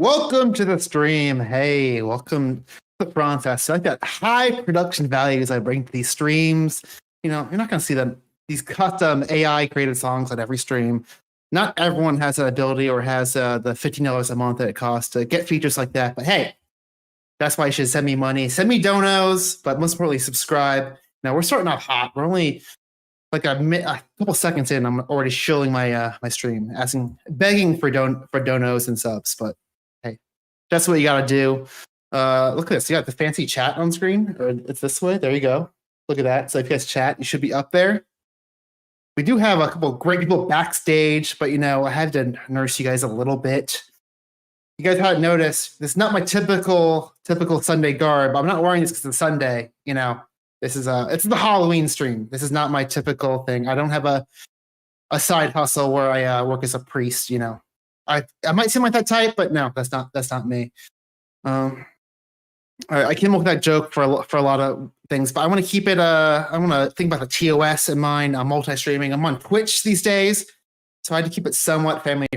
Welcome to the stream. Hey, welcome to the Prawncess. I like that high production values I bring to these streams. You know, you're not going to see these custom AI created songs on every stream. Not everyone has that ability or has the $15 a month that it costs to get features like that. But hey, that's why you should send me money. Send me donos, but most importantly, subscribe. Now, we're starting off hot. We're only like a couple seconds in. I'm already shilling my my stream, begging for donos and subs. But hey, that's what you got to do. Look at this. You got the fancy chat on screen, or it's this way. There you go. Look at that. So if you guys chat, you should be up there. We do have a couple great people backstage, but you know, I had to nurse you guys a little bit. You guys haven't noticed, this is not my typical Sunday garb. I'm not wearing this because it's Sunday. You know, this is it's the Halloween stream. This is not my typical thing. I don't have a side hustle where I work as a priest. You know, I might seem like that type, but no, that's not me. I came up with that joke for a lot of things, but I want to keep it. I want to think about the TOS in mind. I'm multi-streaming. I'm on Twitch these days, so I had to keep it somewhat family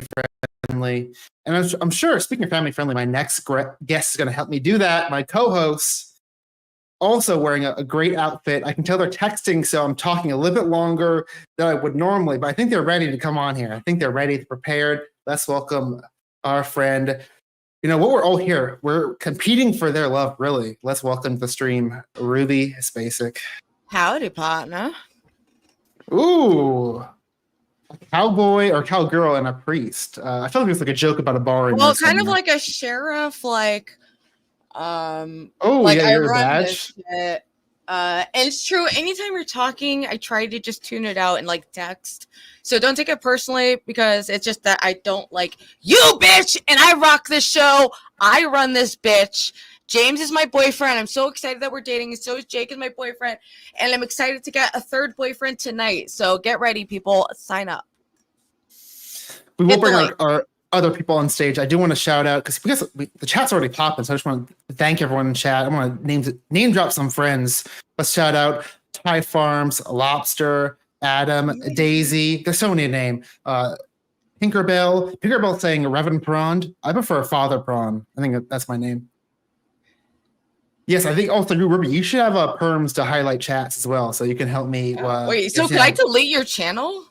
friendly. And I'm sure, speaking of family friendly, my next guest is going to help me do that. My co-host, also wearing a great outfit. I can tell they're texting, so I'm talking a little bit longer than I would normally. But I think they're ready to come on here. I think they're ready, prepared. Let's welcome our friend. You know what? We're all here. We're competing for their love, really. Let's welcome to the stream, Ruby Spacek. Howdy, partner. Ooh, a cowboy or cowgirl and a priest. I feel like it's like a joke about a bar. Well, kind of like a sheriff, like. Oh, like yeah, I your run badge. this shit. And it's true. Anytime you're talking, I try to just tune it out and like text. So don't take it personally because it's just that I don't like you, bitch. And I rock this show. I run this bitch. James is my boyfriend. I'm so excited that we're dating. So is Jake is my boyfriend. And I'm excited to get a third boyfriend tonight. So get ready, people. Sign up. We will bring our other people on stage. I do want to shout out because the chat's already popping. So I just want to thank everyone in chat. I want to name drop some friends. Let's shout out Thai Farms, Lobster, Adam, Daisy. There's so many to name. Tinkerbell saying Reverend Prawn. I prefer Father Prawn. I think that's my name. Yes, I think also Ruby, you should have perms to highlight chats as well, so you can help me. Wait, so could I delete your channel?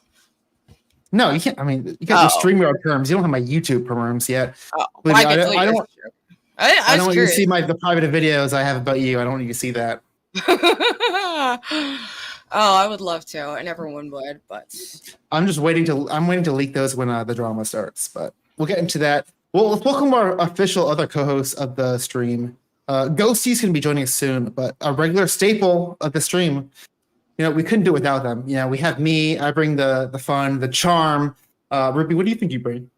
No, you can't. I mean, you got your StreamYard perms. You don't have my YouTube perms yet. I don't want you to see the private videos I have about you. I don't want you to see that. I would love to, and everyone would, but I'm waiting to leak those when the drama starts. But we'll get into that. Well, let's welcome our official other co-hosts of the stream. Ghosty's going to be joining us soon, but a regular staple of the stream. You know, we couldn't do it without them. You know, we have me. I bring the fun, the charm. Ruby, what do you think you bring?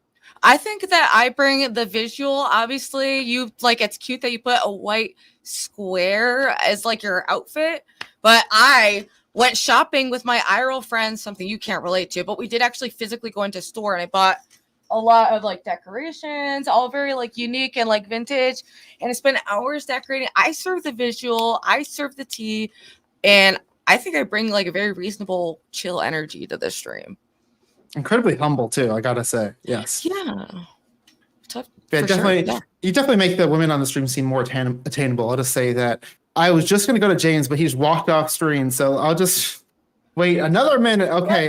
I think that I bring the visual. Obviously, it's cute that you put a white square as like your outfit, but I went shopping with my IRL friends, something you can't relate to, but we did actually physically go into a store and I bought a lot of like decorations, all very like unique and like vintage, and I spent hours decorating. I serve the visual, I serve the tea, and I think I bring like a very reasonable, chill energy to this stream. Incredibly humble too, I gotta say. Yes. Yeah. Tough. Yeah, definitely. Sure. Yeah. You definitely make the women on the stream seem more attainable. I'll just say that. I was just gonna go to James, but he just walked off screen, so I'll just wait another minute. Okay.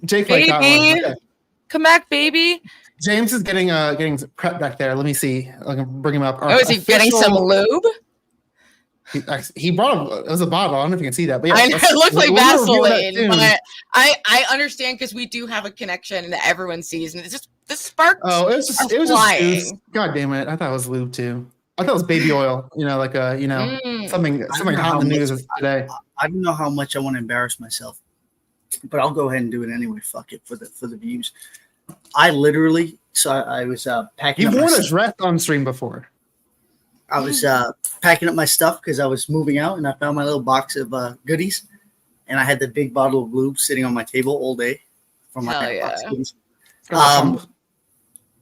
Jake, baby, come back, baby. James is getting prepped back there. Let me see. I can bring him up. Is he getting some lube? He brought it was a bottle. I don't know if you can see that, but yeah, it looked like Vaseline. But I understand because we do have a connection that everyone sees, and it's just the sparks. Oh, it was just God damn it! I thought it was lube too. I thought it was baby oil. You know, like something hot in the news today. I don't know how much I want to embarrass myself, but I'll go ahead and do it anyway. Fuck it for the views. I literally I was packing. You've worn a dress on stream before. I was packing up my stuff because I was moving out, and I found my little box of goodies, and I had the big bottle of lube sitting on my table all day from my box of goodies.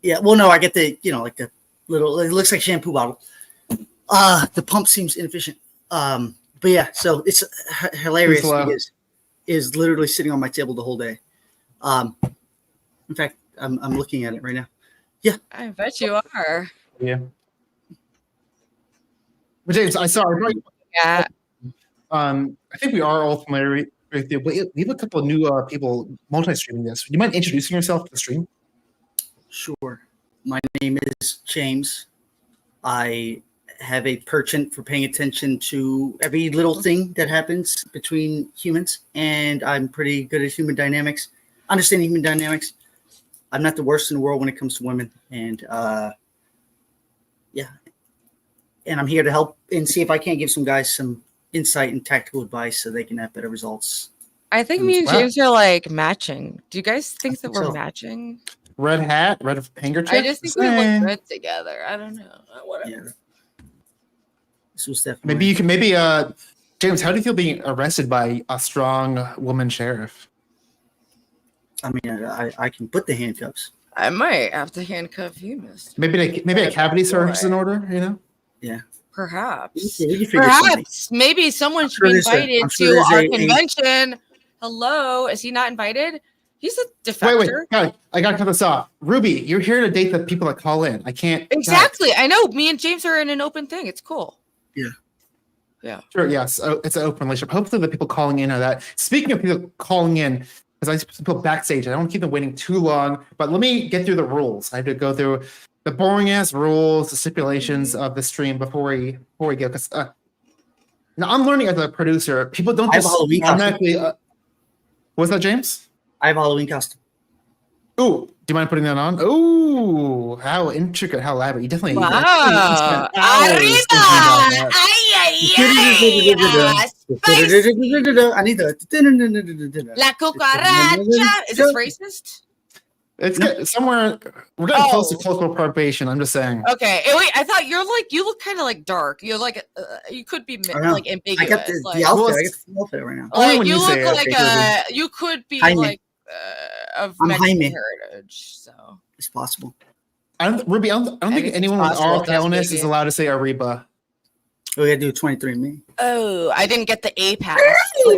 Yeah, well, no, I get the like the little. It looks like shampoo bottle. The pump seems inefficient. But yeah, so it's hilarious because is literally sitting on my table the whole day. In fact, I'm looking at it right now. I bet you are. Yeah. But James, I saw. Yeah. I think we are all familiar with you, but we have a couple of new people multi-streaming this. Do you mind introducing yourself to the stream? Sure. My name is James. I have a penchant for paying attention to every little thing that happens between humans, and I'm pretty good at human dynamics, understanding human dynamics. I'm not the worst in the world when it comes to women, and and I'm here to help and see if I can't give some guys some insight and tactical advice so they can have better results. I think me and James are like matching. Do you guys think that we're so. matching? Red hat, red handkerchief. I just think we look good together. I don't know. Whatever. Yeah. This was definitely James, how do you feel being arrested by a strong woman sheriff? I mean, I can put the handcuffs. I might have to handcuff you, mister. Maybe a cavity search is in order, you know? Yeah. Perhaps. Perhaps. Maybe someone should be invited to our convention. Hello? Is he not invited? He's a defector. Wait. I gotta cut this off. Ruby, you're here to date the people that call in. I can't. Exactly. I know. Me and James are in an open thing. It's cool. Yeah. Sure. Yes. It's an open relationship. Hopefully, the people calling in are that. Speaking of people calling in, because I see people backstage, I don't want to keep them waiting too long. But let me get through the rules. I have to go through the boring ass rules, the stipulations of the stream before we go. Because now I'm learning as a producer, people don't just automatically. What's that, James? I have a Halloween costume. Ooh, do you mind putting that on? Ooh, how intricate, how elaborate. You definitely. Wow. I need the. La cucaracha. Is this racist? It's somewhere. We're getting close to cultural appropriation. I'm just saying. Okay. Wait, I thought you look kind of like dark. You're like you could be like ambiguous. I got the outfit. I got the outfit right now. Like you look like you could be like of Mexican heritage. So it's possible. Ruby, I don't think anyone with oral paleness is allowed to say Ariba. We gotta do 23andMe. Oh, I didn't get the A pass.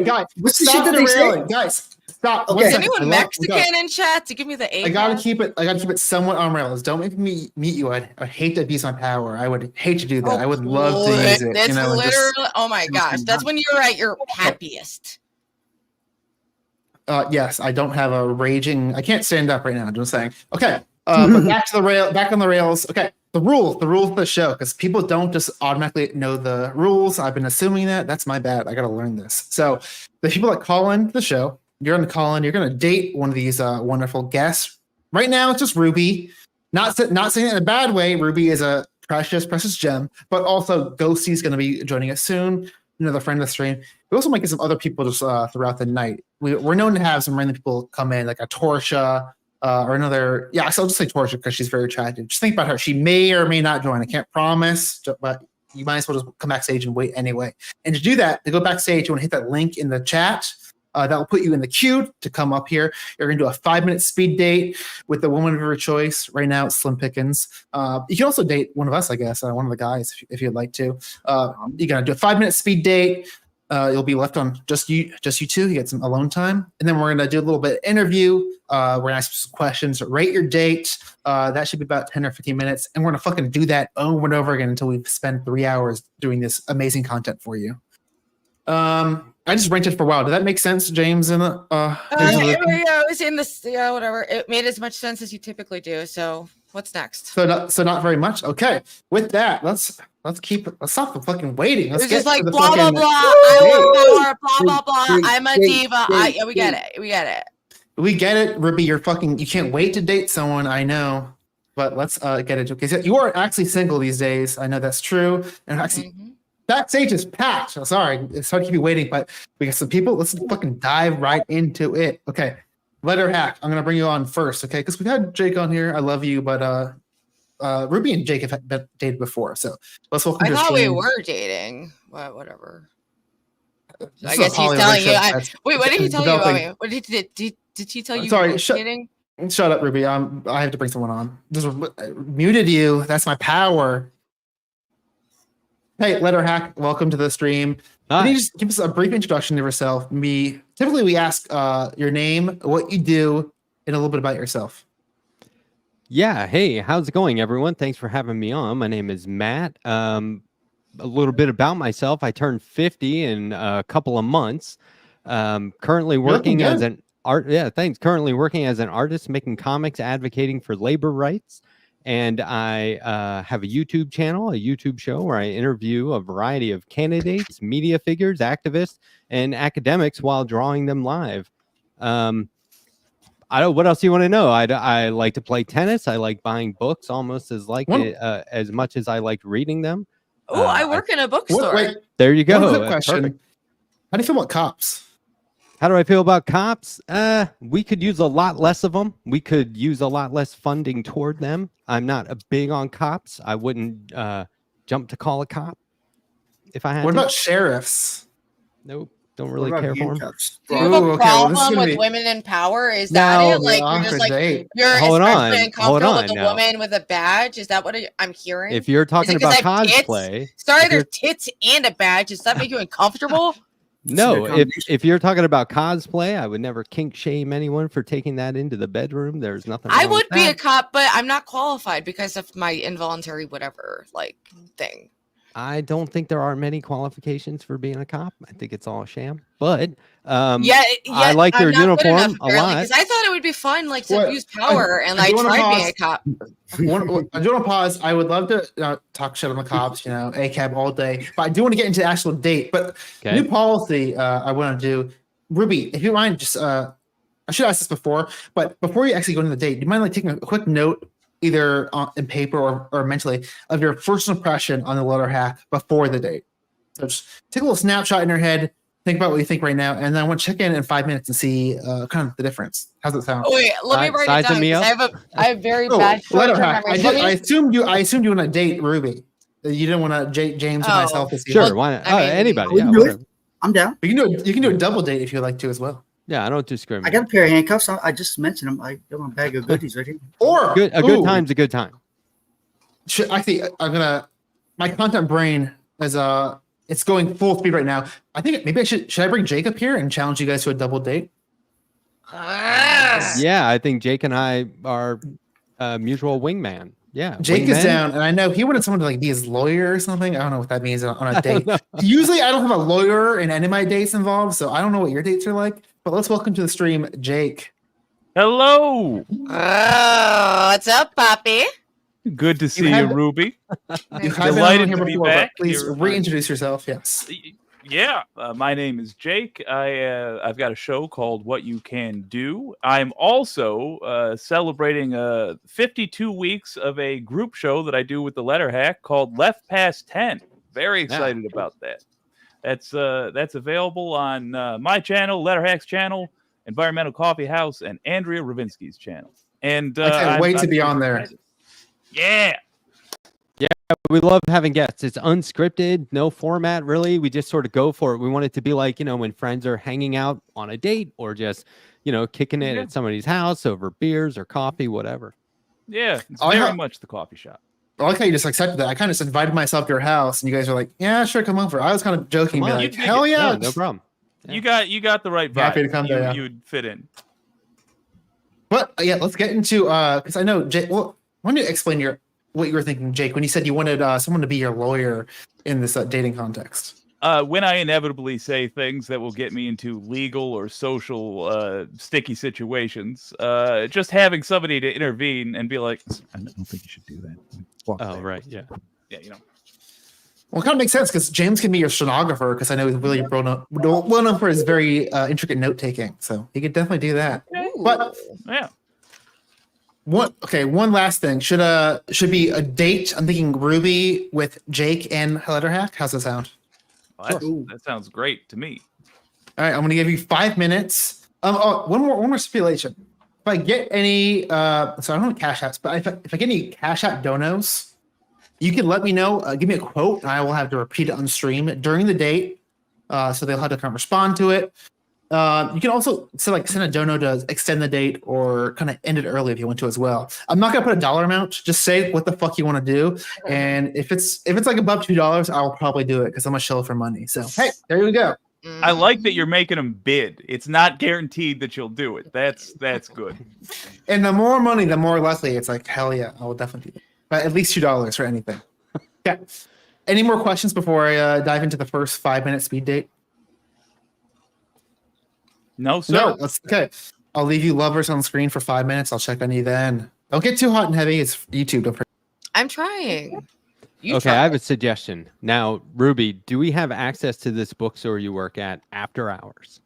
Guys, what's the shit that they say? Guys, stop. Okay. Is anyone Mexican in chat to give me the A? I gotta keep it somewhat on rails. Don't make me meet you. I hate to abuse my power. I would hate to do that. I would love to use it. That's literally. Oh my gosh, that's when you're at your happiest. Yes, I don't have a raging. I can't stand up right now. I'm just saying. Okay, but back on the rails. Okay, the rules of the show, because people don't just automatically know the rules. I've been assuming that. That's my bad. I got to learn this. So the people that call in the show, you're going to call in. You're going to date one of these wonderful guests. Right now, it's just Ruby. Not saying it in a bad way. Ruby is a precious gem, but also Ghosty's going to be joining us soon. Another friend of the stream. We also might get some other people just throughout the night. We're known to have some random people come in, like a Torsa or another. Yeah, so I'll just say Torsa because she's very attractive. Just think about her. She may or may not join. I can't promise, but you might as well just come backstage and wait anyway. And to do that, to go backstage, you want to hit that link in the chat. That will put you in the queue to come up here. You're going to do a 5-minute speed date with the woman of your choice. Right now, it's Slim Pickens. You can also date one of us, I guess, one of the guys, if you'd like to. You're going to do a 5-minute speed date. You'll be left on just you two. You get some alone time. And then we're going to do a little bit of interview. We're going to ask some questions, rate your date. That should be about 10 or 15 minutes. And we're going to fucking do that over and over again until we've spent 3 hours doing this amazing content for you. I just rented for a while. Did that make sense, James? It was in this. Yeah, whatever. It made as much sense as you typically do. So what's next? So not very much. Okay. With that, let's stop the fucking waiting. Let's just like blah blah blah. I want more. Blah blah blah. I'm a diva. Yeah, we get it. We get it, Ruby. You can't wait to date someone. I know, but let's get it. Okay, so you are actually single these days. I know that's true, and actually. Backstage is packed. Oh, sorry, it's hard to keep you waiting, but we got some people. Let's fucking dive right into it. Okay, Letterhack. I'm gonna bring you on first, okay? Because we've had Jake on here. I love you, but Ruby and Jake have dated before, so let's welcome. I thought we were dating. Whatever. I guess he's telling you. Wait, what did he tell you? What did he tell you? Sorry, dating? Shut up, Ruby. I have to bring someone on. Just muted you. That's my power. Hey, Letterhack, welcome to the stream. Can you just give us a brief introduction of yourself? Typically we ask your name, what you do, and a little bit about yourself. Yeah. Hey, how's it going, everyone? Thanks for having me on. My name is Matt. A little bit about myself. I turned 50 in a couple of months. Currently working as an art. Yeah, thanks. Currently working as an artist, making comics, advocating for labor rights. And I have a YouTube channel, a YouTube show where I interview a variety of candidates, media figures, activists, and academics while drawing them live. I don't. What else do you want to know? I like to play tennis. I like buying books almost as as much as I liked reading them. Oh, I work in a bookstore. Wait, there you go. one quick question. Perfect. How do you feel about cops? How do I feel about cops? We could use a lot less of them. We could use a lot less funding toward them. I'm not a big on cops. I wouldn't jump to call a cop if I had. What to. about sheriffs? Nope. Don't really care for them. Do you have a problem with women in power? Is that it? Like you're just like you're especially uncomfortable with a woman with a badge? Is that what I'm hearing? If you're talking about cosplay, sorry, there's tits and a badge. Does that make you uncomfortable? No, if you're talking about cosplay, I would never kink shame anyone for taking that into the bedroom. There's nothing. I would be a cop, but I'm not qualified because of my involuntary whatever thing. I don't think there are many qualifications for being a cop. I think it's all a sham. But I like your uniform a lot. Because I thought it would be fun, to use power and try being a cop. I do want to pause. I would love to talk shit on the cops, ACAB all day. But I do want to get into the actual date. But new policy I want to do. Ruby, if you mind, just I should ask this before, but before you actually go into the date, do you mind taking a quick note, either in paper or mentally, of your first impression on the Letterhack before the date? So just take a little snapshot in your head, think about what you think right now, and then I want to check in 5 minutes and see kind of the difference. How's it sound? Oh, wait, let me write it down. I have very bad Letterhack. I assumed you want to date Ruby. You didn't want to James and myself this year. Sure, why not? Anybody. Yeah, I'm down. You can do a double date if you like to as well. Yeah, I don't discriminate. I got a pair of handcuffs. I just mentioned them. I got my bag of goodies right here. Or a good time's a good time. My content brain is it's going full speed right now. I think maybe should I bring Jake up here and challenge you guys to a double date? Yeah, I think Jake and I are mutual wingman. Yeah, Jake is down, and I know he wanted someone to be his lawyer or something. I don't know what that means on a date. Usually, I don't have a lawyer in any of my dates involved, so I don't know what your dates are like. But let's welcome to the stream, Jake. Hello. Oh, what's up, Poppy? Good to see you, Ruby. Delighted to be back. Please reintroduce yourself. Yes. Yeah, my name is Jake. I've got a show called What You Can Do. I'm also celebrating 52 weeks of a group show that I do with the Letterhack called Left Past 10. Very excited about that. That's available on my channel, Letterhack's channel, Environmental Coffee House, and Andrea Ravinsky's channel. And I can't wait to be on there. Yeah. Yeah, we love having guests. It's unscripted, no format really. We just sort of go for it. We want it to be like, when friends are hanging out on a date or just, kicking it at somebody's house over beers or coffee, whatever. Yeah, it's very much the coffee shop. I like how you just accepted that. I kind of just invited myself to your house, and you guys were like, "Yeah, sure, come over." I was kind of joking, "Hell yeah, no problem." Yeah. You got the right vibe. Happy to come there. You'd fit in. But let's get into because I know Jake. Well, why don't you explain what you were thinking, Jake, when you said you wanted someone to be your lawyer in this dating context? When I inevitably say things that will get me into legal or social sticky situations, just having somebody to intervene and be like, I don't think you should do that. Right. Yeah. Yeah, Well, it kind of makes sense because James can be your stenographer because I know he's really well known for his very intricate note taking. So he could definitely do that. Ooh. But yeah. One last thing. Should be a date. I'm thinking Ruby with Jake and Letterhack. How's that sound? Well, that sounds great to me. All right, I'm gonna give you 5 minutes. One more stipulation. If I get any, so I don't have cash apps, but if I get any cash app donos, you can let me know. Give me a quote, and I will have to repeat it on stream during the date. So they'll have to kind of respond to it. You can also send a dono to extend the date or kind of end it early if you want to as well. I'm not gonna put a dollar amount. Just say what the fuck you want to do, and if it's above $2, I will probably do it because I'm a shill for money. So hey, there you go. I like that you're making them bid. It's not guaranteed that you'll do it. That's good. And the more money, the more likely it's like, hell yeah, I will definitely do it. But at least $2 for anything. Yeah. Any more questions before I dive into the first 5-minute speed date? No, sir. No, that's okay. I'll leave you lovers on screen for 5 minutes. I'll check on you then. Don't get too hot and heavy. It's YouTube. Don't forget. I'm trying. You Okay, try. I have a suggestion. Now, Ruby, do we have access to this bookstore you work at after hours?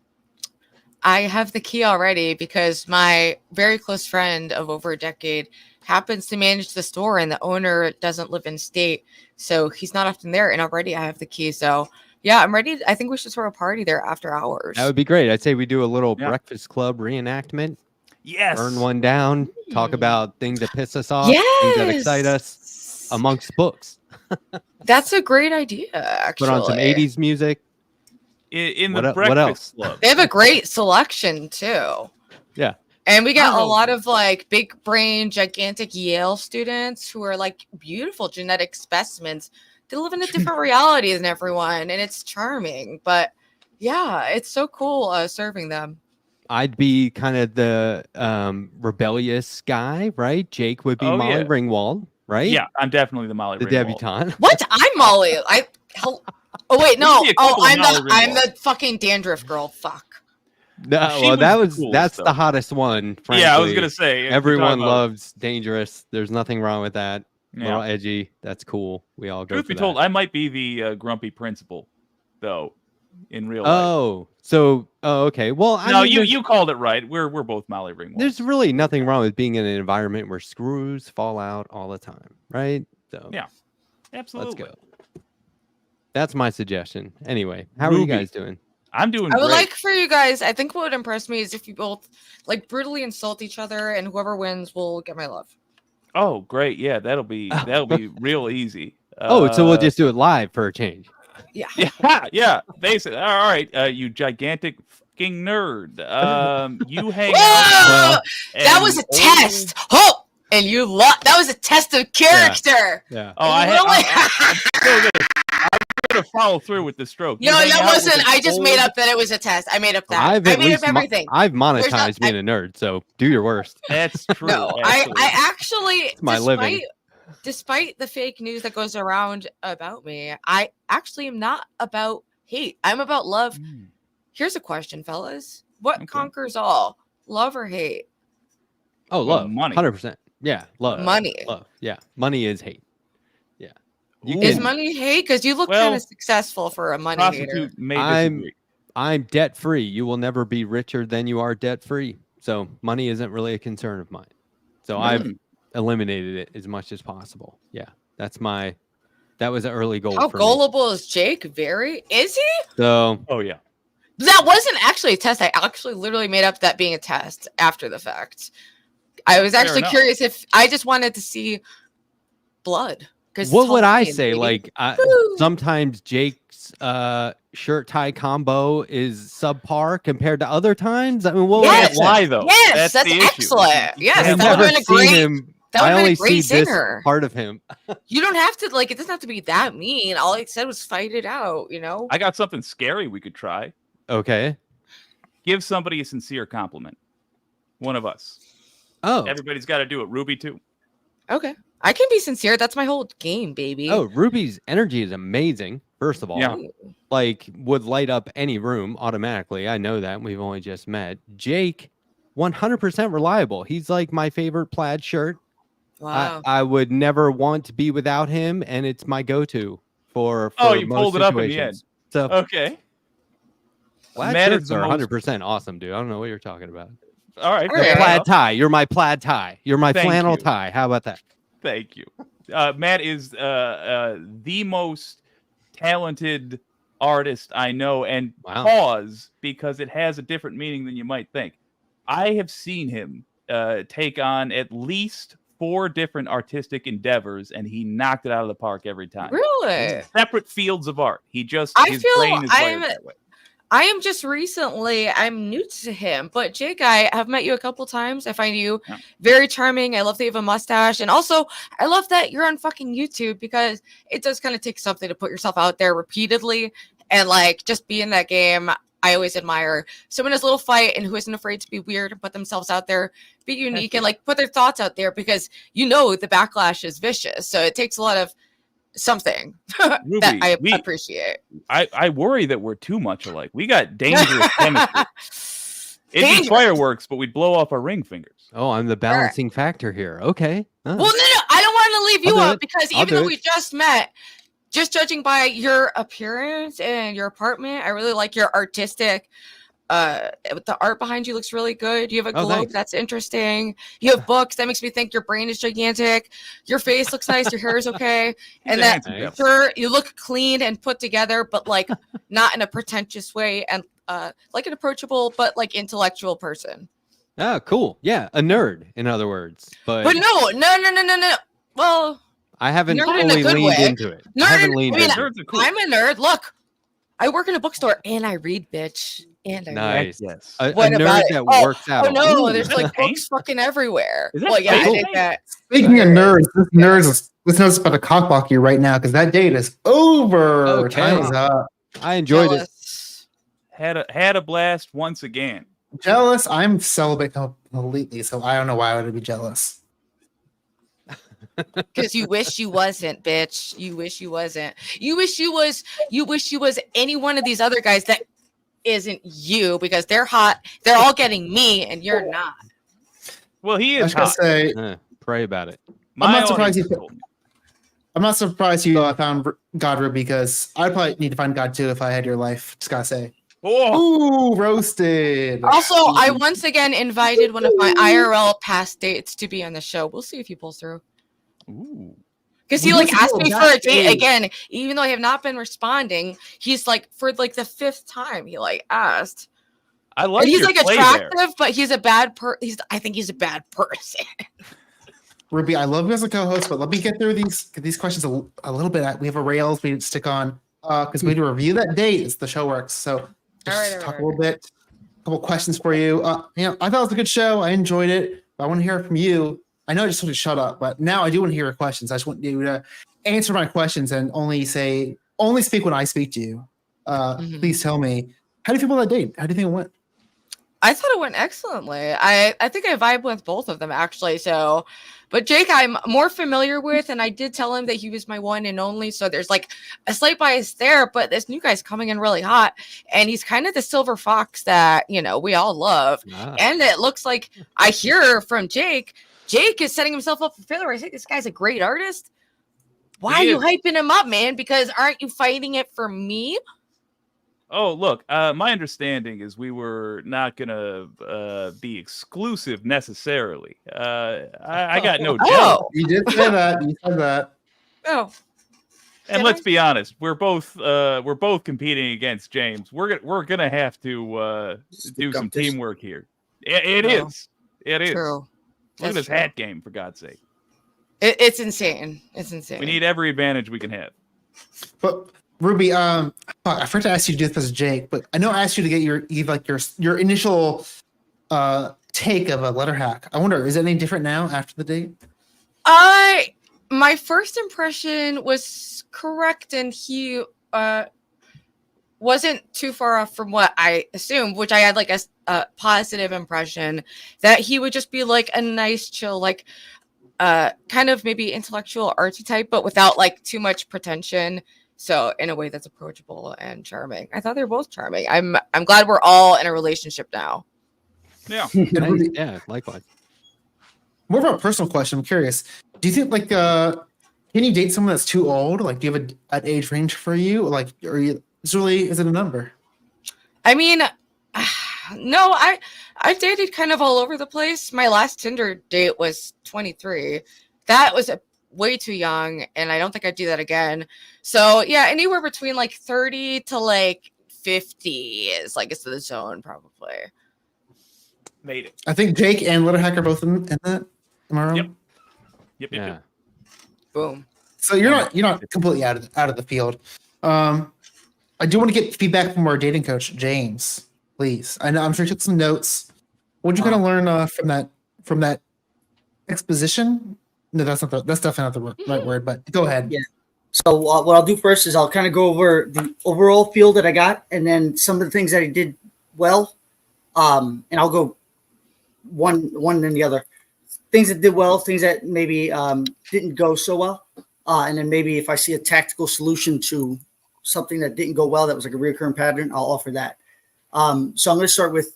I have the key already because my very close friend of over a decade happens to manage the store, and the owner doesn't live in state, so he's not often there. And already I have the key, so yeah, I'm ready. I think we should throw a party there after hours. That would be great. I'd say we do a little Yeah. Breakfast Club reenactment. Yes. Burn one down. Talk about things that piss us off. Yes. Things that excite us amongst books. That's a great idea. Actually, Put on some 80s music. In the What Breakfast else? Club. They have a great selection too. Yeah. And we got a Oh. lot of like big brain, gigantic Yale students who are like beautiful genetic specimens. They live in a different reality than everyone, and it's charming. But yeah, it's so cool serving them. I'd be kind of the rebellious guy, right? Jake would be Oh, Molly yeah. Ringwald, right? Yeah, I'm definitely the Molly The Ringwald. debutante. What? I'm Molly. Oh wait, no. see a Oh, couple of Molly I'm Ringwalds. the fucking dandruff girl. Fuck. No, She well, was that the was coolest, that's though. the hottest one. Frankly. Yeah, I was gonna say if you're everyone talking about- loves Dangerous. There's nothing wrong with that. A little Yeah. edgy. That's cool. We all go. Truth for be that. told, I might be the grumpy principal, though, in real life. Oh, so okay. Well, I No, mean, you called it right. We're both Molly Ringwald. there's really nothing wrong with being in an environment where screws fall out all the time, right? So Yeah. Absolutely. let's go. That's my suggestion. Anyway, how are you Ruby. guys doing? I'm doing I would great. like for you guys. I think what would impress me is if you both like brutally insult each other, and whoever wins will get my love. Oh, great. Yeah, that'll be real easy. Oh, so we'll just do it live for a change. Yeah. Yeah, basically. All right, you gigantic fucking nerd. You hang Whoa! out. That was a test. Oh, and you that was a test of character. Yeah. Oh, And I'm still gonna follow through with the stroke. You No, hang that out with wasn't. an I just made old- up that it was a test. I made up that. I've I at made least up everything. I've not- monetized being a nerd, so do your worst. That's true. No, actually. I actually, my living. despite the fake news that goes around about me, I actually am not about hate. I'm about love. Mm. Here's a question, fellas. What Okay. conquers all? Love or hate? Oh, Well, love, money. 100%. Yeah, love, Money. love. Yeah, money is hate. Yeah, you Ooh. Is can- money hate? Because you look Well, kind of successful for a money hater. Prostitute may I'm- disagree. I'm debt free. You will never be richer than you are debt free. So money isn't really a concern of mine. So I've Mm. eliminated it as much as possible. Yeah, that was an early goal How for me. gullible is Jake? Very. Is he? So Oh yeah. That wasn't actually a test. I actually literally made up that being a test after the fact. I was Fair actually enough. curious if I just wanted to see blood. Because what would I say? Like sometimes Jake's shirt tie combo is subpar compared to other times. I mean, what would I Yes. say? Why though? Yes, that's the issue. excellent. Yes, I've that never would've been a seen great- him. that I would've been a only great see this singer. part of him. You don't have to like. It doesn't have to be that mean. All I said was fight it out. You know. I got something scary we could try. Okay. Give somebody a sincere compliment. One of us. Oh. Everybody's got to do it. Ruby too. Okay, I can be sincere. That's my whole game, baby. Oh, Ruby's energy is amazing. First of all, Yeah. like would light up any room automatically. I know that. We've only just met. Jake, 100% reliable. He's like my favorite plaid shirt. Wow. I would never want to be without him, and it's my go-to for Oh, for you most pulled it up in the situations. end. So Okay. plaid Matt is shirts the are most- 100% awesome, dude. I don't know what you're talking about. All right. All fair right. Plaid enough. tie. You're my plaid tie. You're my Thank flannel you. tie. How about that? Thank you. Matt is the most talented artist I know, and Wow. pause because it has a different meaning than you might think. I have seen him take on at least 4 different artistic endeavors, and he knocked it out of the park every time. Really? Separate fields of art. He just I his feel brain is wired I'm- that way. I am just recently, I'm new to him, but Jake, I have met you a couple times. I find you Yeah. very charming. I love that you have a mustache. And also, I love that you're on fucking YouTube because it does kind of take something to put yourself out there repeatedly. and like just be in that game. I always admire someone who's a little fight and who isn't afraid to be weird and put themselves out there, be unique, and like put their thoughts out there, because the backlash is vicious. So it takes a lot of something Ruby, that I appreciate. I worry that we're too much alike. We got dangerous chemistry. It'd be fireworks, but we'd blow off our ring fingers. Oh, I'm the balancing factor here. Okay. Well, no, I don't want to leave you out because even though we just met, just judging by your appearance and your apartment, I really like your artistic. The art behind you looks really good. You have a globe that's interesting. You have books that makes me think your brain is gigantic. Your face looks nice. Your hair is okay, and that you look clean and put together, but like not in a pretentious way, and like an approachable but like intellectual person. Oh, cool. Yeah, a nerd, in other words. But no. Well, I haven't fully leaned into it. I'm a nerd. Look, I work in a bookstore and I read, bitch. And I read. Yes. A nerd that works out. Oh no, there's like books fucking everywhere. Well, yeah, I did that. Speaking of nerds, this nerd's about to cockblock you right now because that date is over. Okay. Time is up. I enjoyed it. Had a blast once again. Jealous? I'm celibate completely, so I don't know why I would be jealous. Because you wish you wasn't, bitch. You wish you wasn't. You wish you was any one of these other guys that isn't you, because they're hot. They're all getting me, and you're not. Well, he is hot. Pray about it. I'm not surprised you found God, Ruby, because I'd probably need to find God too if I had your life. Just gotta say. Oh. Ooh, roasted. Also, I once again invited one of my IRL past dates to be on the show. We'll see if he pulls through. Ooh. Because he like asked me for a date again, even though I have not been responding. He's like, for like the 5th time, he like asked. I love. He's like attractive, but he's a bad I think he's a bad person. Ruby, I love you as a co-host, but let me get through these questions a little bit. We have a rails we need to stick on because we need to review that date as the show works. So just talk a little bit, a couple questions for you. I thought it was a good show. I enjoyed it. But I want to hear from you. I know I just told you to shut up, but now I do want to hear your questions. I just want you to answer my questions and only speak when I speak to you. Please tell me, how do you feel about that date? How do you think it went? I thought it went excellently. I think I vibe with both of them actually. So, but Jake, I'm more familiar with, and I did tell him that he was my one and only. So there's like a slight bias there, but this new guy's coming in really hot, and he's kind of the silver fox that we all love. And it looks like I hear from Jake is setting himself up for failure. I think this guy's a great artist. Why are you hyping him up, man? Because aren't you fighting it for me? Oh, look, my understanding is we were not going to be exclusive necessarily. I got no doubt. You did say that. You said that. Oh. And let's be honest, we're both competing against James. We're gonna have to do some teamwork here. It is. True. Look at this hat game, for God's sake. It's insane. It's insane. We need every advantage we can have. But Ruby, I forgot to ask you to do this as Jake, but I know I asked you to get your initial take of a Letterhack. I wonder, is it any different now after the date? My first impression was correct, and he wasn't too far off from what I assumed, which I had like a positive impression that he would just be like a nice, chill, like kind of maybe intellectual artsy type, but without like too much pretension. So in a way that's approachable and charming. I thought they were both charming. I'm glad we're all in a relationship now. Yeah. Ruby, yeah, likewise. More of a personal question. I'm curious. Do you think like can you date someone that's too old? Like, do you have an age range for you? Like, is it a number? I mean, no, I've dated kind of all over the place. My last Tinder date was 23. That was way too young, and I don't think I'd do that again. So yeah, anywhere between like 30 to like 50 is like it's the zone probably. Made it. I think Jake and Letterhack are both in that. Am I wrong? Yep. Yeah. Boom. So you're not completely out of the field. I do want to get feedback from our dating coach, James, please. I know I'm sure you took some notes. What did you kind of learn from that exposition? No, that's definitely not the right word, but go ahead. Yeah. So what I'll do first is I'll kind of go over the overall feel that I got, and then some of the things that I did well, and I'll go one and the other. Things that did well, things that maybe didn't go so well, and then maybe if I see a tactical solution to something that didn't go well, that was like a recurring pattern, I'll offer that. So I'm going to start with,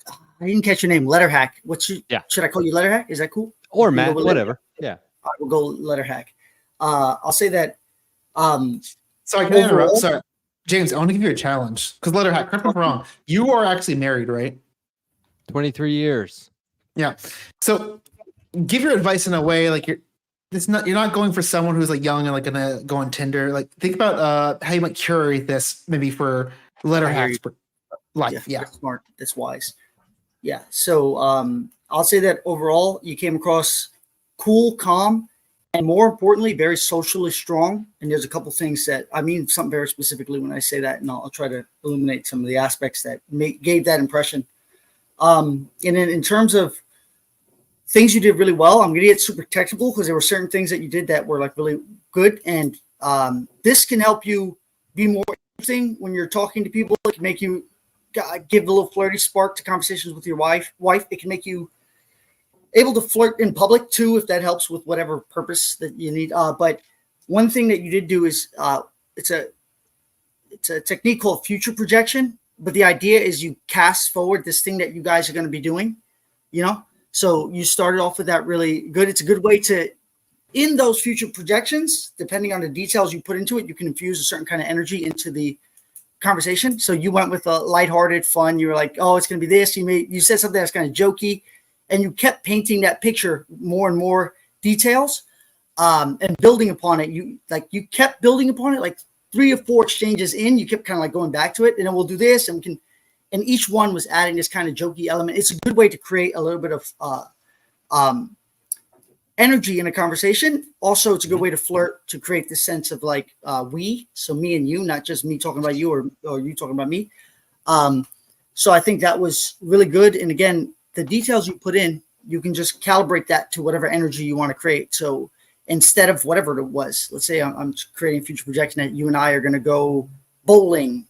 I didn't catch your name, Letterhack. Should I call you Letterhack? Is that cool? Or Matt, whatever. Yeah. All right, we'll go Letterhack. I'll say that. Sorry, can I interrupt? Sorry, James. I want to give you a challenge because Letterhack. Correct me if I'm wrong. You are actually married, right? 23 years. Yeah. So give your advice in a way like you're not going for someone who's like young and like gonna go on Tinder. Like think about how you might curate this maybe for Letterhack's life. Yeah. That's smart. That's wise. Yeah. So I'll say that overall you came across cool, calm, and more importantly, very socially strong. And there's a couple things that I mean something very specifically when I say that, and I'll try to illuminate some of the aspects that gave that impression. And then in terms of things you did really well, I'm going to get super technical because there were certain things that you did that were like really good. And this can help you be more interesting when you're talking to people. It can make you give a little flirty spark to conversations with your wife. It can make you able to flirt in public too, if that helps with whatever purpose that you need. But one thing that you did do is it's a technique called future projection. But the idea is you cast forward this thing that you guys are going to be doing, So you started off with that really good. It's a good way to, in those future projections, depending on the details you put into it, you can infuse a certain kind of energy into the conversation. So you went with a lighthearted fun. You were like, oh, it's going to be this. You said something that's kind of jokey. And you kept painting that picture more and more details and building upon it. You kept building upon it, like 3 or 4 exchanges in. You kept kind of like going back to it, and then we'll do this, and and each one was adding this kind of jokey element. It's a good way to create a little bit of energy in a conversation. Also, it's a good way to flirt, to create this sense of like so me and you, not just me talking about you or you talking about me. So I think that was really good. And again, the details you put in, you can just calibrate that to whatever energy you want to create. So instead of whatever it was, let's say I'm creating a future projection that you and I are going to go bowling,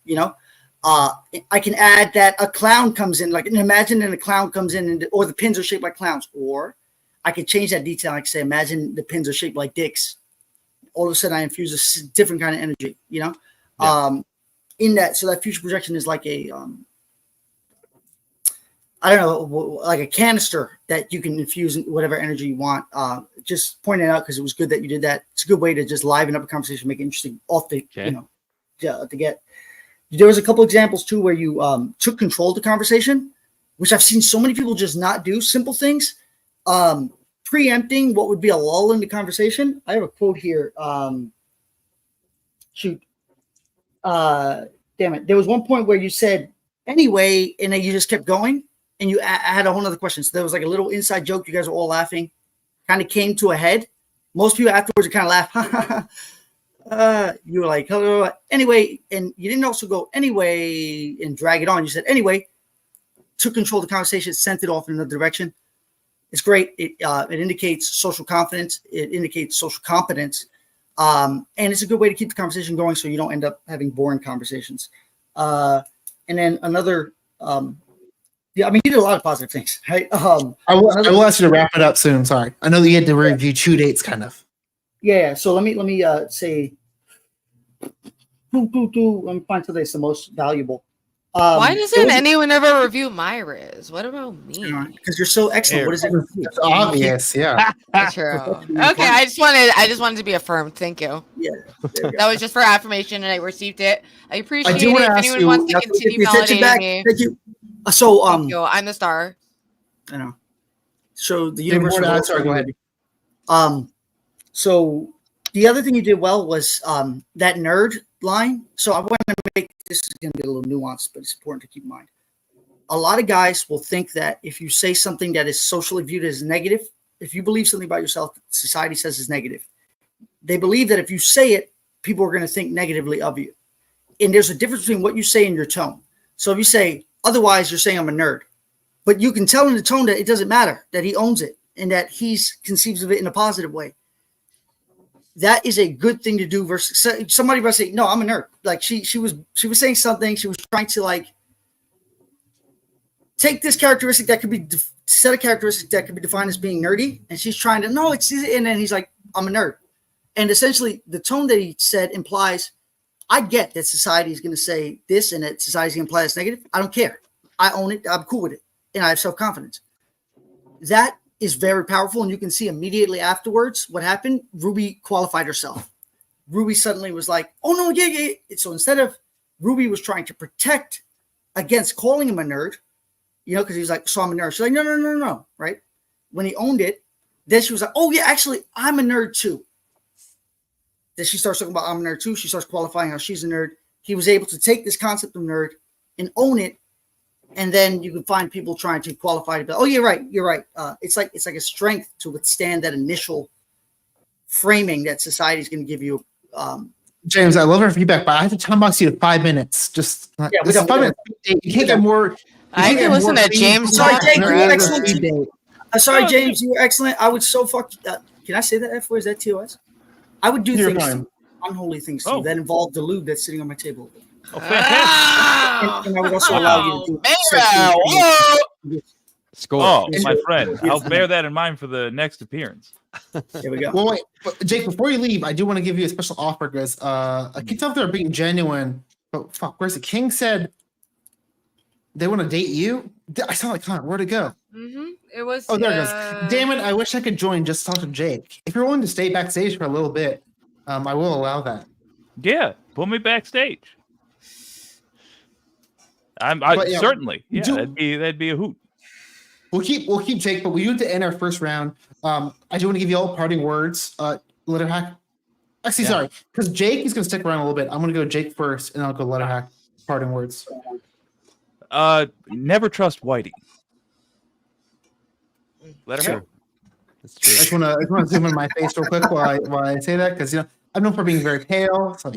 I can add that a clown comes in, like imagine a clown comes in or the pins are shaped like clowns, or I could change that detail. I could say, imagine the pins are shaped like dicks. All of a sudden I infuse a different kind of energy, Yeah. In that. So that future projection is like a, I don't know, like a canister that you can infuse whatever energy you want. Just pointing it out because it was good that you did that. It's a good way to just liven up a conversation, make it interesting off the, to get. There was a couple examples too where you took control of the conversation, which I've seen so many people just not do. Simple things, preempting what would be a lull in the conversation. I have a quote here. Damn it. There was one point where you said anyway, and then you just kept going. And you had a whole other question. So there was like a little inside joke. You guys were all laughing. Kind of came to a head. Most people afterwards would kind of laugh. You were like, hello. Anyway, and you didn't also go anyway and drag it on. You said anyway, took control of the conversation, sent it off in another direction. It's great. It indicates social confidence. It indicates social competence. And it's a good way to keep the conversation going so you don't end up having boring conversations. And then another... yeah, I mean, you did a lot of positive things, right? I will ask you to wrap it up soon. Sorry, I know that you had to review 2 dates, kind of. Yeah. So let me say, let me find something that's the most valuable. Why doesn't anyone ever review my Rizz? What about me? Because you're so excellent. What is it? It's obvious, yeah. True. Okay, I just wanted to be affirmed. Thank you. Yeah. That was just for affirmation, and I received it. I appreciate it. If anyone you, wants to continue validating me, thank you. So thank you. I'm the star. I know. So the universe. Sorry, go ahead. So the other thing you did well was that nerd line. So I want to make this is going to be a little nuanced, but it's important to keep in mind. A lot of guys will think that if you say something that is socially viewed as negative, if you believe something about yourself that society says is negative, they believe that if you say it, people are going to think negatively of you. And there's a difference between what you say and your tone. So if you say, otherwise, you're saying I'm a nerd. But you can tell in the tone that it doesn't matter, that he owns it and that he conceives of it in a positive way. that is a good thing to do versus somebody might say, no, I'm a nerd. Like she was saying something. She was trying to like take this characteristic that could be set of characteristics that could be defined as being nerdy. And she's trying to, no, it's, and then he's like, I'm a nerd. And essentially the tone that he said implies, I get that society is going to say this and that society is going to imply it's negative. I don't care. I own it. I'm cool with it. And I have self-confidence. That is very powerful. And you can see immediately afterwards what happened. Ruby qualified herself. Ruby suddenly was like, oh, no, yeah. So instead of Ruby was trying to protect against calling him a nerd, you know, because he was like, so I'm a nerd. She's like, no. Right? When he owned it, then she was like, oh, yeah, actually, I'm a nerd too. Then she starts talking about I'm a nerd too. She starts qualifying how she's a nerd. He was able to take this concept of nerd and own it. And then you can find people trying to qualify to be, oh, you're right. It's like a strength to withstand that initial framing that society is going to give you. James, I love her feedback, but I have to time box you to 5 minutes. Just we this don't- 5 minutes. You can't get more. I can listen to James Sorry, talk. Jake, you were forever. excellent. Sorry, James, you were excellent. I would so fuck. Can I say that F word? Is that TOS? I would do You're things, fine. unholy things to Oh. you that involve the lube that's sitting on my table. Oh, fantastic. And I would also allow you to do Score. Oh, my friend. I'll bear that in mind for the next appearance. There we go. Well, wait, but Jake. Before you leave, I do want to give you a special offer because I can tell if they're being genuine. But fuck, where's the King said they want to date you? I sound like Connor. Where'd it go? It was. Oh, there it goes. Damn it! I wish I could join just to talk to Jake. If you're willing to stay backstage for a little bit, I will allow that. Yeah, put me backstage. But, yeah, Certainly. Yeah, do- that'd be a hoot. We'll keep Jake, but we need to end our first round. I do want to give you all parting words. Letterhack. Actually, sorry, because Jake is going to stick around a little bit. I'm going to go Jake first, and I'll go Letterhack. Parting words. Never trust Whitey. Letterhack. Sure. That's I true. just want to zoom in my face real quick while I say that because I'm known for being very pale. So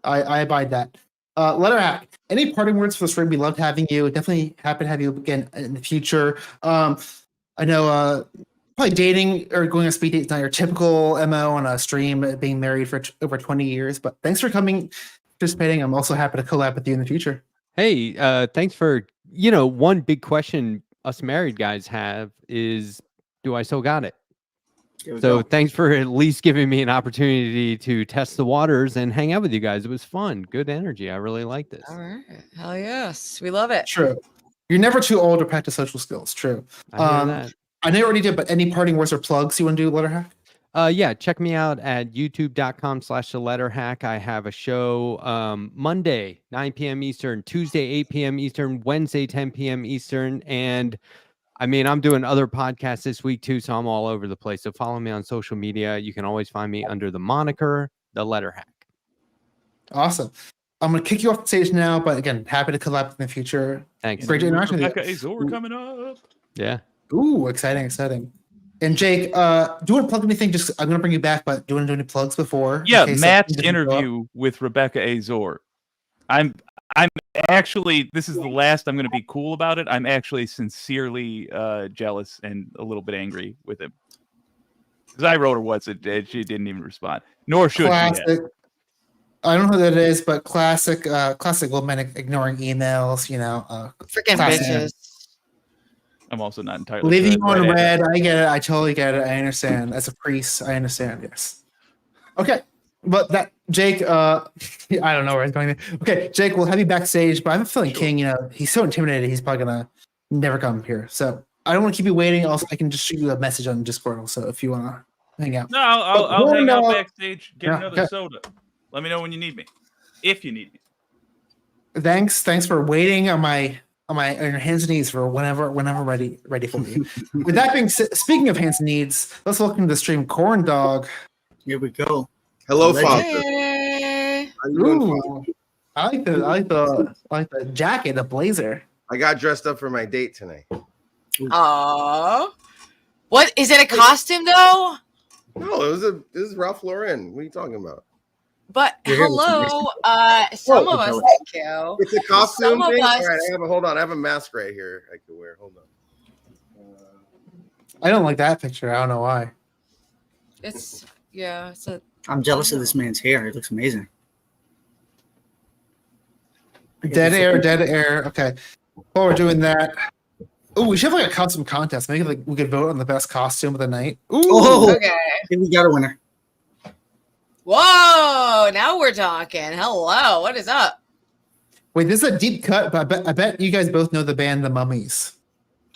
I abide that. Letterhack. Any parting words for the stream? We loved having you. Definitely happy to have you again in the future. I know probably dating or going on speed date is not your typical MO on a stream, being married for over 20 years. But thanks for coming, participating. I'm also happy to collab with you in the future. Hey, thanks for, one big question us married guys have is, do I still got it? So thanks for at least giving me an opportunity to test the waters and hang out with you guys. It was fun. Good energy. I really like this. All right. Hell yes. We love it. True. You're never too old to practice social skills. True. I hear that. I know you already did, but any parting words or plugs you want to do, Letterhack? Yeah, check me out at youtube.com/theletterhack. I have a show Monday, 9 p.m. Eastern, Tuesday, 8 p.m. Eastern, Wednesday, 10 p.m. Eastern. And I mean, I'm doing other podcasts this week too, so I'm all over the place. So follow me on social media. You can always find me under the moniker, The Letterhack. Awesome. I'm going to kick you off the stage now, but again, happy to collab in the future. Thanks. Great interaction with you. Rebecca Azor coming up. Yeah. Ooh, exciting. And Jake, do you want to plug anything? Just I'm going to bring you back, but do you want to do any plugs before? Yeah, in case Matt's something doesn't go up? interview with Rebecca Azor. I'm actually, this is the last I'm going to be cool about it. I'm actually sincerely jealous and a little bit angry with him. Because I wrote her once and she didn't even respond. Nor should she have. Classic. I don't know who that is, but classic woman ignoring emails, Freaking classic. bitches. I'm also not entirely Leaving you sure. on red. I get it. I totally get it. I understand. As a priest, I understand. Yes. Okay. But that Jake, I don't know where he's going. Okay, Jake, we'll have you backstage, but I have a feeling King, he's so intimidated, he's probably gonna never come here. So I don't want to keep you waiting. Also, I can just shoot you a message on Discord also if you want to hang out. No, I'll hang out backstage, get Yeah, another okay. soda. Let me know when you need me. If you need me. Thanks for waiting on your hands and knees for whenever ready for you. With that being said, speaking of hands and knees, let's welcome to the stream Corn Dog. Here we go. Hello, Legend. Father. Hey. How you doing, Father? Ooh, I like the jacket, the blazer. I got dressed up for my date tonight. Aww. What is it? A costume though? No, this is Ralph Lauren. What are you talking about? But You're here with hello, some of us, thank you. It's a costume Some of thing. us- All right, hold on. I have a mask right here I could wear. Hold on. I don't like that picture. I don't know why. It's yeah. It's a I'm jealous of this man's hair. It looks amazing. Dead air. Okay. While we're doing that, oh, we should have like a custom contest. Maybe like we could vote on the best costume of the night. Ooh. Oh, okay. we got a winner. Whoa! Now we're talking. Hello. What is up? Wait, this is a deep cut, but I bet you guys both know the band The Mummies.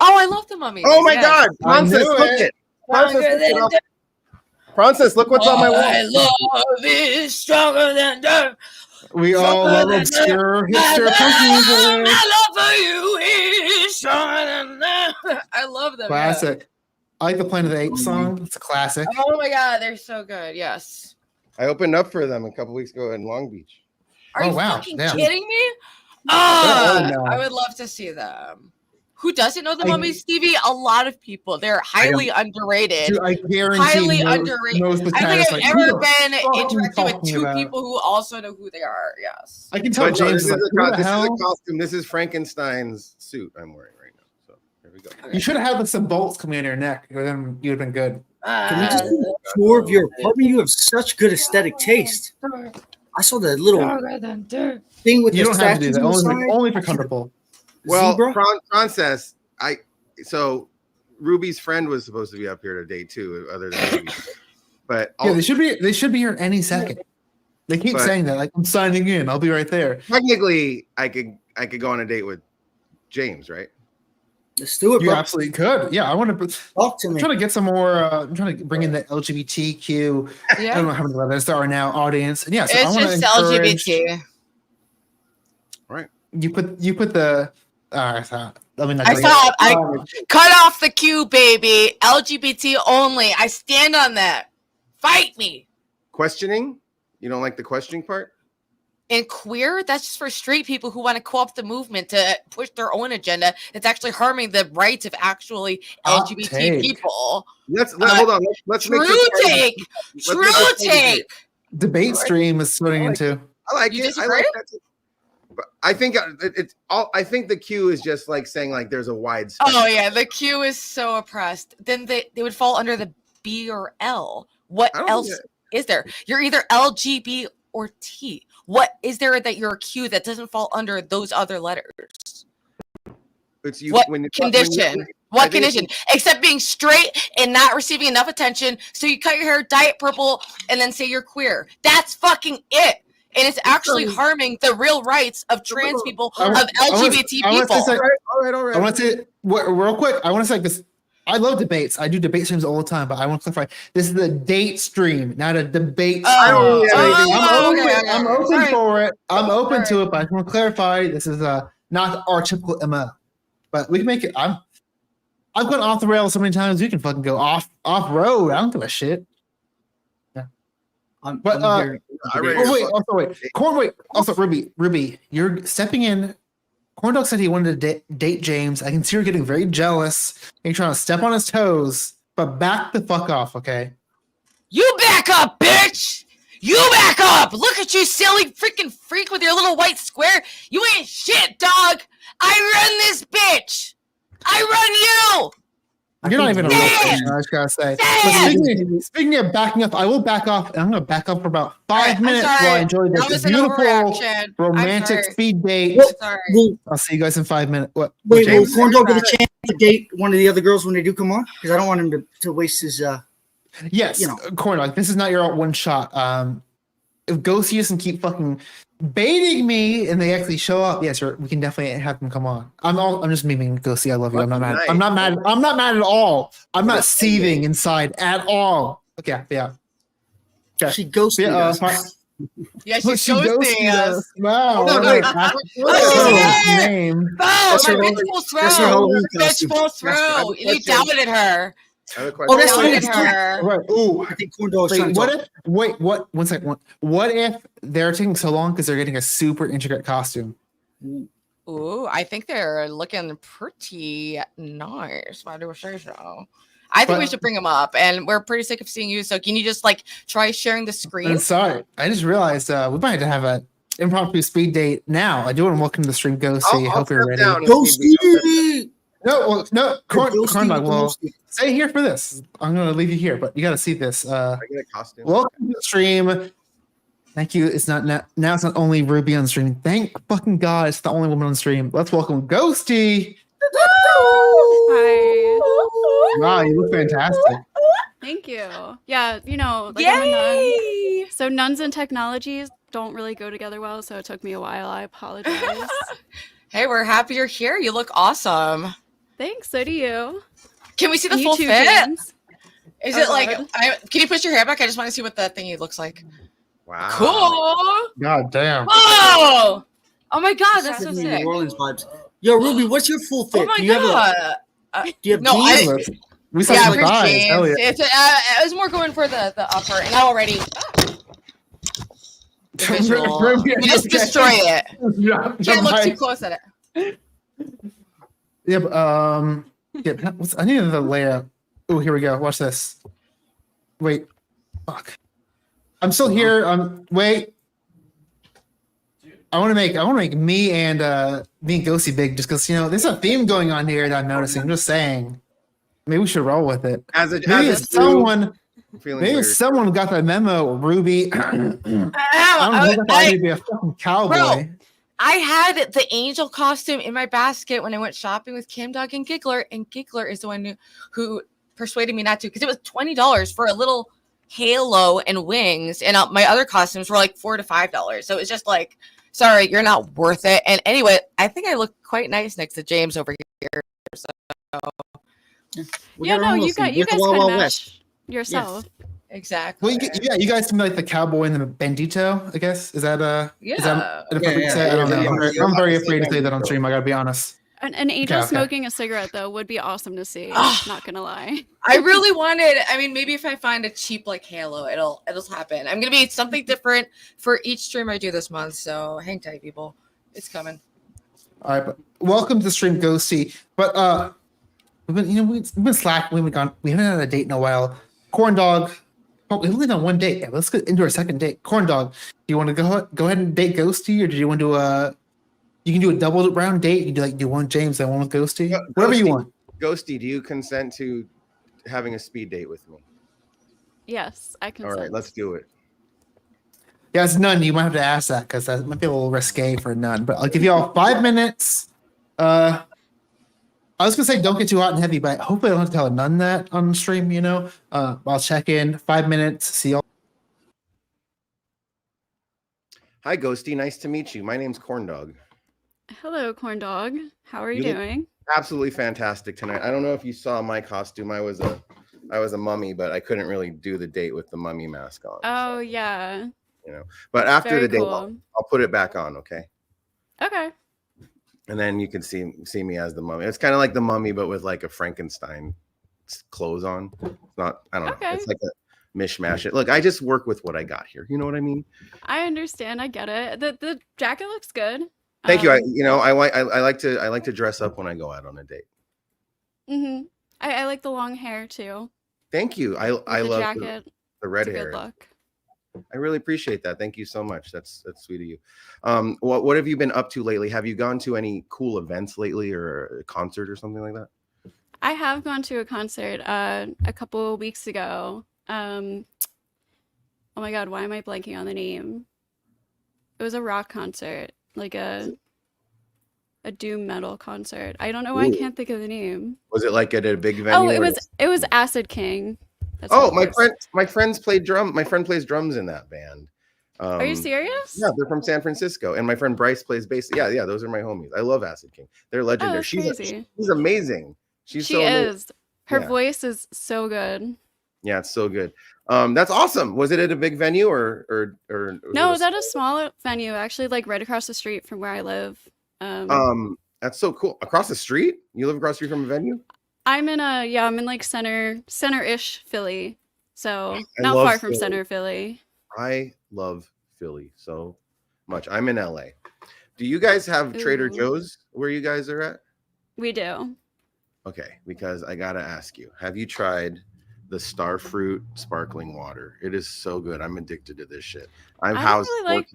Oh, I love the Mummies. Oh my yes. God, I Prawncess, knew look it. it. Prawncess, look it up. Prawncess, look what's on my wall. love is stronger than death. We all love obscure hipster punk music. My love for you is stronger than death. I love them. Classic. I like the Planet of the Apes song. It's a classic. Yeah. Oh my God, they're so good. Yes. I opened up for them a couple weeks ago in Long Beach. Are Oh, you wow. fucking Yeah. kidding me? Oh, no. I would love to see them. Who doesn't know the I- Mummies, Stevie? A lot of people. They're highly underrated. Dude, I guarantee Highly most underrated. of the I chat think is I've like, ever who the been fuck are you interacting with talking two about? people who also know who they are. Yes. I can tell But no, James this is like, is who the a hell? costume. This is Frankenstein's suit I'm wearing right now. So here we go. You should have had some bolts coming in your neck. Then you'd have been good. Can we just do a tour of your apartment? You have such good aesthetic taste. I saw the little thing with You the don't have to do statues that. on the Only, side. only for comfortable. Well, Zebra? Prawncess, so Ruby's friend was supposed to be up here today too, other than Ruby. But Yeah, they should be here any second. They keep But- saying that. Like, I'm signing in. I'll be right there. technically, I could go on a date with James, right? Let's do it, You bro. absolutely could. Yeah, I want to. Talk to I'm me. trying to get some more. I'm trying to bring in the LGBTQ. I don't Yeah. know how many letters there are now. Audience. And yeah, so I It's want just to encourage. LGBT. You put the. Let me not. I go saw yet. I cut off the Q, baby. LGBT only. I stand on that. Fight me. Questioning? You don't like the questioning part? And queer, that's just for straight people who want to co-opt the movement to push their own agenda. It's actually harming the rights of actually Hot LGBT take. people. Hold on. Let's make True this part- take. let's True make this part- take. Debate stream is splitting into. I like You it. I disagree? like that. Too. But I think it's all. I think the Q is just like saying like there's a wide. Oh yeah, the Q is so oppressed. Then they would fall under the B or L. What I don't else get is there? You're either LGBT or T. What is there that you're a Q that doesn't fall under those other letters? It's you. What when you- condition? I What think condition? Except being straight and not receiving enough attention. So you cut your hair, dye it purple, and then say you're queer. That's fucking it. And it's actually harming the real rights of trans people, I of want- LGBT I want to people. say- All right. I want to say real quick. I want to say this. I love debates. I do debate streams all the time, but I want to clarify. This is a date stream, not a debate Oh, stream. oh, I'm open Sorry. for it. I'm open Sorry. to it, but I just want to clarify. This is not our typical MO, but we can make it. I've gone off the rails so many times. You can fucking go off road. I don't give a shit. But, here. I read- Also, Ruby, you're stepping in. Corndog said he wanted to date James. I can see her getting very jealous. You're trying to step on his toes, but back the fuck off, okay? You back up, bitch! You back up! Look at you, silly freaking freak with your little white square. You ain't shit, dog! I run this bitch! I run you! You're not even a real Say it! person, I just gotta say. Say But speaking of backing up, I will back off, and I'm gonna back up for about 5 Alright, I'm minutes sorry. while I enjoy That this was an beautiful overreaction. I'm romantic sorry. speed date. What? Sorry. Will, I'll see you guys in 5 minutes. What? wait, will James? Corndog get a chance to date one of the other girls when they do come on? Because I don't want him to waste his. Yes, you know. Corndog. This is not your one shot. If Ghosty doesn't keep fucking baiting me and they actually show up, yes, we can definitely have them come on. I'm just memeing Ghosty. I love you. I'm not mad. Nice. I'm not mad. I'm not mad at all. I'm not seething inside at all. Okay, yeah. Okay. She ghosted Yeah, us. fine. Yeah, Look, she's she ghosting ghosted us. us. Wow. No, right. Oh, His name. Oh, my her- bitch pulls through. that's her Halloween Bitch costume. pulls I have through. a You question. doubted her. I have a Oh, that's question. right. Doubted her. Right. Ooh. I think Corndog's Wait, trying to what talk. if? Wait, what? One second. What if they're taking so long because they're getting a super intricate costume? Ooh, I think they're looking pretty nice. If I do say so. I think we But- should bring them up, and we're pretty sick of seeing you. So can you just like try sharing the screen? I'm sorry. I just realized we might have to have an impromptu speed date now. I do want to welcome to the stream, Ghosty. I'll Hope you're step ready. down if need be. Ghosty! No, Ghosty corn dog. with the Well, most- stay here for this. I'm gonna leave you here, but you got to see this. I get a costume. Welcome to the stream. Thank you. It's not now. It's not only Ruby on stream. Thank fucking God, it's the only woman on stream. Let's welcome Ghosty. Hi. Wow, you look fantastic. Thank you. Yeah, you know, like I'm a nun. Yay! So nuns and technologies don't really go together well, so it took me a while. I apologize. Hey, we're happy you're here. You look awesome. Thanks, so do you. Can we see the And you full too, fit? James. Is Oh, it like? God. Can you push your hair back? I just want to see what that thingy looks like. Wow. Cool. God damn. Oh! Oh my God, This that's is so New sick. Orleans vibes. Yo, Ruby, what's your full fit? Oh my do you have God. do you have No, jeans? We saw Yeah, some for thighs. Hell yeah. jeans. I was more going for the upper, and I already the visual. Ruby, You just destroy it. Can't look too Yeah, close at it. but, yeah, I need the layout. Oh, here we go. Watch this. Wait. Fuck. I'm still here. Wait. I want to make me and Ghosty big just because there's a theme going on here that I'm noticing. I'm just saying. Maybe we should roll with it. Maybe as a someone feeling maybe weird. someone got the memo, Ruby. I don't know who got the idea to be a fucking cowboy. Bro. I had the angel costume in my basket when I went shopping with Kim, Dog, and Giggler is the one who persuaded me not to because it was $20 for a little halo and wings, and my other costumes were like $4 to $5. So it was just like, sorry, you're not worth it. And anyway, I think I look quite nice next to James over here. So We Yeah, got no, our own you little got thing. you We're the guys Wild can Wild match West. yourself. exactly. Well, you guys can be like the cowboy and the bandito, I guess. Is that Yeah. is that an appropriate Yeah, say? I don't know. yeah. I'm very afraid to say that on stream. I gotta be honest. An angel Okay. smoking a cigarette though would be awesome to see. Ah. Not gonna lie. I really wanted. I mean, maybe if I find a cheap like halo, it'll happen. I'm gonna be something different for each stream I do this month. So hang tight, people. It's coming. All right, but welcome to the stream, Ghosty. But we've been slack. We haven't had a date in a while. Corn dog. Oh, we've only done one date. Yeah, let's get into our second date. Corn dog. Do you want to go ahead and date Ghosty, or do you want to you can do a double round date? You do one James and one with Ghosty. Whatever you want. Ghosty, do you consent to having a speed date with me? Yes, I can. All right, let's do it. Yeah, it's none. You might have to ask that because that might be a little risque for none. But I'll give you all 5 minutes. I was gonna say don't get too hot and heavy, but hopefully I don't have to tell a nun that on the stream. I'll check in 5 minutes. See y'all. Hi, Ghosty. Nice to meet you. My name's Corn Dog. Hello, corn dog. How are you You look- doing? Absolutely fantastic tonight. I don't know if you saw my costume. I was a mummy, but I couldn't really do the date with the mummy mask on. Oh yeah. But after Very the date, cool. I'll put it back on, okay? Okay. And then you can see me as the mummy. It's kind of like the mummy, but with like a Frankenstein clothes on. It's not. I don't know. Okay. It's like a mishmash. Look, I just work with what I got here. You know what I mean? I understand. I get it. The jacket looks good. Thank you. I like to dress up when I go out on a date. Mm-hmm. I like the long hair too. Thank you. I With the love jacket. the red It's a hair. good look. I really appreciate that. Thank you so much. That's sweet of you. What have you been up to lately? Have you gone to any cool events lately, or a concert or something like that? I have gone to a concert a couple of weeks ago. Oh my god, why am I blanking on the name? It was a rock concert, like a doom metal concert. I don't know why I Ooh. can't think of the name. Was it like at a big venue? Oh, or- it was Acid King. That's Oh, what it was. my friends play drum. My friend plays drums in that band. Are you serious? Yeah, they're from San Francisco, and my friend Bryce plays bass. Yeah, those are my homies. I love Acid King. They're legendary. that's crazy. She's amazing. She's She so amazing. is. Her Yeah. voice is so good. Yeah, it's so good. That's awesome. Was it at a big venue or was No, it it was at a small venue, actually, like right across the street from where I live. That's so cool. Across the street? You live across the street from a venue? I'm in like center-ish Philly. So I not love far from Philly. center Philly. I love Philly so much. I'm in LA. Do you guys have Trader Ooh. Joe's where you guys are at? We do. Okay, because I gotta ask you, have you tried the Starfruit sparkling water? It is so good. I'm addicted to this shit. I'm I don't housed. really like.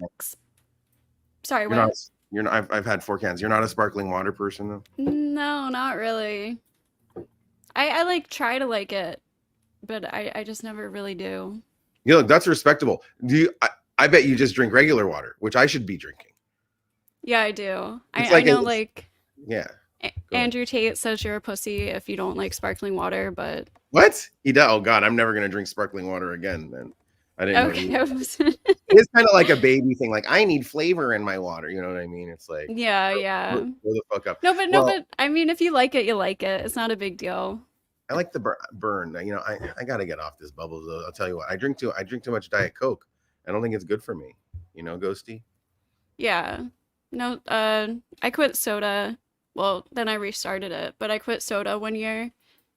Sorry, You're what? not, You're not. I've had 4 cans. You're not a sparkling water person though. No, not really. I like try to like it, but I just never really do. You know, that's respectable. Do you? I bet you just drink regular water, which I should be drinking. Yeah, I do. It's I know, like Yeah. Andrew Tate says you're a pussy if you don't like sparkling water, but What? He does. Oh God, I'm never gonna drink sparkling water again. Then I didn't. okay. It's kind of like a baby thing. Like I need flavor in my water. You know what I mean? It's like yeah. Blow the fuck up. No, but Well, I mean, if you like it, you like it. It's not a big deal. I like the burn. You know, I gotta get off this bubble. Though. I'll tell you what. I drink too much Diet Coke. I don't think it's good for me. You know, Ghosty. Yeah. No, I quit soda. Well, then I restarted it, but I quit soda 1 year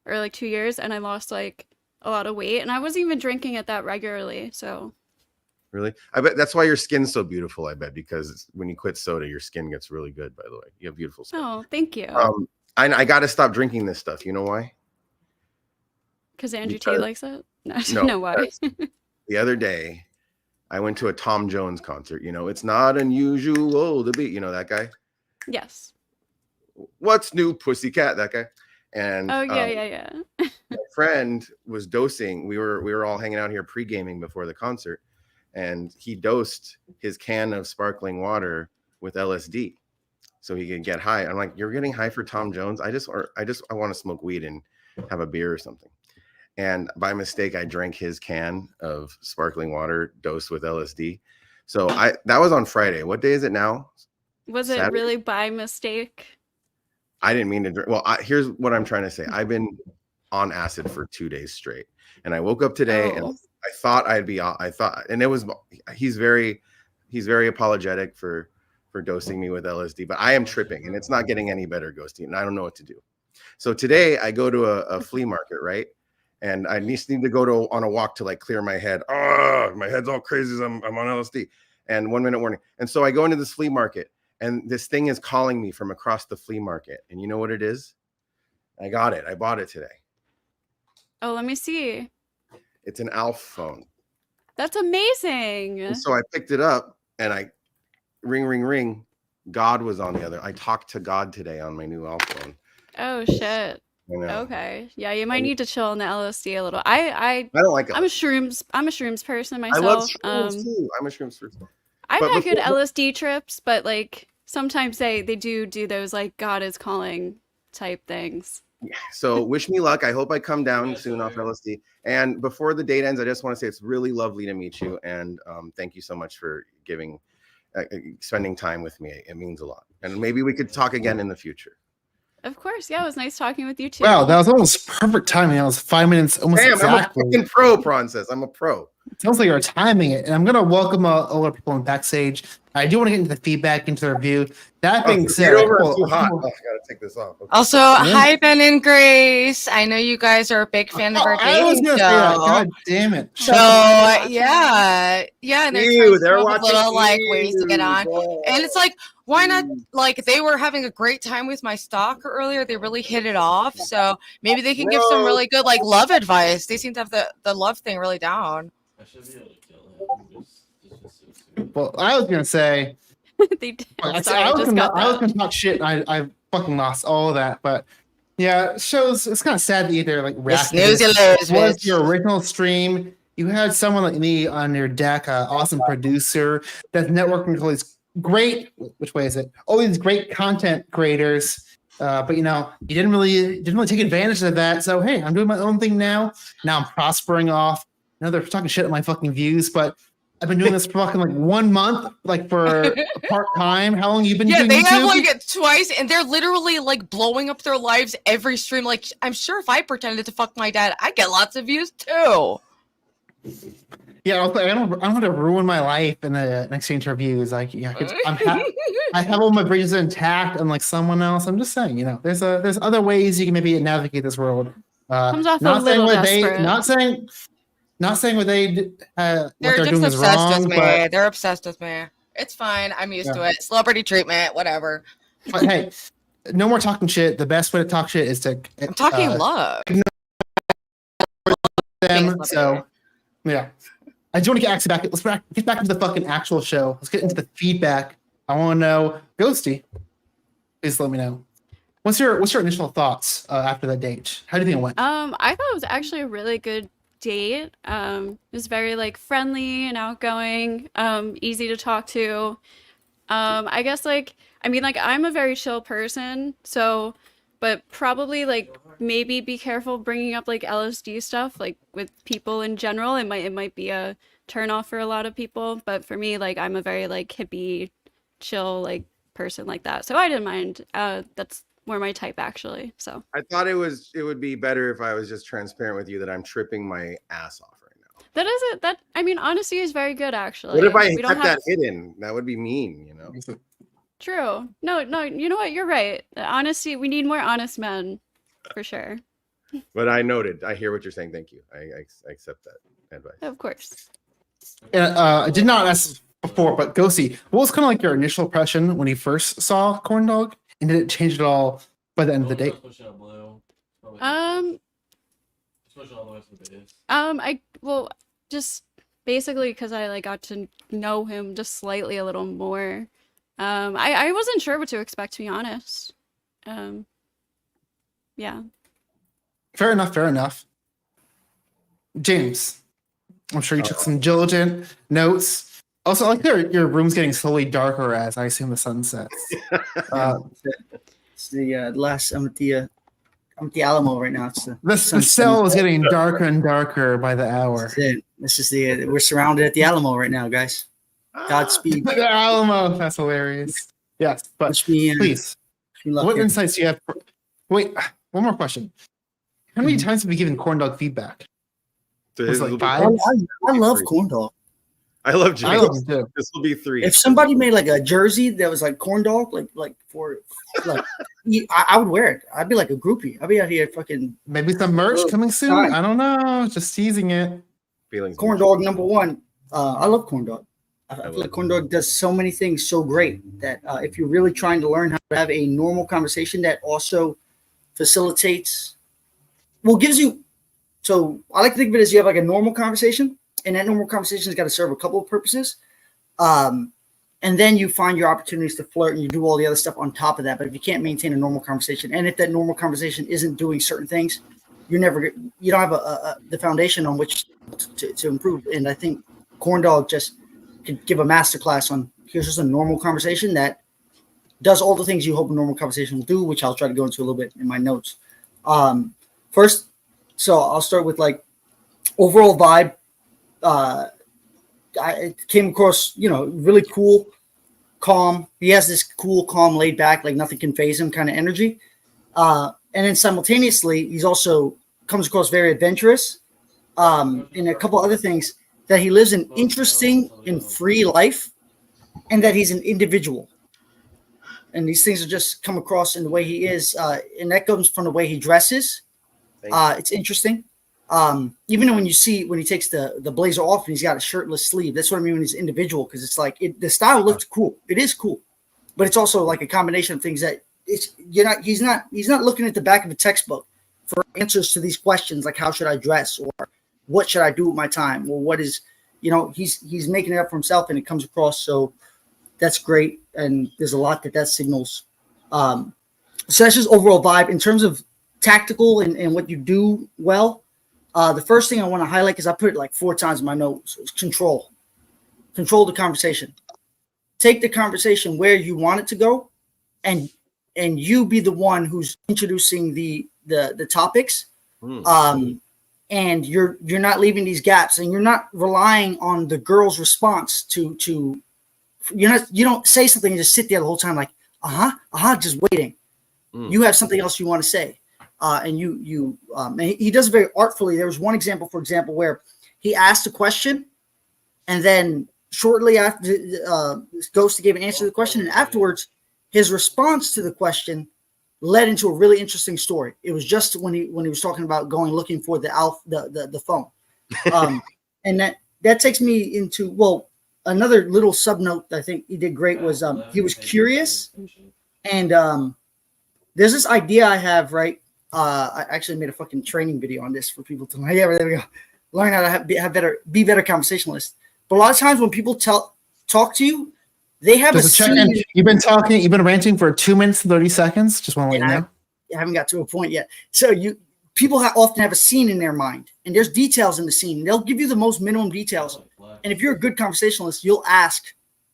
or like 2 years, and I lost like a lot of weight, and I wasn't even drinking it that regularly. So Really? I bet that's why your skin's so beautiful. I bet because when you quit soda, your skin gets really good. By the way, you have beautiful skin. oh, thank you. I got to stop drinking this stuff. You know why? Because Andrew because- Tate likes it. No, I No, don't know why. The other day, I went to a Tom Jones concert. You know, it's not unusual to be. You know that guy. Yes. What's new, Pussycat? That guy. And Oh yeah. my friend was dosing. We were all hanging out here pre-gaming before the concert, and he dosed his can of sparkling water with LSD so he could get high. I'm like, you're getting high for Tom Jones? I want to smoke weed and have a beer or something. And by mistake, I drank his can of sparkling water dosed with LSD. So that was on Friday. What day is it now? Was it Saturday? really by mistake? I didn't mean to drink. Well, here's what I'm trying to say. I've been on acid for 2 days straight, and I woke up today and Oh. I thought and it was. He's very apologetic for dosing me with LSD, but I am tripping, and it's not getting any better, Ghosty, and I don't know what to do. So today I go to a flea market, right? And I just need to go on a walk to like clear my head. Oh, my head's all crazy. I'm on LSD. And 1 minute warning. And so I go into this flea market, and this thing is calling me from across the flea market. And you know what it is? I got it. I bought it today. Oh, let me see. It's an Alf phone. That's amazing. And so I picked it up, and I ring. God was on the other. I talked to God today on my new Alf phone. Oh shit. I know. Okay. Yeah, you might need to chill on the LSD a little. I don't like I'm a LSD. shrooms person I myself. love shrooms too. I'm a shrooms person. I've But had good before- LSD trips, but like sometimes they do those like God is calling type things. So wish me luck. I hope I come down soon off LSD. And before the date ends, I just want to say it's really lovely to meet you. And thank you so much for spending time with me. It means a lot. And maybe we could talk again in the future. Of course, yeah, it was nice talking with you too. Wow, that was almost perfect timing. That was 5 minutes, almost Damn, exactly. I'm a fucking pro, Prawncess. I'm a pro. Sounds like you're timing it. And I'm going to welcome a lot of people in backstage. I do want to get into the feedback, into the review. That being said, Get over. It's well, too hot. Oh, I gotta take this off. Okay. Also, hi Ben and Grace. I know you guys are a big fan of our I was dating going show. to say that. God damn it. So yeah, and they're Ew, trying to they're come up watching with little like ways to get on, you. and it's like, why not? Like they were having a great time with my stalker earlier. They really hit it off, so maybe they can give some really good like love advice. They seem to have the love thing really down. I should be able to kill him. Well, I was going to say, They did. I Sorry, I was just gonna got that. talk shit. And I fucking lost all of that. But yeah, it shows. It's kind of sad that either like You react to snooze, you this. lose, It was bitch. your original stream. You had someone like me on your deck, awesome producer that's networking with all these great. Which way is it? All these great content creators. But you know, you didn't really take advantage of that. So hey, I'm doing my own thing now. Now I'm prospering off. I know they're talking shit at my fucking views, but I've been doing this for fucking like 1 month, like for part time. How long you been Yeah, doing they YouTube? have like it twice, and they're literally like blowing up their lives every stream. Like, I'm sure if I pretended to fuck my dad, I'd get lots of views too. Yeah, I don't want to ruin my life in the next interviews. Like, yeah, I have all my bridges intact, unlike someone else. I'm just saying, you know, there's other ways you can maybe navigate this world. Comes off a not saying little what desperate. not saying what what They're they're just doing is obsessed wrong, with me. but They're obsessed with me. It's fine. I'm used Yeah. to it. Celebrity treatment, whatever. hey, no more talking shit. The best way to talk shit is to I'm talking love. them. So yeah, I just want to get back. Let's get back into the fucking actual show. Let's get into the feedback. I want to know, Ghosty, please let me know. What's your initial thoughts after that date? How do you think it went? I thought it was actually a really good date. It was very like friendly and outgoing, easy to talk to. I guess like I mean like I'm a very chill person, so but probably like maybe be careful bringing up like LSD stuff like with people in general. It might be a turn off for a lot of people, but for me like I'm a very like hippie, chill like person like that. So I didn't mind. That's more my type actually. So I thought it would be better if I was just transparent with you that I'm tripping my ass off right now. that is it. That I mean honesty is very good actually. What if I We don't kept that hidden? That would be mean, you know. True. No, you know what? You're right. Honesty, we need more honest men, for sure. But I noted. I hear what you're saying. Thank you. I accept that advice. Of course. I did not ask before, but Ghosty, what was kind of like your initial impression when you first saw Corn Dog, and did it change at all by the end of the date? Well, just basically because I like got to know him just slightly a little more. I wasn't sure what to expect, to be honest. Yeah. Fair enough. James, I'm sure you took some diligent notes. Also, I like your room's getting slowly darker as I assume the sun sets. It's the last. I'm at the Alamo right now. It's the cell is getting darker and darker by the hour. This is the. We're surrounded at the Alamo right now, guys. Godspeed. The Alamo. That's hilarious. Yes, but please, what insights do you have? Wait, one more question. How many times have you given Corn Dog feedback? Was like it 5? I love Corn Dog. I love James. I love him too. This will be 3. If somebody made like a jersey that was like Corn Dog, like for like, I would wear it. I'd be like a groupie. I'd be out here fucking. Maybe some merch coming soon. I don't know. Just teasing it. Feelings. Corn Dog #1. I love Corn Dog. I feel like Corn Dog does so many things so great that if you're really trying to learn how to have a normal conversation that also facilitates, well, gives you. So I like to think of it as you have like a normal conversation, and that normal conversation has got to serve a couple of purposes. And then you find your opportunities to flirt and you do all the other stuff on top of that. But if you can't maintain a normal conversation, and if that normal conversation isn't doing certain things, you don't have the foundation on which to improve. And I think Corn Dog just could give a masterclass on here's just a normal conversation that does all the things you hope a normal conversation will do, which I'll try to go into a little bit in my notes. First, so I'll start with like overall vibe. I came across, really cool, calm. He has this cool, calm, laid back, like nothing can faze him kind of energy. And then simultaneously, he's also comes across very adventurous. And a couple other things, that he lives an interesting and free life, and that he's an individual. And these things are just come across in the way he is. And that comes from the way he dresses. It's interesting. Even when he takes the blazer off and he's got a shirtless sleeve, that's what I mean when he's individual, because it's like the style looks cool. It is cool, but it's also like a combination of things that he's not looking at the back of a textbook for answers to these questions like how should I dress or what should I do with my time or what is, he's making it up for himself, and it comes across. So that's great. And there's a lot that signals. So that's just overall vibe in terms of tactical and what you do well. The first thing I want to highlight, because I put it like 4 times in my notes, is control the conversation. Take the conversation where you want it to go, and you be the one who's introducing the topics. And you're not leaving these gaps, and you're not relying on the girl's response to you don't say something and just sit there the whole time like just waiting. You have something else you want to say. And and he does it very artfully. There was one example, for example, where he asked a question, and then shortly after, Ghosty gave an answer to the question, and afterwards, his response to the question led into a really interesting story. It was just when he was talking about going looking for the phone, and that takes me into another little sub note that I think he did great was he was curious, and there's this idea I have, right. I actually made a fucking training video on this for people to learn. Yeah, there we go. Learn how to be better conversationalists. But a lot of times when people talk to you, They have Just a a check in. scene. You've been ranting for 2 minutes and 30 seconds. Just want to let you know. I haven't got to a point yet. So people often have a scene in their mind, and there's details in the scene. They'll give you the most minimum details. And if you're a good conversationalist, you'll ask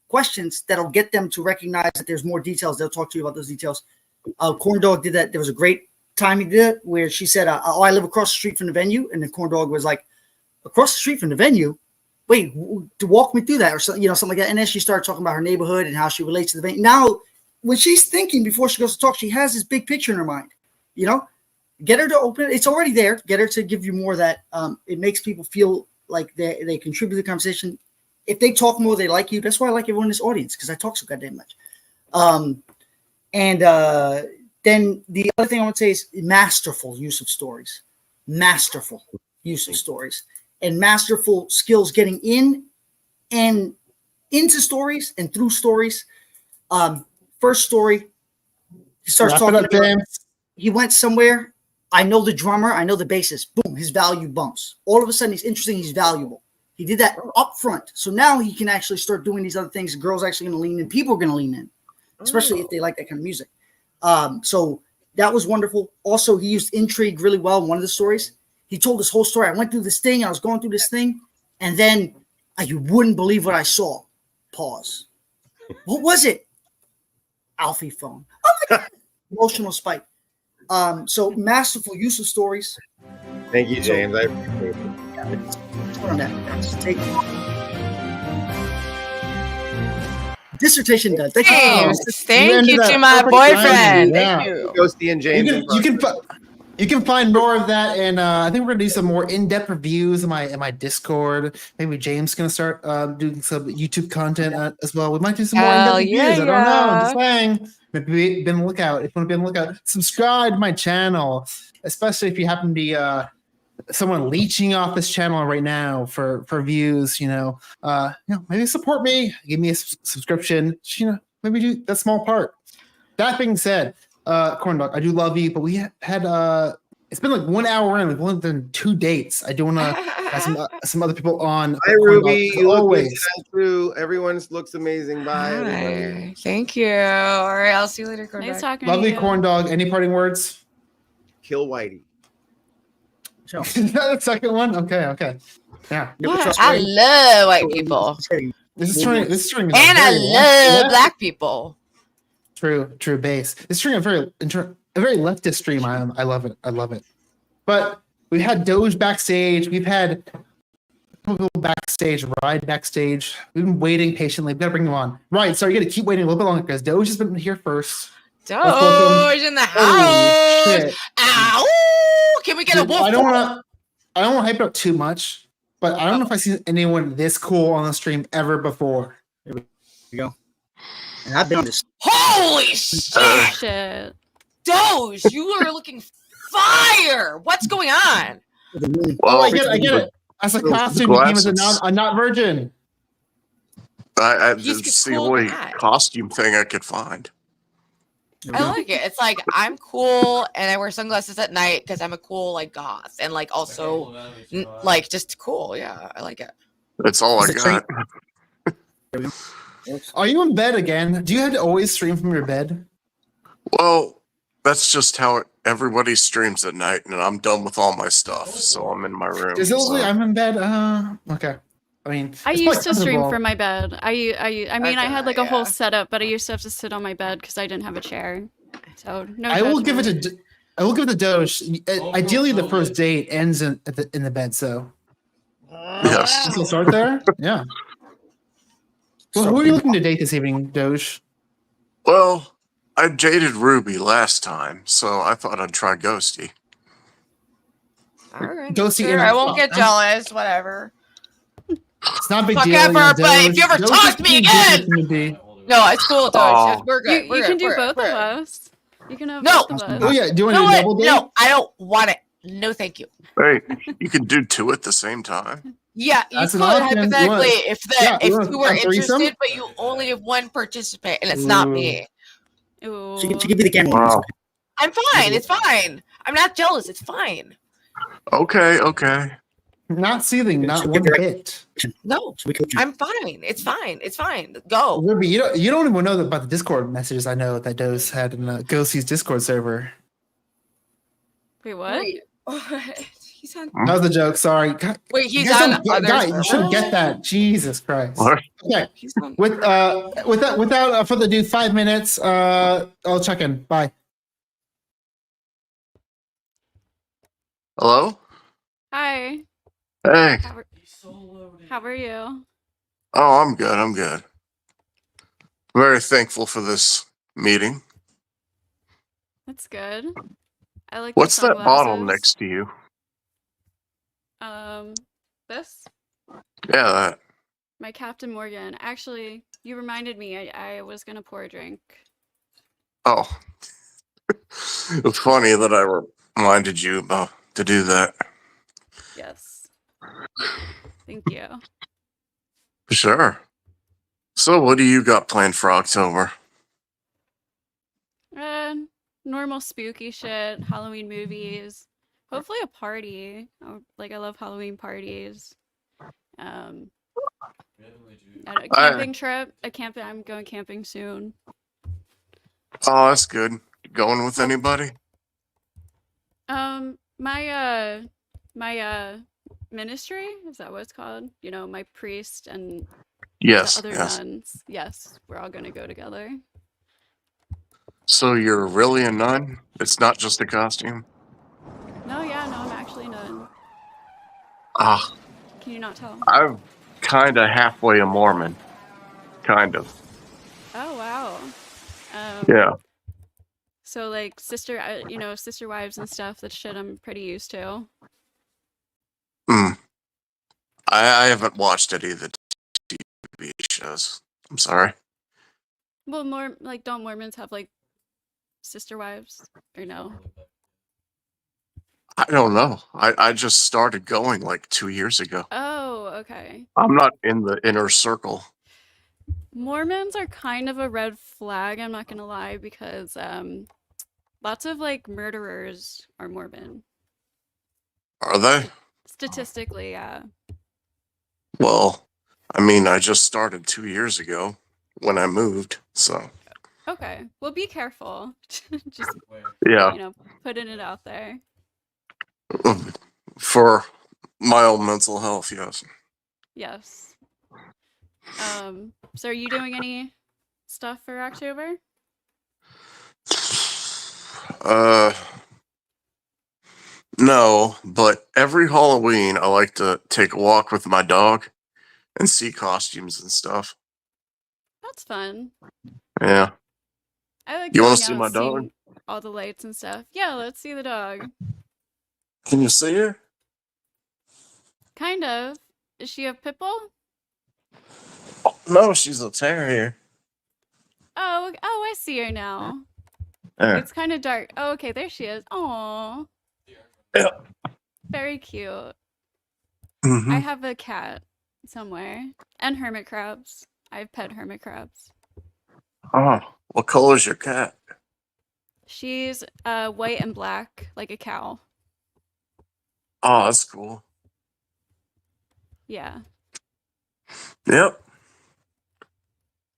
questions that'll get them to recognize that there's more details. They'll talk to you about those details. Corn Dog did that. There was a great time he did it where she said, "Oh, I live across the street from the venue," and the Corn Dog was like, "Across the street from the venue? Wait, to walk me through that," or something like that. And then she started talking about her neighborhood and how she relates to the venue. Now, when she's thinking before she goes to talk, she has this big picture in her mind. Get her to open it. It's already there. Get her to give you more of that. It makes people feel like they contribute to the conversation. If they talk more, they like you. That's why I like everyone in this audience, because I talk so goddamn much. Then the other thing I would say is masterful use of stories. Masterful use of stories. And masterful skills getting in and into stories and through stories. First story, he starts talking about he went somewhere. I know the drummer. I know the bassist. Boom, his value bumps. All of a sudden, he's interesting. He's valuable. He did that up front. So now he can actually start doing these other things. The girl's actually going to lean in. People are going to lean in, especially if they like that kind of music. So that was wonderful. Also, he used intrigue really well in one of the stories. He told this whole story. I went through this thing. I was going through this thing. And then you wouldn't believe what I saw. Pause. What was it? Alfie phone. Oh my God. Emotional spike. So masterful use of stories. Thank you, James. I appreciate it. On that. Take dissertation done. Thank Thank you to my boyfriend. Thank you. Ghosty and James. You can find more of that, and I think we're gonna do some more in-depth reviews in my Discord. Maybe James is gonna start doing some YouTube content as well. We might do some more in-depth reviews. I don't know. Just saying. Maybe be on the lookout. If you want to be on the lookout, subscribe to my channel, especially if you happen to be someone leeching off this channel right now for views. Maybe support me. Give me a subscription. Maybe do that small part. That being said. Corn Dog, I do love you, but we had it's been like 1 hour in. We've only done 2 dates. I do want to have some other people on. Hi, Ruby. You always through. Everyone looks amazing. Bye. Hi. Thank you. All right, I'll see you later, Corn Dog. Nice talking Lovely to you. Corn Dog. Any parting words? Kill Whitey. The second one. Okay. Yeah. I love white people, This is turning. and I love black people. True base. It's turning a very leftist stream. I love it. But we've had Doge backstage. We've had people backstage, Ride backstage. We've been waiting patiently. We've got to bring them on. Right, so you're gonna keep waiting a little bit longer because Doge has been here first. Doge in the house. Shit. Ow! Can we get a wolf? I don't want to hype it up too much, but I don't know if I've seen anyone this cool on the stream ever before. There we go. And I've been on this. Holy shit! Shit. Doge, you are looking fire. What's going on? Oh, I get it. As a costume, you came as a not virgin. It's the only costume thing I could find. I like it. It's like I'm cool and I wear sunglasses at night because I'm a cool goth and also just cool. Yeah, I like it. That's all I got. Are you in bed again? Do you have to always stream from your bed? Well, that's just how everybody streams at night, and I'm done with all my stuff, so I'm in my room. I'm in bed. Okay. I mean, I used to stream from my bed. I had a whole setup, but I used to have to sit on my bed because I didn't have a chair. So no. I will give it to Doge. Ideally, the first date ends in the bed. So yes, we'll start there. Yeah. Well, who are you looking to date this evening, Doge? Well, I dated Ruby last time, so I thought I'd try Ghosty. All right. Ghosty, sure, I won't get jealous. Whatever. It's not a big Fuck deal. ever, but if you ever talk to me again, no, it's cool, Doge. We're good. You can do both of us. You can have No. both of us. Oh yeah, do you want to do a double date? No, I don't want it. No, thank you. Hey, you can do 2 at the same time. Yeah, you That's could an option. hypothetically if you were a threesome? interested, but you only have one participant, and it's not me. Ooh. She could be the camera. Wow. I'm fine. It's fine. I'm not jealous. It's fine. Okay. Not seething, not So one you're- bit. No, So we could- I'm fine. It's fine. It's fine. Go. Ruby, you don't even know about the Discord messages I know that Dose had in Ghosty's Discord server. Wait, what? Wait, what? He's on. That was a joke. Sorry. God, Wait, you he's guys on don't- other guy, you should servers? get that. Jesus Christ. What? Okay. He's on. Without further ado, 5 minutes. I'll check in. Bye. Hello? Hi. Hey. How are you? Oh, I'm good. I'm good. Very thankful for this meeting. That's good. I like. What's the that bottle sunglasses. next to you? This. Yeah, that. My Captain Morgan. Actually, you reminded me. I was gonna pour a drink. Oh. It's funny that I reminded you about to do that. Yes. Thank you. Sure. So, what do you got planned for October? Normal spooky shit. Halloween movies. Hopefully a party. I love Halloween parties. A camping trip. I'm going camping soon. Oh, that's good. Going with anybody? My ministry, is that what it's called? You know, my priest and Yes. the other Yes. nuns. Yes, we're all gonna go together. So you're really a nun? It's not just a costume? No, I'm actually a nun. Ah, Can you not tell? I'm kind of halfway a Mormon. Kind of. Oh wow. Yeah. So like sister wives and stuff. That shit I'm pretty used to. Mm. I haven't watched any of the TV shows. I'm sorry. Well, more like don't Mormons have like sister wives or no? I don't know. I just started going like 2 years ago. Oh, okay. I'm not in the inner circle. Mormons are kind of a red flag, I'm not gonna lie, because lots of like murderers are Mormon. Are they? Statistically, yeah. Well, I mean, I just started 2 years ago when I moved, so Okay. Well, be careful. Just yeah. putting it out there. For my own mental health, yes. Yes. So are you doing any stuff for October? No, but every Halloween I like to take a walk with my dog and see costumes and stuff. That's fun. Yeah. I like You wanna going see out my and dog? seeing all the lights and stuff. Yeah, let's see the dog. Can you see her? Kind of. Is she a pit bull? Oh, no, she's a terrier. Oh, I see her now. There. It's kind of dark. Oh, okay, there she is. Aw. Yeah. Very cute. Mhm. I have a cat somewhere. And hermit crabs. I've pet hermit crabs. Oh, what color's your cat? She's white and black, like a cow. Oh, that's cool. Yeah. Yep.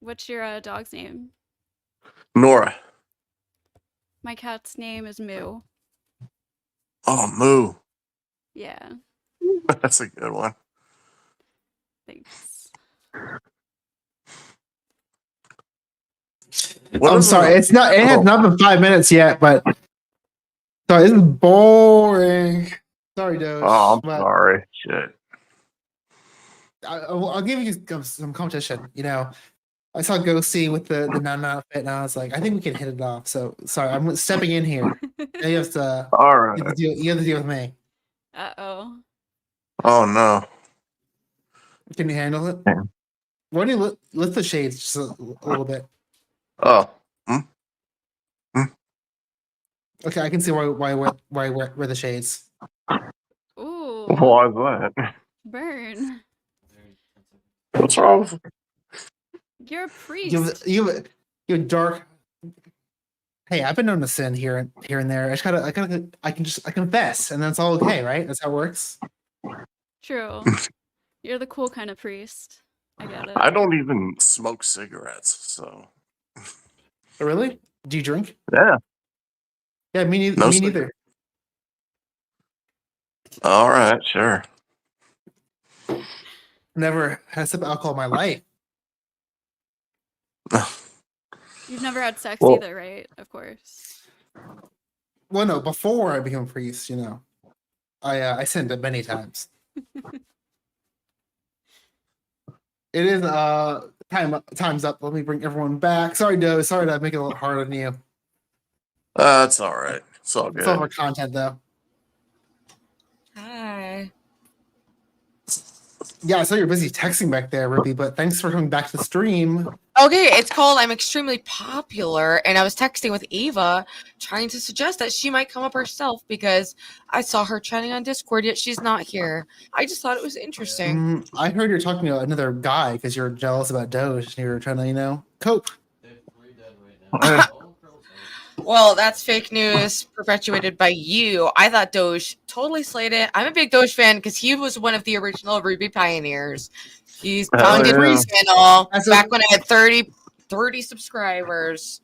What's your dog's name? Nora. My cat's name is Moo. Oh, Moo. Yeah. That's a good one. Thanks. What I'm are sorry. the- It has Oh. not been 5 minutes yet, but sorry, this is boring. Sorry, Doge. Oh, I'm but sorry. Shit. I'll give you some competition. I saw Ghosty with the nun outfit, and I was like, I think we can hit it off. So sorry, I'm stepping in here. Now you have to All right. you have to deal with me. Uh-oh. Oh, no. Can you handle it? Yeah. Why don't you lift the shades just a little bit? Oh. Okay, I can see why wear the shades. Ooh. Why is that? Burn. What's wrong with You're a priest. You have dark. Hey, I've been known to sin here and there. I confess, and that's all okay, right? That's how it works. True. You're the cool kind of priest. I get it. I don't even smoke cigarettes, so Oh, really? Do you drink? yeah. Yeah, me neither. No Me cigarette. neither. All right, sure. Never had a sip of alcohol in my life. You've never had sex Well- either, right? Of course. Well, no, before I became a priest, you know, I sinned it many times. It is time's up. Let me bring everyone back. Sorry, Doe. Sorry to make it a little hard on you. It's all right. It's all It's all good. our content though. Hi. Yeah, I saw you're busy texting back there, Ruby, but thanks for coming back to the stream. Okay, it's called I'm Extremely Popular, and I was texting with Eva, trying to suggest that she might come up herself because I saw her chatting on Discord, yet she's not here. I just thought it was interesting. I heard you're talking to another guy because you're jealous about Doge and you're trying to, you know, cope. They're 3 dead right now. All girls are. Well, that's fake news perpetuated by you. I thought Doge totally slayed it. I'm a big Doge fan because he was one of the original Ruby pioneers. He's Hell founded yeah. Rizz channel As a- back when I had 30 subscribers.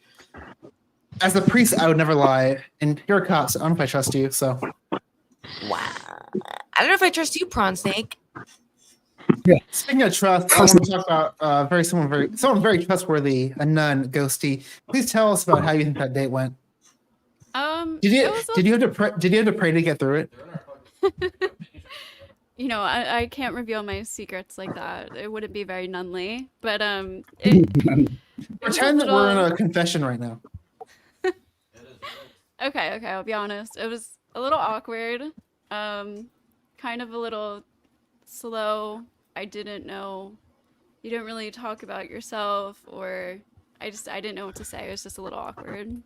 As a priest, I would never lie. And you're a cop, so I don't know if I trust you. So Wow. I don't know if I trust you, Prawn Snake. speaking of trust, I want to talk about someone very trustworthy, a nun, Ghosty. Please tell us about how you think that date went. Did you it was have to pray to get through it? They're in our fucking. you know, I can't reveal my secrets like that. It wouldn't be very nunly. But it was a Pretend that we're in little- a confession right now. It is right. Okay, I'll be honest. It was a little awkward. Kind of a little slow. I didn't know. You didn't really talk about yourself, or I didn't know what to say. It was just a little awkward.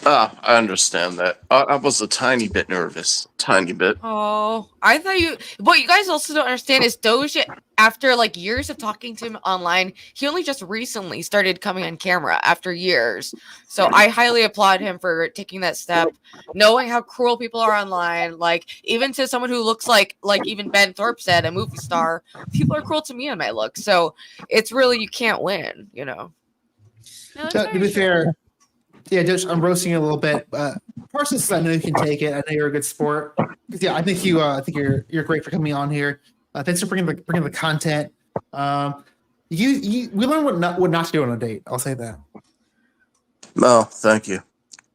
I understand that. I was a tiny bit nervous. Tiny bit. Oh, I thought you. What you guys also don't understand is Doge, after like years of talking to him online, he only just recently started coming on camera after years. So I highly applaud him for taking that step, knowing how cruel people are online. Like even to someone who looks like even Ben Thorpe said, a movie star, people are cruel to me on my look. So it's really you can't win, you know. No, that's To very be true. fair, yeah, Doge, I'm roasting you a little bit. Parsons, I know you can take it. I know you're a good sport. Yeah, I think you're great for coming on here. Thanks for bringing the content. We learned what not to do on a date. I'll say that. No, thank you.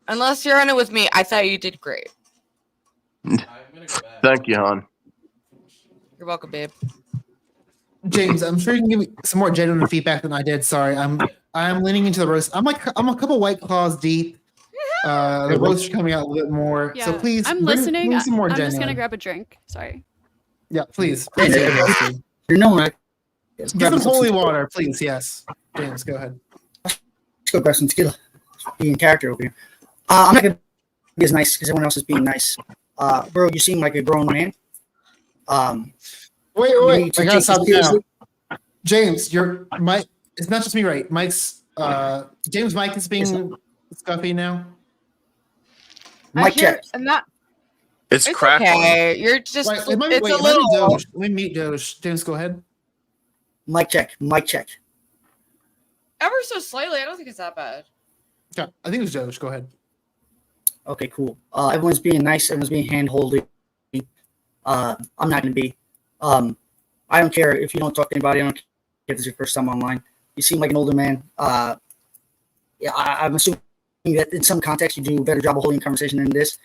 Unless you're on it with me, I thought you did great. I'm gonna go back. Thank you, hon. You're welcome, babe. James, I'm sure you can give me some more genuine feedback than I did. Sorry, I'm leaning into the roast. I'm a couple White Claws deep. The roast are coming out a little bit more. Yeah, So please, I'm bring listening. some more I'm genuine. just gonna grab a drink. Sorry. Yeah, please. Hey, Please, there. Ghosty. You know what? Get some holy water, please. Yes, James, go ahead. Let's go grab some tequila. Being character over here. I'm not gonna be as nice because everyone else is being nice. Bro, you seem like a grown man. Wait, You wait. need to I gotta take stop this you now. seriously. James, Mike. It's not just me, right? Mike's James' mic is being scuffy now. Mic I hear- check. I'm not. It's It's crackling. okay. You're just. Wait, it's it might be, a wait, it might little. be Doge. Let me meet Doge. James, go ahead. Mic check. Mic check. Ever so slightly. I don't think it's that bad. Yeah, I think it was Doge. Go ahead. Okay, cool. Everyone's being nice. Everyone's being hand-holding. I'm not going to be. I don't care if you don't talk to anybody. I don't care if it's your first time online. You seem like an older man. Yeah, I'm assuming that in some context you do a better job of holding conversation than this.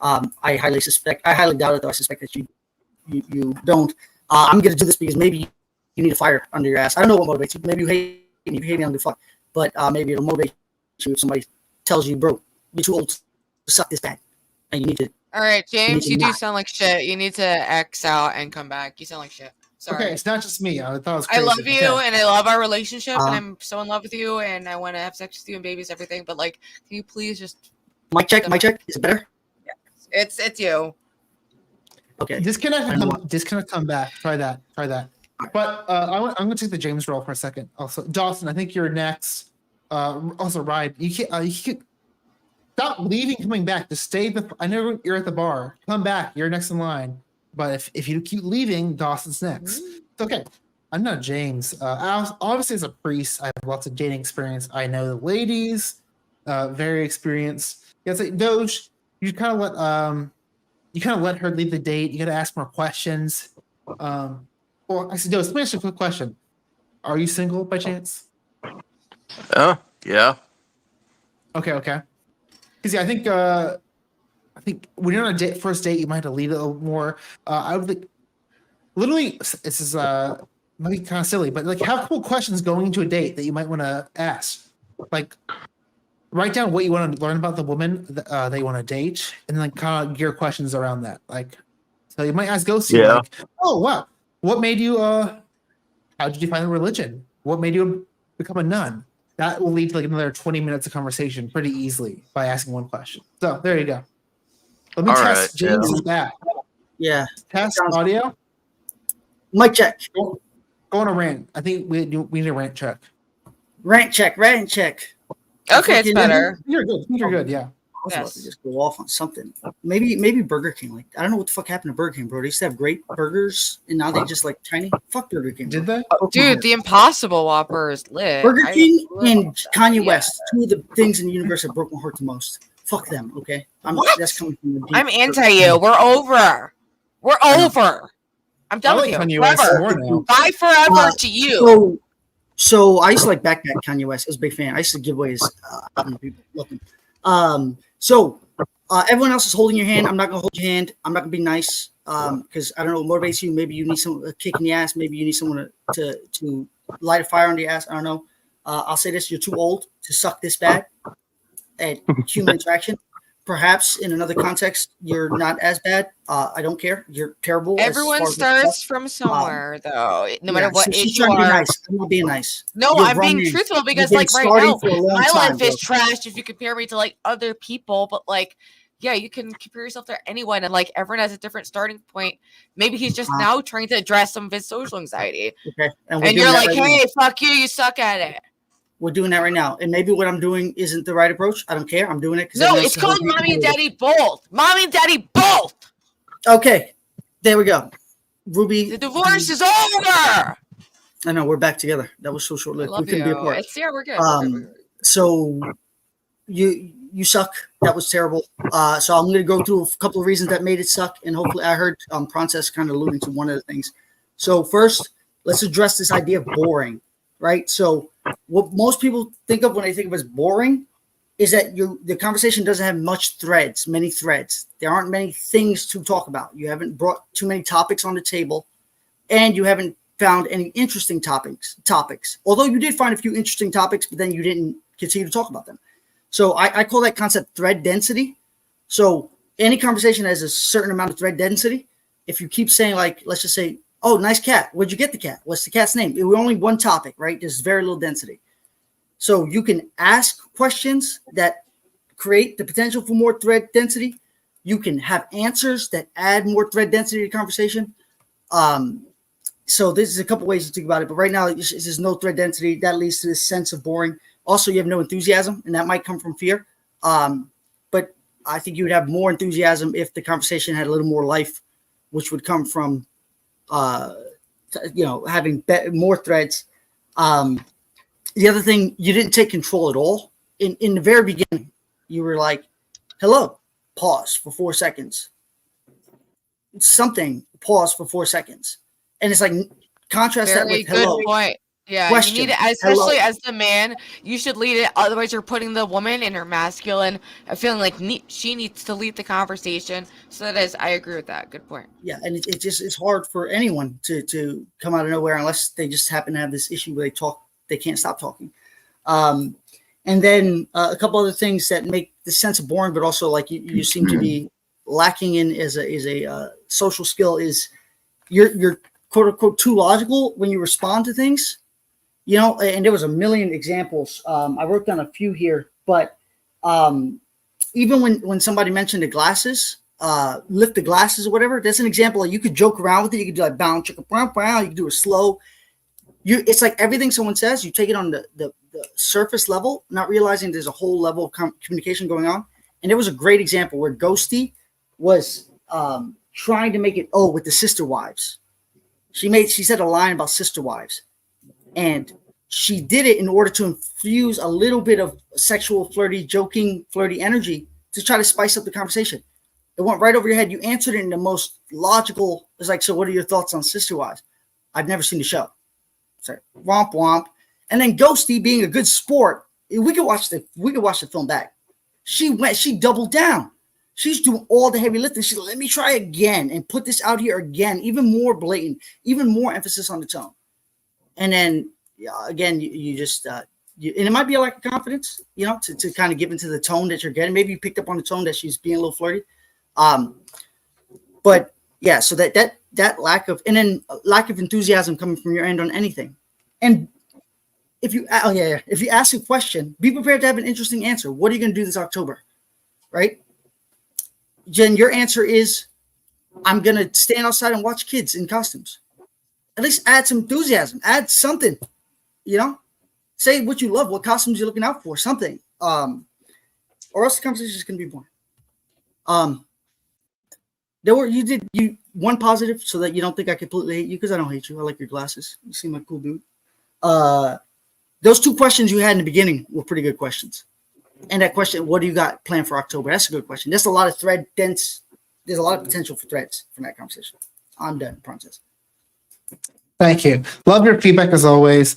I highly doubt it, though. I suspect that you don't. I'm going to do this because maybe you need a fire under your ass. I don't know what motivates you. Maybe you hate me. You hate me on the fuck. But maybe it'll motivate you if somebody tells you, bro, you're too old to suck this bad. And you need to. All right, James, to you do not. sound like shit. You need to X out and come back. You sound like shit. Sorry. Okay, it's not just me. I thought it was I crazy. love you Okay. and I love our relationship and Uh, I'm so in love with you and I want to have sex with you and babies, everything. But like, can you please just? Mic check. Mic check. Is it better? It's you. Okay. Disconnect, come back. Try that. But I'm going to take the James role for a second. Also, Dawson, I think you're next. Also, Ryan, you can't stop leaving, coming back. Just stay. I know you're at the bar. Come back. You're next in line. But if you keep leaving, Dawson's next. It's okay. I'm not James. Obviously, as a priest, I have lots of dating experience. I know the ladies, very experienced. Yeah, it's like Doge. You kind of let her lead the date. You got to ask more questions. Well, I said, Doge, let me ask you a quick question. Are you single by chance? Yeah. Okay. Because yeah, I think when you're on a first date, you might have to lead it a little more. I would think, literally, this is might be kind of silly, but like have cool questions going into a date that you might want to ask. Like, write down what you want to learn about the woman that you want to date, and then like kind of gear questions around that. Like, so you might ask Ghosty, Yeah. like, "Oh wow, what made you? How did you find the religion? What made you become a nun?" That will lead to like another 20 minutes of conversation pretty easly by asking one question. So there you go. Let me All test right, James is back. Yeah. Test audio. Mic check. Go on a rant. I think we need a rant check. Rant check. Okay, it's better. You're good. You're good. Yeah. I was about to Yes. just go off on something. Maybe Burger King. Like, I don't know what the fuck happened to Burger King, bro. They used to have great burgers, and now they just like tiny. Fuck Burger King. Did bro. they? Dude, the Impossible Whopper is lit. Burger I King love and that. Kanye Yeah. West, two of the things in the universe that broke my heart the most. Fuck them, okay? What? That's coming from the deep. I'm anti you. We're over. We're I know. over. I'm done I with like you. Kanye West Forever. more now. Bye forever to you. So I used to like backpack Kanye West. I was a big fan. I used to give away his people. Love him. Everyone else is holding your hand. I'm not gonna hold your hand. I'm not gonna be nice. Because I don't know what motivates you. Maybe you need a kick in the ass. Maybe you need someone to light a fire on the ass. I don't know. I'll say this: you're too old to suck this bad at human interaction. Perhaps in another context, you're not as bad. I don't care. You're terrible. as Everyone far as starts from somewhere, though. No matter what so age she's you trying to be are. nice. I'm not being nice. No, You're I'm being wrong. truthful because, You've like, been right now, starting for a long my time, life is bro. trash if you compare me to like other people. But like, yeah, you can compare yourself to anyone, and like everyone has a different starting point. Maybe he's just now trying to address some of his social anxiety, Okay, and we're you're doing like, that right "Hey, now. fuck you, you suck at it." We're doing that right now, and maybe what I'm doing isn't the right approach. I don't care. I'm doing it because No, it's called mommy and daddy both. Mommy and daddy both. Okay, there we go. Ruby, The divorce is over. I know we're back together. That was so short I lived. We love couldn't be you. apart. It's, yeah, we're good. We're good. We're good. So you suck. That was terrible. So I'm going to go through a couple of reasons that made it suck, and hopefully I heard Prawncess kind of alluding to one of the things. So first, let's address this idea of boring, right? So what most people think of when they think of as boring is that the conversation doesn't have many threads. There aren't many things to talk about. You haven't brought too many topics on the table, and you haven't found any interesting topics. Although you did find a few interesting topics, but then you didn't continue to talk about them. So I call that concept thread density. So any conversation has a certain amount of thread density. If you keep saying, like, let's just say, "Oh, nice cat. Where'd you get the cat? What's the cat's name?" We're only one topic, right? There's very little density. So you can ask questions that create the potential for more thread density. You can have answers that add more thread density to the conversation. So this is a couple ways to think about it. But right now, there's no thread density. That leads to this sense of boring. Also, you have no enthusiasm, and that might come from fear. But I think you would have more enthusiasm if the conversation had a little more life, which would come from, having more threads. The other thing, you didn't take control at all. In the very beginning, you were like, "Hello," pause for 4 seconds. Something, pause for 4 seconds. And it's like, contrast that Very with good hello. point. Yeah, Question. you need to, especially Hello. as the man, you should lead it. Otherwise, you're putting the woman in her masculine, feeling like she needs to lead the conversation. So that is, I agree with that. Good point. Yeah, and it's hard for anyone to come out of nowhere unless they just happen to have this issue where they can't stop talking. And then a couple other things that make the sense of boring, but also like you seem to be lacking in as a social skill is you're quote unquote too logical when you respond to things. And there was a million examples. I wrote down a few here, but even when somebody mentioned the glasses, lift the glasses or whatever, that's an example. Like, you could joke around with it. You could do like bound, chicka, brown, brown. You could do it slow. It's like everything someone says, you take it on the surface level, not realizing there's a whole level of communication going on. And there was a great example where Ghosty was trying to make it with the sister wives. She said a line about sister wives, and she did it in order to infuse a little bit of sexual, flirty energy to try to spice up the conversation. It went right over your head. You answered it in the most logical. It's like, so what are your thoughts on sister wives? I've never seen the show. Sorry, womp womp. And then Ghosty, being a good sport, we could watch the film back. She doubled down. She's doing all the heavy lifting. She said, let me try again and put this out here again, even more blatant, even more emphasis on the tone. And then again, you just and it might be a lack of confidence, to kind of give into the tone that you're getting. Maybe you picked up on the tone that she's being a little flirty. But yeah, so that lack of enthusiasm coming from your end on anything. And if you ask a question, be prepared to have an interesting answer. What are you going to do this October? Right? Jen, your answer is, I'm going to stand outside and watch kids in costumes. At least add some enthusiasm, add something, say what you love, what costumes you're looking out for, something. Or else the conversation is going to be boring. You did one positive so that you don't think I completely hate you, because I don't hate you. I like your glasses. You seem like a cool dude. Those 2 questions you had in the beginning were pretty good questions. And that question, what do you got planned for October? That's a good question. There's a lot of there's a lot of potential for threads from that conversation. I'm done, Prawncess. Thank you. Love your feedback as always.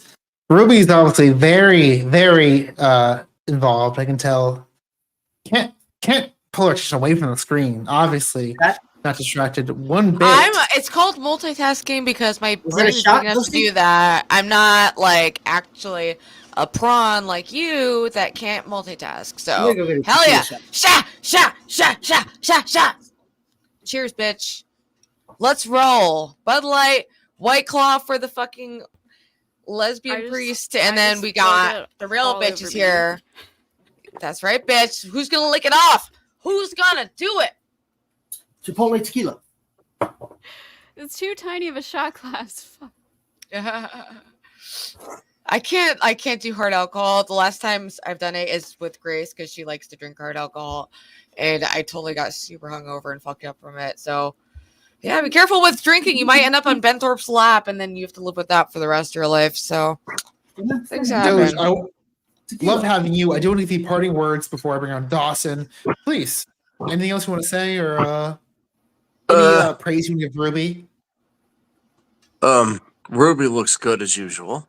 Ruby's obviously very, very involved. I can tell. Can't pull her just away from the screen. Obviously, not distracted one bit. It's called multitasking because my brain is big enough to do that. I'm not like actually a prawn like you that can't multitask. So hell yeah. Sha. Cheers, bitch. Let's roll. Bud Light, White Claw for the fucking lesbian priest, and then we got the real bitches here. That's right, bitch. Who's gonna lick it off? Who's gonna do it? Chipotle tequila. It's too tiny of a shot glass. I can't do hard alcohol. The last time I've done it is with Grace because she likes to drink hard alcohol, and I totally got super hungover and fucked up from it. So yeah, be careful with drinking. You might end up on Benthorpe's lap, and then you have to live with that for the rest of your life. So things happen. Doge, I love having you. I do want to give you parting words before I bring on Dawson. Please, anything else you want to say, or any praise you can give Ruby? Ruby looks good as usual.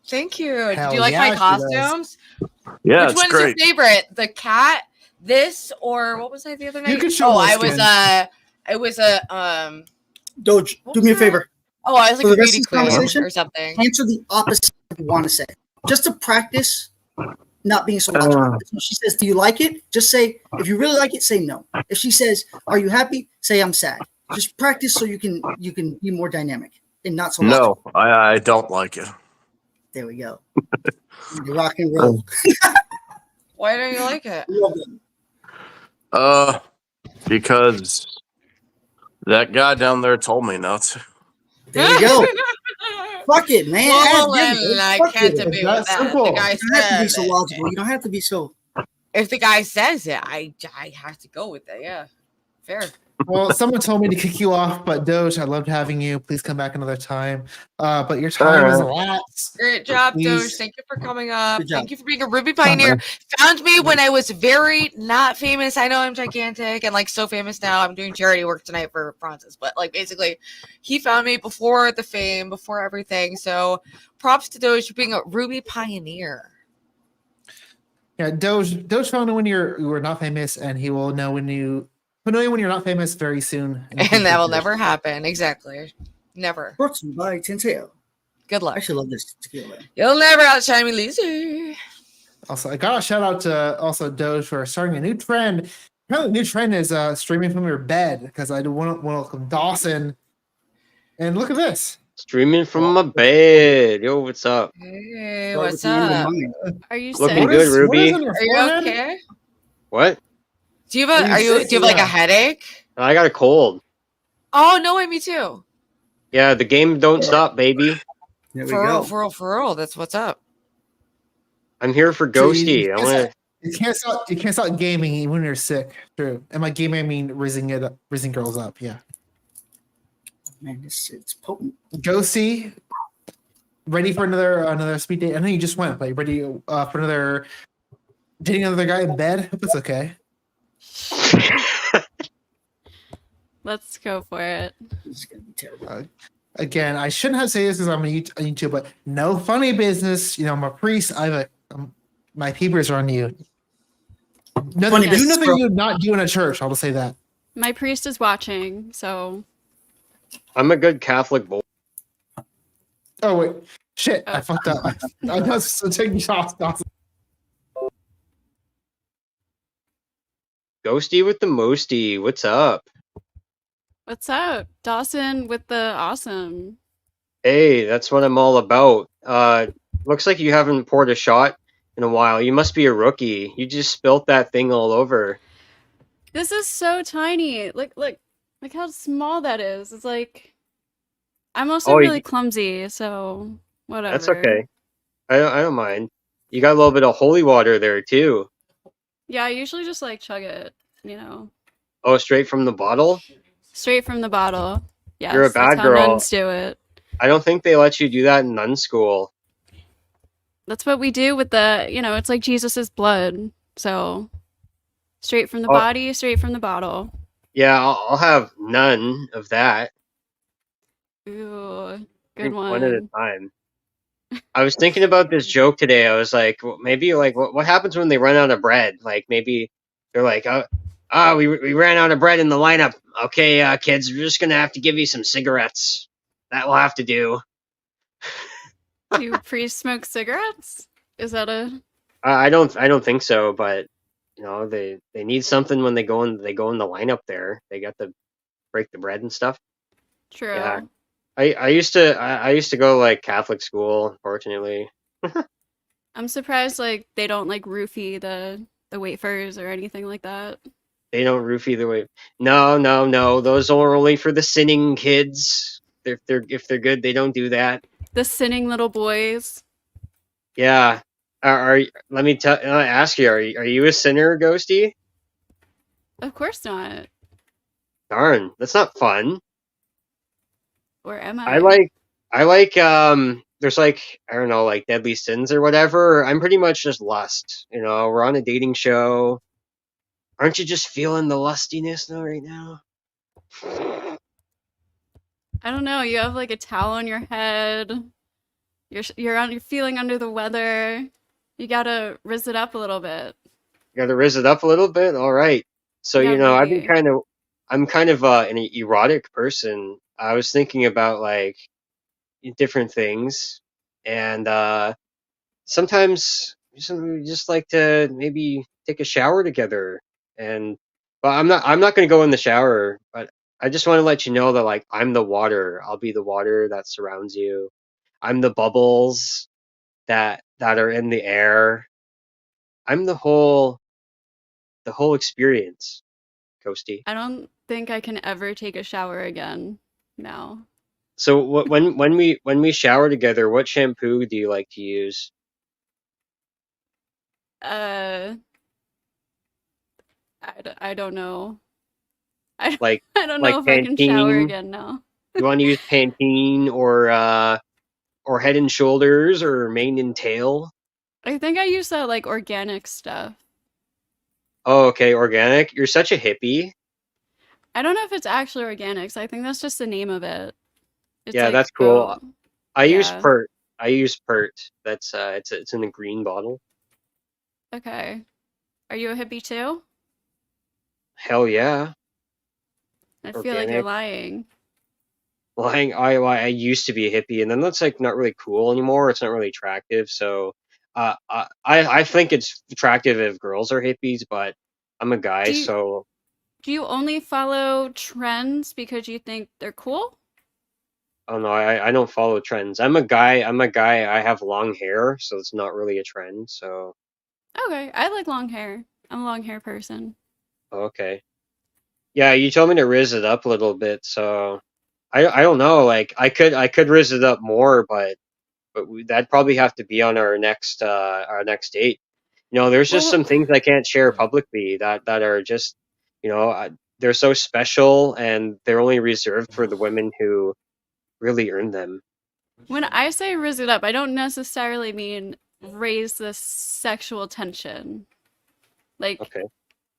Thank you. Hell Do you like yeah, my she costumes? Yeah, Which it's one's great. your favorite? The cat, this, or what was I the other night? You could show I was a Doge, do me a favor. Oh, I was like For a the rest beauty of this queen conversation, or something. Answer the opposite of what you want to say. Just to practice not being so logical. If she says, do you like it? Just say, if you really like it, say no. If she says, are you happy? Say, I'm sad. Just practice so you can be more dynamic and not so logical. No, I don't like it. There we go. Rock and roll. Why don't you like it? Because that guy down there told me not to. There you go. Fuck it, man. Well, then I can't debate with that. simple. The guy You don't have to be says so logical. You don't have to be so. if the guy says it, I have to go with it. Yeah, fair. Well, someone told me to kick you off, but Doge, I loved having you. Please come back another time. But your time is elapsed. Great job, Please. Doge. Thank you for coming up. Good job. Thank you for being a Ruby pioneer. Found me when I was very not famous. I know I'm gigantic and like so famous now. I'm doing charity work tonight for Prawncess, but like basically, he found me before the fame, before everything. So props to Doge for being a Ruby pioneer. Yeah, Doge found when you were not famous, and he will know when you're not famous very soon. And that will never happen. Exactly. Never. Brought to you by Tenseo. Good I luck. actually love this tequila. You'll never outshine me, Lizzie. Also, I got a shout out to also Doge for starting a new trend. Apparently, the new trend is streaming from your bed, because I do want to welcome Dawson. And look at this. Streaming from my bed. Yo, what's up? Hey, Start what's with the end of up? mine. Are you Looking sick? good, Ruby. on your Are you forehead? okay? What? Do you have do you have like a headache? I got a cold. Oh no way, me too. Yeah, the game don't stop, baby. There we For real, go. for real, for real. That's what's up. I'm here for So you Ghosty. I just- want to. You can't stop gaming even when you're sick. True. And by gaming I mean rizzing girls up. Yeah. Man, it's potent. Ghosty, ready for another speed date? I know you just went, but you ready for another dating another guy in bed? Hope it's okay. Let's go for it. This is gonna be terrible. Again, I shouldn't have to say this because I'm on YouTube, but no funny business. You know, I'm a priest. My peepers are on you. Nothing, Funny do business, nothing bro. you not do in a church. I'll just say that. My priest is watching, so I'm a good Catholic boy. Oh wait, shit! I Oh. fucked up. I was taking shots. Dawson. Ghosty with the mosty. What's up? what's up? Dawson with the awesome. Hey, that's what I'm all about. Looks like you haven't poured a shot in a while. You must be a rookie. You just spilt that thing all over. This is so tiny. Look how small that is. It's like I'm also Oh, really clumsy, so whatever. That's okay. I don't mind. You got a little bit of holy water there too. Yeah, I usually just like chug it, Oh, straight from the bottle? straight from the bottle. Yes, You're a that's bad how girl. nuns do it. I don't think they let you do that in nun school. That's what we do with the, it's like Jesus's blood. So straight from the Oh. body, straight from the bottle. Yeah, I'll have none of that. Ooh, good Drink one. one at a time. I was thinking about this joke today. I was like, well, maybe like what happens when they run out of bread? Like maybe they're like, we ran out of bread in the lineup. Okay, kids, we're just gonna have to give you some cigarettes. That will have to do. Do priests smoke cigarettes? Is that a I don't think so, but they need something when they go in the lineup there. They got to break the bread and stuff. true? Yeah. I used to go like Catholic school, unfortunately. I'm surprised like they don't like roofie the wafers or anything like that. They don't roofie the way. No. Those are only for the sinning kids. If they're good, they don't do that. The sinning little boys. Yeah. Let me ask you, are you a sinner, Ghosty? Of course not. Darn, that's not fun. Or am I like there's like, I don't know, like deadly sins or whatever. I'm pretty much just lust. We're on a dating show. Aren't you just feeling the lustiness though right now? I don't know. You have like a towel on your head. You're feeling under the weather. You gotta rizz it up a little bit. You gotta rizz it up a little bit. All right. So Yeah, I'm kind of an erotic person. I was thinking about like different things, and sometimes we just like to maybe take a shower together. But I'm not gonna go in the shower. But I just want to let you know that like I'm the water. I'll be the water that surrounds you. I'm the bubbles that are in the air. I'm the whole experience, Ghosty. I don't think I can ever take a shower again. No. So when we shower together, what shampoo do you like to use? I don't know. Like I don't like know if I can shower Pantene? again now. You want to use Pantene or Head and Shoulders or Mane and Tail? I think I use that like organic stuff. Oh, okay, organic. You're such a hippie. I don't know if it's actually organics. I think that's just the name of it. It's Yeah, like that's cool. goat. I use Yeah. Pert. That's it's in a green bottle. Okay. Are you a hippie too? Hell yeah. I feel like you're Organic. lying. Well, I used to be a hippie, and then that's like not really cool anymore. It's not really attractive. So, I think it's attractive if girls are hippies, but I'm a guy, Do you, so do you only follow trends because you think they're cool? oh no, I don't follow trends. I'm a guy. I have long hair, so it's not really a trend. So Okay, I like long hair. I'm a long hair person. okay, yeah. You told me to rizz it up a little bit, so I don't know. Like I could rizz it up more, but that'd probably have to be on our next date. there's just Well, some things I can't share publicly that are just, they're so special and they're only reserved for the women who really earn them. when I say rizz it up, I don't necessarily mean raise the sexual tension. Like, Okay.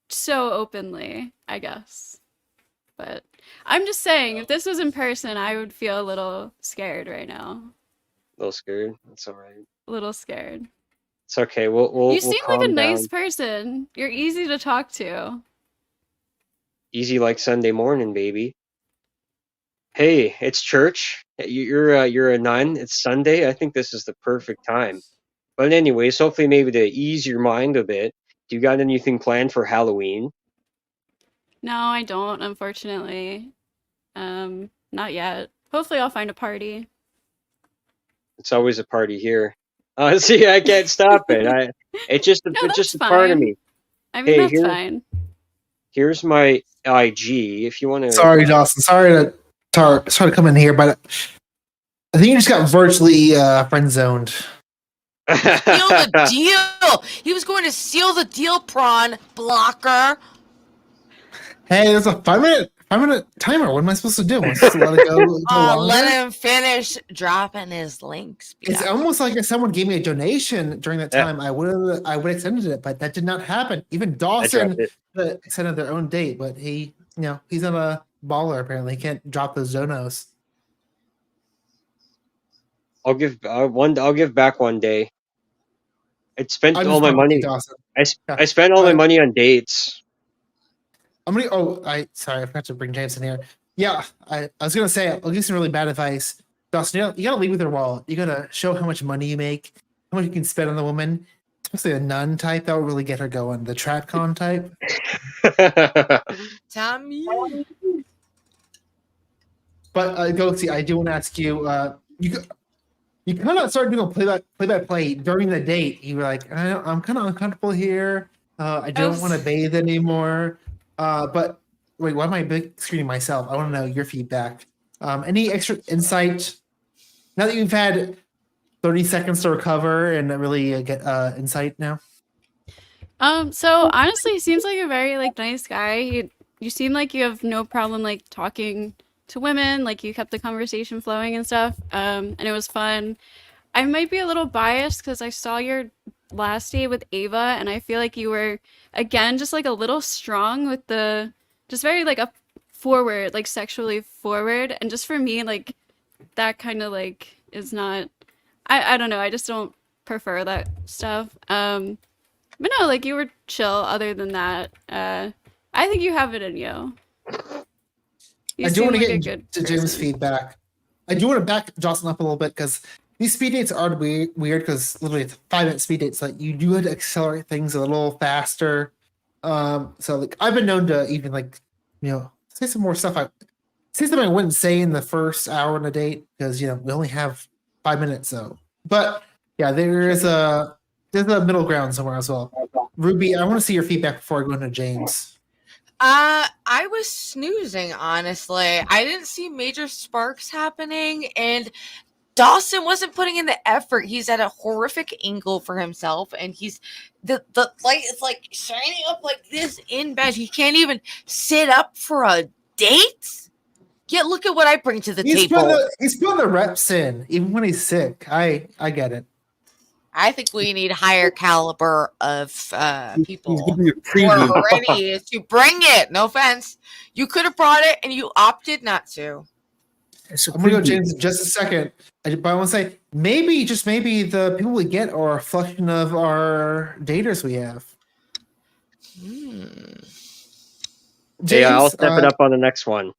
so openly, I guess. But I'm just saying, if this was in person, I would feel a little scared right now. A little scared. That's all right. A little scared. It's okay. We'll You seem like a calm nice down. person. You're easy to talk to. Easy like Sunday morning, baby. Hey, it's church. You're a nun. It's Sunday. I think this is the perfect time. But anyways, hopefully maybe to ease your mind a bit. Do you got anything planned for Halloween? No, I don't, unfortunately. Not yet. Hopefully I'll find a party. It's always a party here. See, I can't stop it. It's just No, it's just a that's part of fine. me. I mean, Hey, that's fine. Here's my IG. If you want to. Sorry, Dawson. Sorry to come in here, but I think you just got virtually friend zoned. Seal the deal. He was going to seal the deal, prawn blocker. Hey, there's a 5-minute timer. What am I supposed to do? Am I supposed to let it go longer? Let him finish dropping his links. It's almost like if someone gave me a donation during that time, I would have extended it, but that did not happen. Even Dawson extended their own date, but he's not a baller apparently. He can't drop those donos. I'll give back one day. I spent all my money. I spent all my money on dates. Sorry, I forgot to bring James in here. Yeah, I was gonna say I'll give you some really bad advice. Dawson, you gotta lead with your wallet. You gotta show how much money you make, how much you can spend on the woman, especially a nun type. That would really get her going. The TradCon type. Tommy. But Ghosty, I do want to ask you. You kind of started doing a play-by-play during the date. You were like, I'm kind of uncomfortable here. I don't want to bathe anymore. But wait, why am I big screening myself? I want to know your feedback. Any extra insight? Now that you've had 30 seconds to recover and really get insight now. So honestly, he seems like a very nice guy. You seem like you have no problem talking to women. Like you kept the conversation flowing and stuff. And it was fun. I might be a little biased because I saw your last date with Ava, and I feel like you were again just a little strong with the just very a forward, sexually forward, and just for me that kind of is not. I don't know. I just don't prefer that stuff. But no, you were chill. Other than that, I think you have it in you. I do want to get to Jim's feedback. I do want to back Dawson up a little bit because these speed dates are weird because literally it's 5-minute speed dates. You do have to accelerate things a little faster. So I've been known to even say some more stuff. Say something I wouldn't say in the first hour on a date because we only have 5 minutes. So, but yeah, there's a middle ground somewhere as well. Ruby, I want to see your feedback before I go into James. I was snoozing, honestly. I didn't see major sparks happening, and Dawson wasn't putting in the effort. He's at a horrific angle for himself, and he's the light is shining up like this in bed. He can't even sit up for a date. Yeah, look at what I bring to the table. He's putting the reps in, even when he's sick. I get it. I think we need higher caliber of people He's giving you a who preview. are ready to bring it. No offense. You could have brought it, and you opted not to. I'm gonna go, James, in just a second. But I want to say maybe, just maybe, the people we get are a reflection of our daters we have. James, I'll step it up on the next one.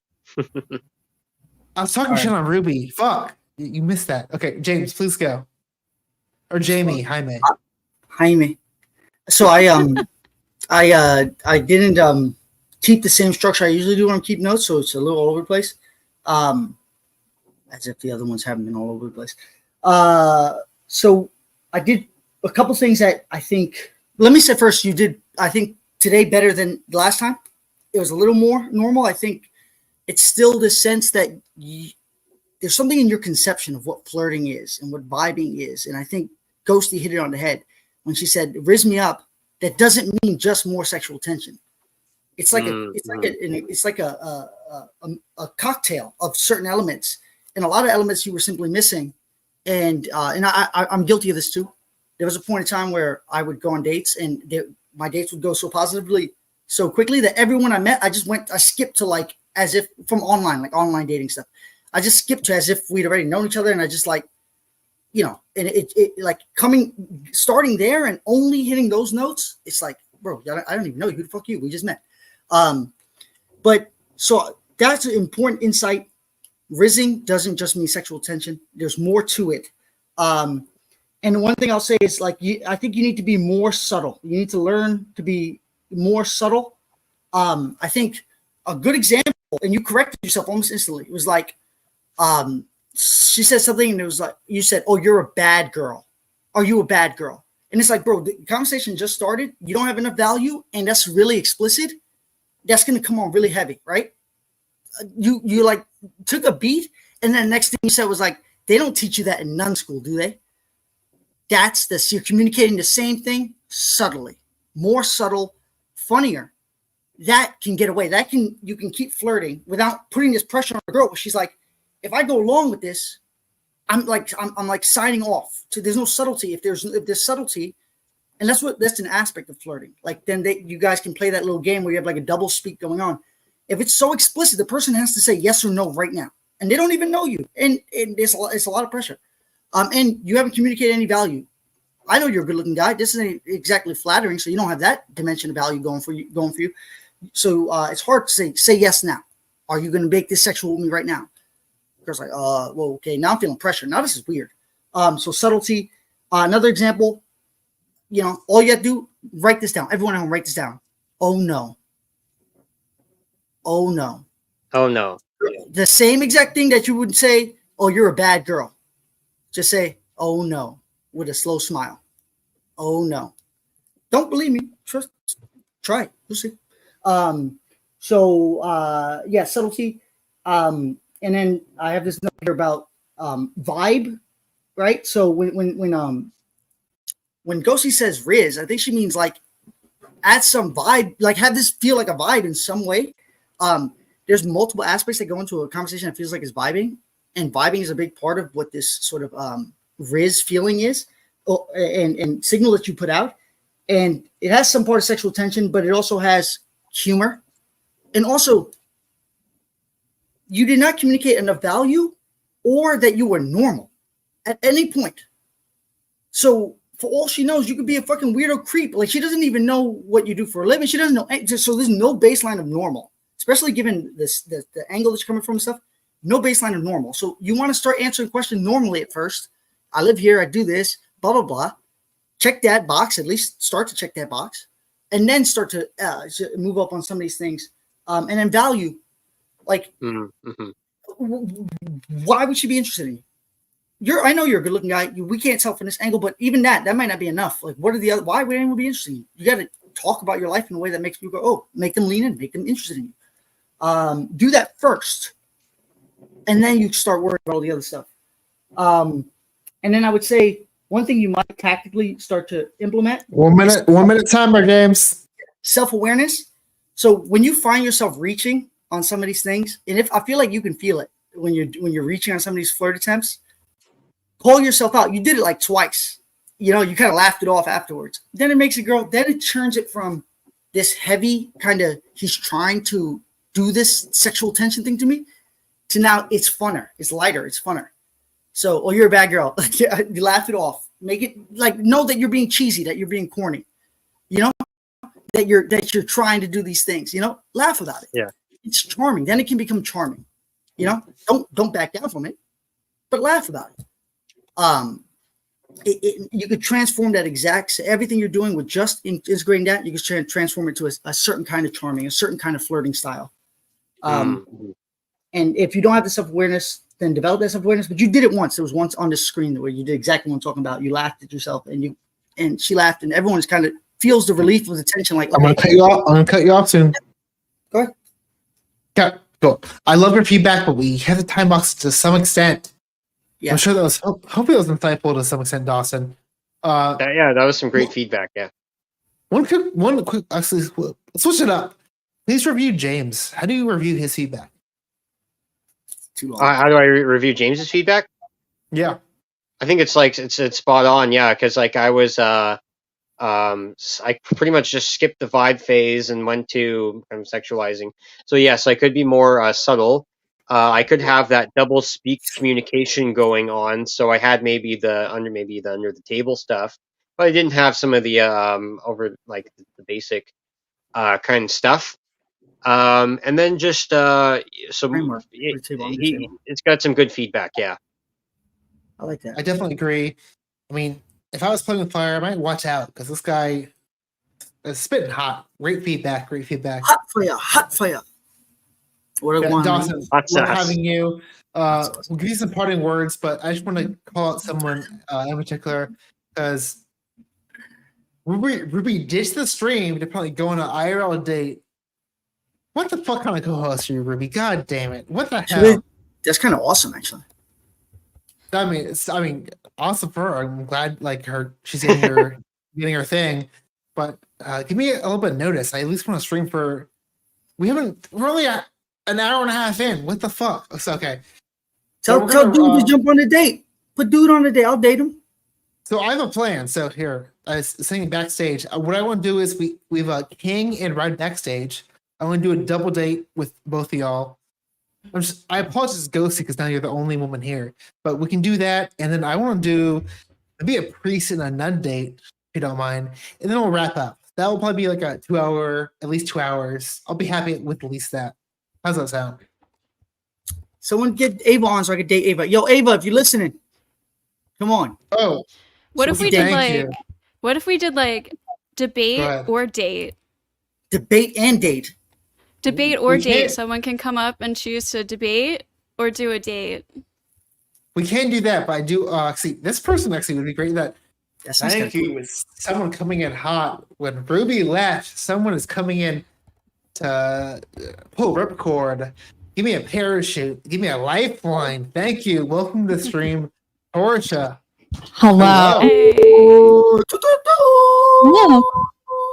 I was talking shit on Ruby. Fuck, you missed that. Okay, James, please go. Or Jamie, Jaime. So I didn't keep the same structure I usually do when I'm keeping notes, so it's a little all over the place. As if the other ones haven't been all over the place. So I did a couple things that I think. Let me say first, you did I think today better than last time. It was a little more normal. I think it's still the sense that there's something in your conception of what flirting is and what vibing is, and I think Ghosty hit it on the head. when she said "Rizz me up," that doesn't mean just more sexual tension. It's like a cocktail of certain elements, and a lot of elements you were simply missing. And I'm guilty of this too. There was a point in time where I would go on dates, and my dates would go so positively, so quickly that everyone I met, I skipped to like as if from online dating stuff. I just skipped to as if we'd already known each other, and I just like, and it like starting there and only hitting those notes. It's like, bro, I don't even know you. Who the fuck you? We just met. But so that's an important insight. Rizzing doesn't just mean sexual tension. There's more to it. And one thing I'll say is like, I think you need to be more subtle. You need to learn to be more subtle. I think a good example, and you corrected yourself almost instantly. It was like, she said something and it was like, you said, "Oh, you're a bad girl. Are you a bad girl?" And it's like, bro, the conversation just started. You don't have enough value, and that's really explicit. That's going to come on really heavy, right? You like took a beat, and then the next thing you said was like, "They don't teach you that in nun school, do they?" That's this. You're communicating the same thing subtly, more subtle, funnier. That can get away. You can keep flirting without putting this pressure on the girl. She's like, if I go along with this, I'm like signing off. So there's no subtlety. If there's subtlety, and that's an aspect of flirting. Like then you guys can play that little game where you have like a double speak going on. If it's so explicit, the person has to say yes or no right now, and they don't even know you, and it's a lot of pressure. And you haven't communicated any value. I know you're a good-looking guy. This isn't exactly flattering, so you don't have that dimension of value going for you. So it's hard to say yes now. Are you going to make this sexual with me right now? Girl's like, well, okay. Now I'm feeling pressure. Now this is weird. So subtlety. Another example. All you have to do, write this down. Everyone at home, write this down. Oh no. Oh no. Oh no. The same exact thing that you would say, "Oh, you're a bad girl." Just say, "Oh no," with a slow smile. Oh no. Don't believe me. Trust. Try it. You'll see. Subtlety. And then I have this note here about vibe, right? So when Ghosty says Rizz, I think she means like add some vibe, like have this feel like a vibe in some way. There's multiple aspects that go into a conversation that feels like it's vibing, and vibing is a big part of what this sort of Rizz feeling is, and signal that you put out. And it has some part of sexual tension, but it also has humor. And also, you did not communicate enough value or that you were normal at any point. So for all she knows, you could be a fucking weirdo creep. Like she doesn't even know what you do for a living. She doesn't know. So there's no baseline of normal, especially given the angle that you're coming from and stuff. No baseline of normal. So you want to start answering questions normally at first. I live here. I do this, blah, blah, blah. Check that box, at least start to check that box, and then start to move up on some of these things. And then value, like, why would she be interested in you? I know you're a good looking guy. We can't tell from this angle, but even that might not be enough. Like, what are the other, why would anyone be interested in you? You got to talk about your life in a way that makes people go, oh, make them lean in, make them interested in you. Do that first. And then you start worrying about all the other stuff. And then I would say, one thing you might tactically start to implement. 1 minute timer, James. Self-awareness. So when you find yourself reaching on some of these things, and if I feel like you can feel it when you're reaching on some of these flirt attempts, call yourself out. You did it like twice. You kind of laughed it off afterwards. Then it makes then it turns it from this heavy kind of, he's trying to do this sexual tension thing to me, to now it's funner, it's lighter, it's funner. So, oh, you're a bad girl. You laugh it off. Make it like, know that you're being cheesy, that you're being corny, that you're trying to do these things, laugh about it. Yeah. It's charming. Then it can become charming, don't back down from it, but laugh about it. You could transform that everything you're doing with just integrating that, you could transform it to a certain kind of charming, a certain kind of flirting style. And if you don't have the self-awareness, then develop that self-awareness. But you did it once. There was once on the screen where you did exactly what I'm talking about. You laughed at yourself, and she laughed, and everyone's kind of feels the relief of the tension. Like, I'm gonna cut you off. I'm gonna cut you off soon. Go ahead. Okay, cool. I love your feedback, but we have the time box to some extent. Yeah. I'm sure that was hopefully it was insightful to some extent, Dawson. That was some great feedback. Yeah. One quick. Actually, let's switch it up. Please review James. How do you review his feedback? Too long. How do I review James's feedback? Yeah. I think it's like it's spot on. Yeah, because like I was I pretty much just skipped the vibe phase and went to sexualizing. So yes, I could be more subtle. I could have that double speak communication going on. So I had maybe the under the table stuff, but I didn't have some of the over like the basic kind of stuff. And then just Framework. it's got some good feedback. Yeah. I like that. I definitely agree. I mean, if I was playing with fire, I might watch out because this guy is spitting hot. Great feedback. Great feedback. Hot fire. Hot fire. What I want. Dawson, Hot we're sauce. having you. We'll give you some parting words, but I just want to call out someone in particular because Ruby ditched the stream to probably go on an IRL date. What the fuck kind of co-host are you, Ruby? God damn it! What the hell? That's kind of awesome, actually. I mean, awesome for her. I'm glad like she's getting her thing, but give me a little bit of notice. I at least want to stream for. We're only an hour and a half in. What the fuck? It's okay. Tell dude to jump on a date. Put dude on a date. I'll date him. So I have a plan. So here, I was saying backstage. What I want to do is we have a King and Ride backstage. I want to do a double date with both of y'all. I apologize, Ghosty, because now you're the only woman here. But we can do that, and then I want to do maybe a priest and a nun date, if you don't mind, and then we'll wrap up. That will probably be like a 2 hour, at least 2 hours. I'll be happy with at least that. How's that sound? Someone get Ava on so I can date Ava. Yo, Ava, if you're listening, come on. Oh, What if we did thank you. what if we did like debate or date? Debate and date. Debate or We date. can't- Someone can come up and choose to debate or do a date. We can do that, but I do actually. This person actually would be great. That That sounds thank kinda you. With someone coming in hot when Ruby left, someone is coming in to pull ripcord. Give me a parachute. Give me a lifeline. Thank you. Welcome to the stream, Torsa. Hello. Hey. Yeah.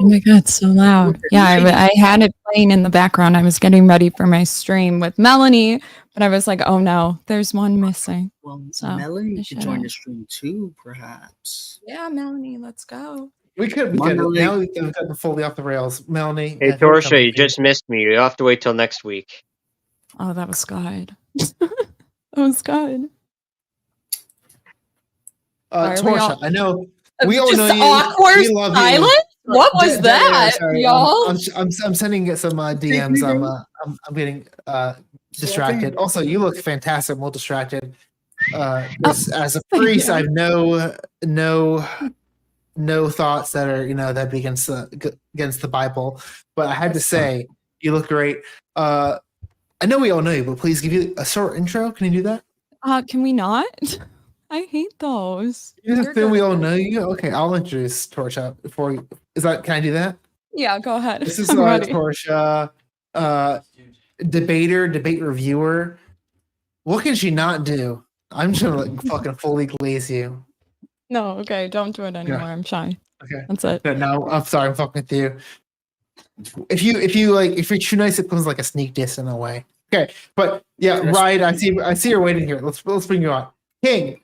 Oh my god, so loud. Yeah, I had it playing in the background. I was getting ready for my stream with Melanie, but I was like, oh no, there's one missing. Well, So, I Melanie could should join have. the stream too, perhaps. Yeah, Melanie, let's go. We could. Monday. Now we've gotten fully off the rails. Melanie. Hey, if you're Torsa, coming you just missed me. You'll have to wait till next week. Oh, that was good. That was good. Why are we Torsa, all- I know we all Just know you. awkward We love silence? you. What was that, Sorry, y'all? I'm sending some DMs. I'm getting distracted. Also, you look fantastic. Well distracted. As a priest, I have no thoughts that are that'd be against the Bible. But I had to say, you look great. I know we all know you, but please give you a short intro. Can you do that? Can we not? I hate those. You You're think we good. all know you? Okay, I'll introduce Torsa before you. Can I do that? Yeah, go ahead. This is I'm ready. Torsa, debate reviewer. What can she not do? I'm just gonna like fucking fully glaze you. No, okay, don't do it anymore. I'm shy. Okay. That's it. No, I'm sorry, I'm fucking with you. If you're too nice, it becomes like a sneak diss in a way. Okay, but yeah, right. I see you're waiting here. Let's bring you on. King,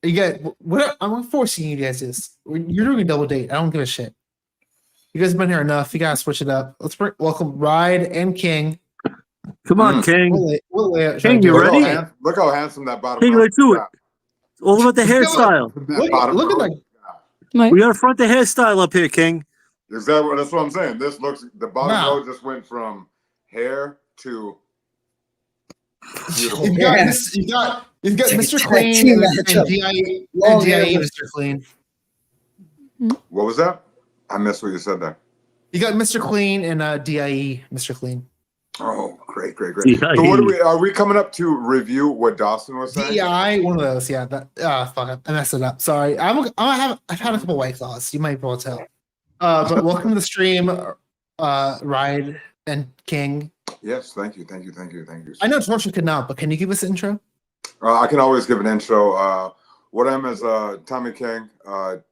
you get what? I'm forcing you guys this. You're doing a double date. I don't give a shit. You guys have been here enough. You gotta switch it up. Welcome Ride and King. Come on, King. What layout should King, I do? you ready? Look how handsome that bottom. King, row let's do it. got. All about the Let's do it. hairstyle. That bottom Look at row that. My- We gotta front the hairstyle up here, King. Exactly. That's what I'm saying. This looks. The bottom Wow. row just went from hair to. Beautiful. You've got Mr. Tag Clean team and matchup. DIE, Long hair DIE with- Mr. Clean. What was that? I missed what you said there. You got Mr. Clean and DIE Mr. Clean. Oh, great. Yeah, So what are we coming up to review what Dawson was saying? DEI, one of those, yeah. Fuck it, I messed it up. Sorry. I've had a couple White Claws. You might be able to tell. But welcome to the stream, Ride and King. Yes, thank you. I know Torsa could not, but can you give us an intro? I can always give an intro. What I am is Tommy King,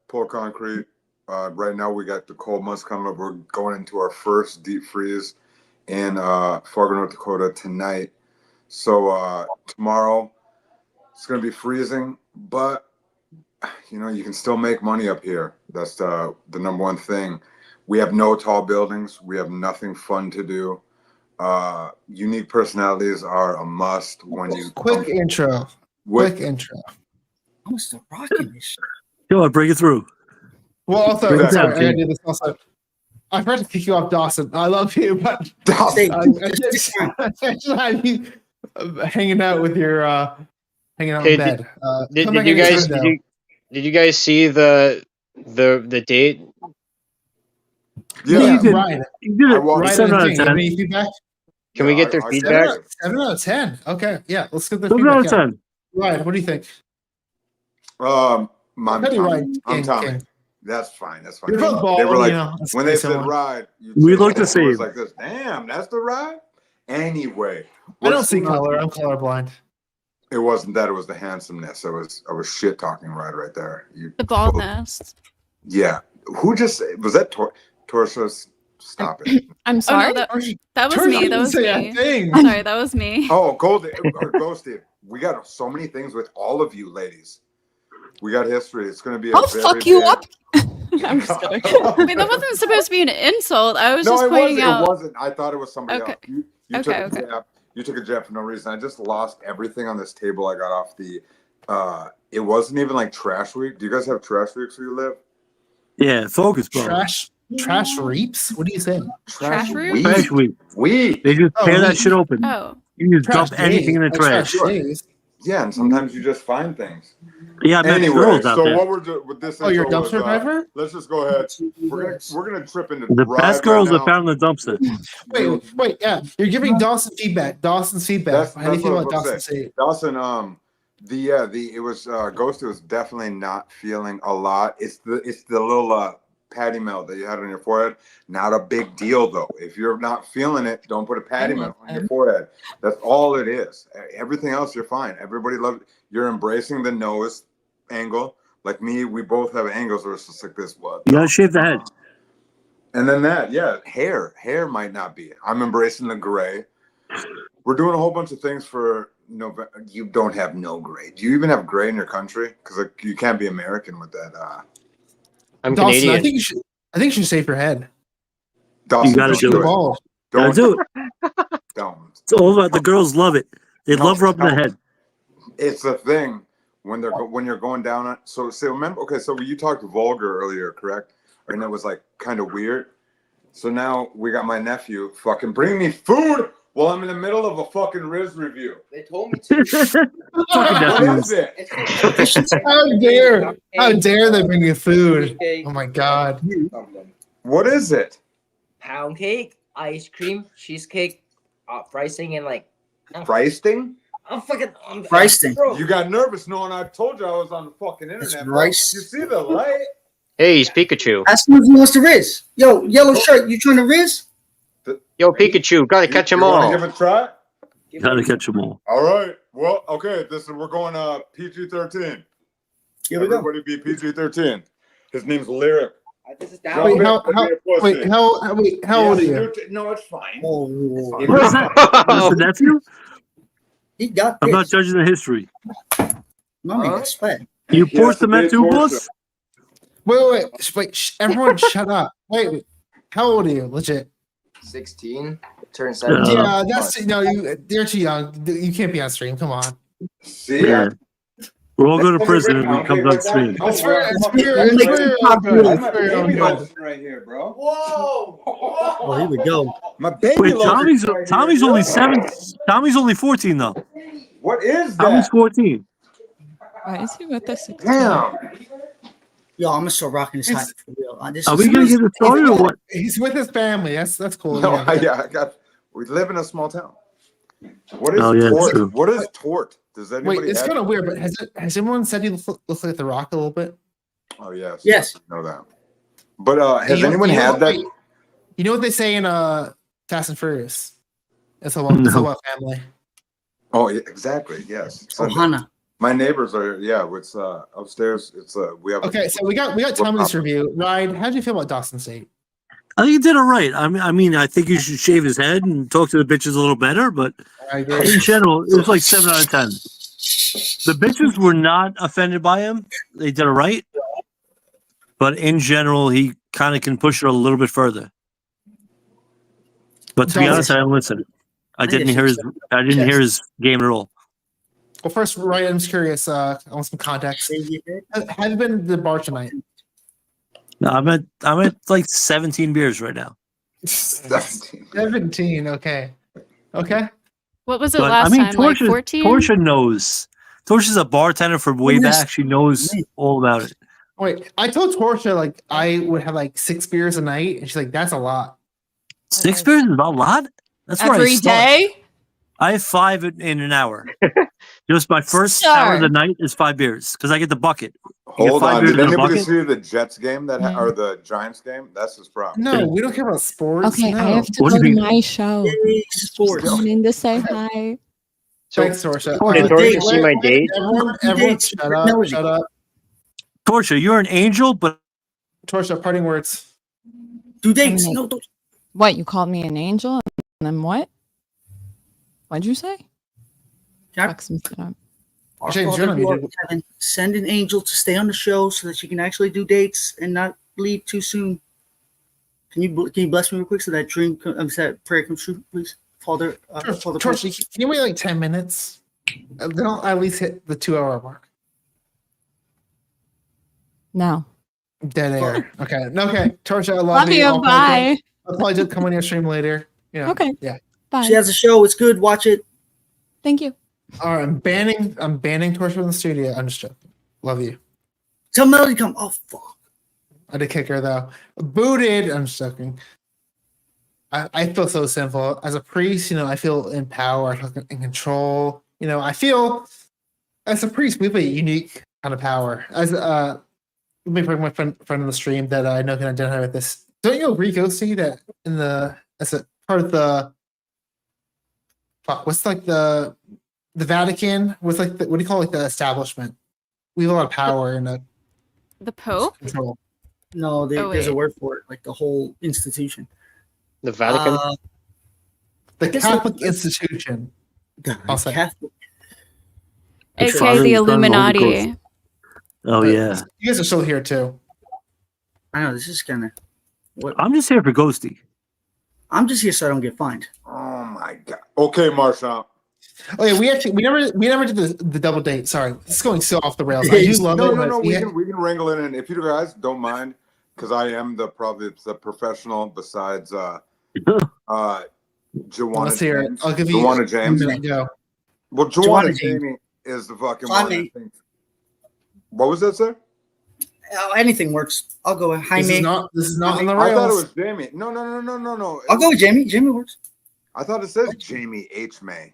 Pull Concrete. Right now we got the cold months coming up. We're going into our first deep freeze in Fargo, North Dakota tonight. So tomorrow it's going to be freezing, but you know, you can still make money up here. That's the number one thing. We have no tall buildings. We have nothing fun to do. Unique personalities are a must when you Quick intro. Quick intro. I'm still rocking this shit. Go on, break it through. Well, also, Break it sorry, down, I gotta King. do this also. I forgot to kick you off, Dawson. I love you, but Stay- I just had you hanging out with your hanging out Hey, in bed. Did come back you anytime guys now. did you guys see the date? Yeah, you did. Ryan. You did I it. walked- Ryan 7 and out King, of you have 10. any feedback? Can we get their I- I- feedback? 7 out of 10. Okay, yeah, let's get the 7 feedback. out of Yeah. 10. Ryan, what do you think? I'm Teddy Tommy. Ryan, I'm King, Tommy. King. That's fine. That's fine. You're both They were bald, like, you know, that's when they pretty said similar. ride, you'd We say, look the it was same. like this. Damn, that's the ride. Anyway, I don't what's see going on? color. I'm colorblind. It wasn't that. It was the handsomeness. I was shit talking right there. You, The baldness. yeah. Who just was that? Torsa? Stop it. I'm Oh sorry. no, that was Torsa me. That didn't was say a me. thing. Sorry, that was me. Oh, Goldie or Ghosty. We got so many things with all of you ladies. We got history. It's going to be. I'll very fuck you big- up. I'm just kidding. I mean, that wasn't supposed to be an insult. I was No, just it pointing wasn't. out. It wasn't. I thought it was somebody Okay. else. You Okay, took a jab. You took a jab for no reason. I just lost everything on this table. I got off the. It wasn't even like trash week. Do you guys have trash weeks where you live? Yeah, focus, bro. Trash reaps? What are you saying? Trash room? week. Trash week. Week. They just Oh, tear that week. shit open. Oh, You can just Trash dump anything in the days. trash. Days. Yeah, and sometimes you just find things. Yeah, I met Anyway, girls out so there. what we're doing with this? Oh, you're a intro dumpster was, diver? Let's just go ahead. We're gonna trip into The Ride best girls right are now. found in the dumpster. Wait, yeah. You're giving Dawson feedback. Dawson's feedback. How do you feel what about I was Dawson's saying. feedback? Dawson, it was Ghosty was definitely not feeling a lot. It's the little patty melt that you had on your forehead. Not a big deal though. If you're not feeling it, don't put a patty melt on your forehead. That's all it is. Everything else you're fine. Everybody loves it. You're embracing the nose angle. Like me, we both have angles where it's just like this. What? You gotta shave the head. And then hair might not be. I'm embracing the gray. We're doing a whole bunch of things for November. You don't have no gray. Do you even have gray in your country? Because like, you can't be American with that. I'm Dawson, Canadian. I think you should shave your head. Dawson, You gotta don't do You're it. bald. Gotta Don't, do it. don't. It's all about the girls love it. They No, love rubbing the no. head. It's the thing when you're going down on. So remember. Okay, so you talked vulgar earlier, correct? And it was like kind of weird. So now we got my nephew fucking bring me food while I'm in the middle of a fucking Rizz review. They told me to. Fucking What nephews. is it? How dare they bring you food? Oh my god. What is it? Pound cake, ice cream, cheesecake, fricing, and like Fricing? I'm Fricing. bro. You got nervous knowing I told you I was on the fucking internet. bro. rice. You see the light? Hey, he's Pikachu. Ask him if he wants to Rizz. Yo, yellow shirt, you trying to Rizz? Yo, Pikachu, gotta catch them you wanna all. Give it a try? Gotta catch them all. All right. Well, okay. We're going PG-13. Here we go. Everybody be PG-13. His name's Lyric. This is Drop Wait, it, how be a pussy. how old are Yes, you? No, it's fine. Oh, What is that? That's the nephew? he got I'm not this. judging the history. Mommy got sweat. You He has forced to the be a met to Torsa. boss? Wait, everyone shut up. Wait, how old are you? Legit. 16. Turned 17. Yeah, you're too young. You can't be on stream. Come on. See? Yeah. We're all going to prison and we come on stream. It's for your You're making own top good. rules. It's for your own good. right here, bro. Whoa! Oh, here we go. My baby Wait, lotion Tommy's right only here. 7. Tommy's only 14 though. What is Tommy's that? 14. Why is he with the 16? Damn. Yo, I'm gonna start rocking this hat for real. This Are is we gonna get it started or what? He's with his family. That's cool. No, Yeah. we live in a small town. What is Oh, yeah, tort? true. What is tort? Does anybody Wait, it's have- kind of weird, but has anyone said you look like The Rock a little bit? Oh yes. Yes. I know that. But has You know- anyone you know had what that? they- You know what they say in Fast and Furious? It's all about No. family. Oh, yeah, exactly. Yes. Ohana. My neighbors are it's upstairs. It's we have Okay, so we got time in this review. Ryan, how do you feel about Dawson State? I think he did all right. I mean, I think you should shave his head and talk to the bitches a little better. But I agree. in general, it was like 7 out of 10. The bitches were not offended by him. They did all right. But in general, he kind of can push it a little bit further. But to be honest, I didn't listen. I didn't hear his game at all. Well, first, Ryan, I'm just curious. I want some context. Have you been to the bar tonight? No, I'm at like 17 beers right now. 17. Okay. What was it But, last time? Like Torsa, 14? Torsa knows. Torsa's a bartender from way back. She knows all about it. Wait, I told Torsa like I would have like 6 beers a night, and she's like, "That's a lot." 6 beers is a lot. That's where I Every start. day? I have 5 in an hour. Just my first hour of the night is 5 beers because I get the bucket. You get Hold 5 on. beers Did in a anybody bucket? see the Jets game or the Giants game? That's his problem. No, we don't care about sports. Okay, no. I have to What go do you to mean? my show. Just coming in to say hi. So, Thanks, Torsa. did Torsa see my date? Everyone, shut up. Torsa, you're an angel, but Torsa, parting words. 2 dates. No, don't. What, you called me an angel? And then what? What'd you say? Fuck some shit up. Our James, Father you're who not art in heaven, send an angel to stay on the show so that you can actually do dates and not leave too soon. Can you bless me real quick so that that prayer comes true, please, Father? Father, Torsa, can you wait like 10 minutes? Then I'll at least hit the 2-hour mark. No. Dead air. Okay. Torsa, I love, Love you. Bye. I'll probably just come on your stream later. Yeah. Okay. Yeah. Bye. She has a show. It's good. Watch it. Thank you. All right. I'm banning Torsa from the studio. I'm just joking. Love you. Tell Melody to come. Oh fuck. I did kick her though. Booted. I'm just joking. I feel so sinful as a priest. I feel in power. I feel in control. I feel as a priest we have a unique kind of power. As let me bring my friend in the stream that I know can identify with this. Don't you agree, Ghosty, that as a part of the what's like the Vatican? What's like what do you call like the establishment? We have a lot of power and The Pope? control. No, there's a wait. word for it. Like the whole institution. The Vatican? The guess Catholic the- institution. I'll say. Catholic. AKA Father, the the Son, and the Holy Illuminati. Ghost. Oh yeah, You guys are still here too. I know this is kind of what. I'm just here for Ghosty. I'm just here so I don't get fined. Oh my god. Okay, Marshall. Oh yeah, we never did the double date. Sorry, this is going so off the rails. I do love it. No. but We can wrangle it in if you guys don't mind, because I am probably the professional besides Joanna Let's hear it. James. I'll give you Joanna a James. minute, go. Well, Joanna James. Jamie is the fucking Fine, one. I mate. think. What was that, sir? Oh, anything works. I'll go with Jaime. This is not on the I thought it rails. was Jamie. No. I'll go with Jamie. Jamie works. I thought it says Jamie H. May.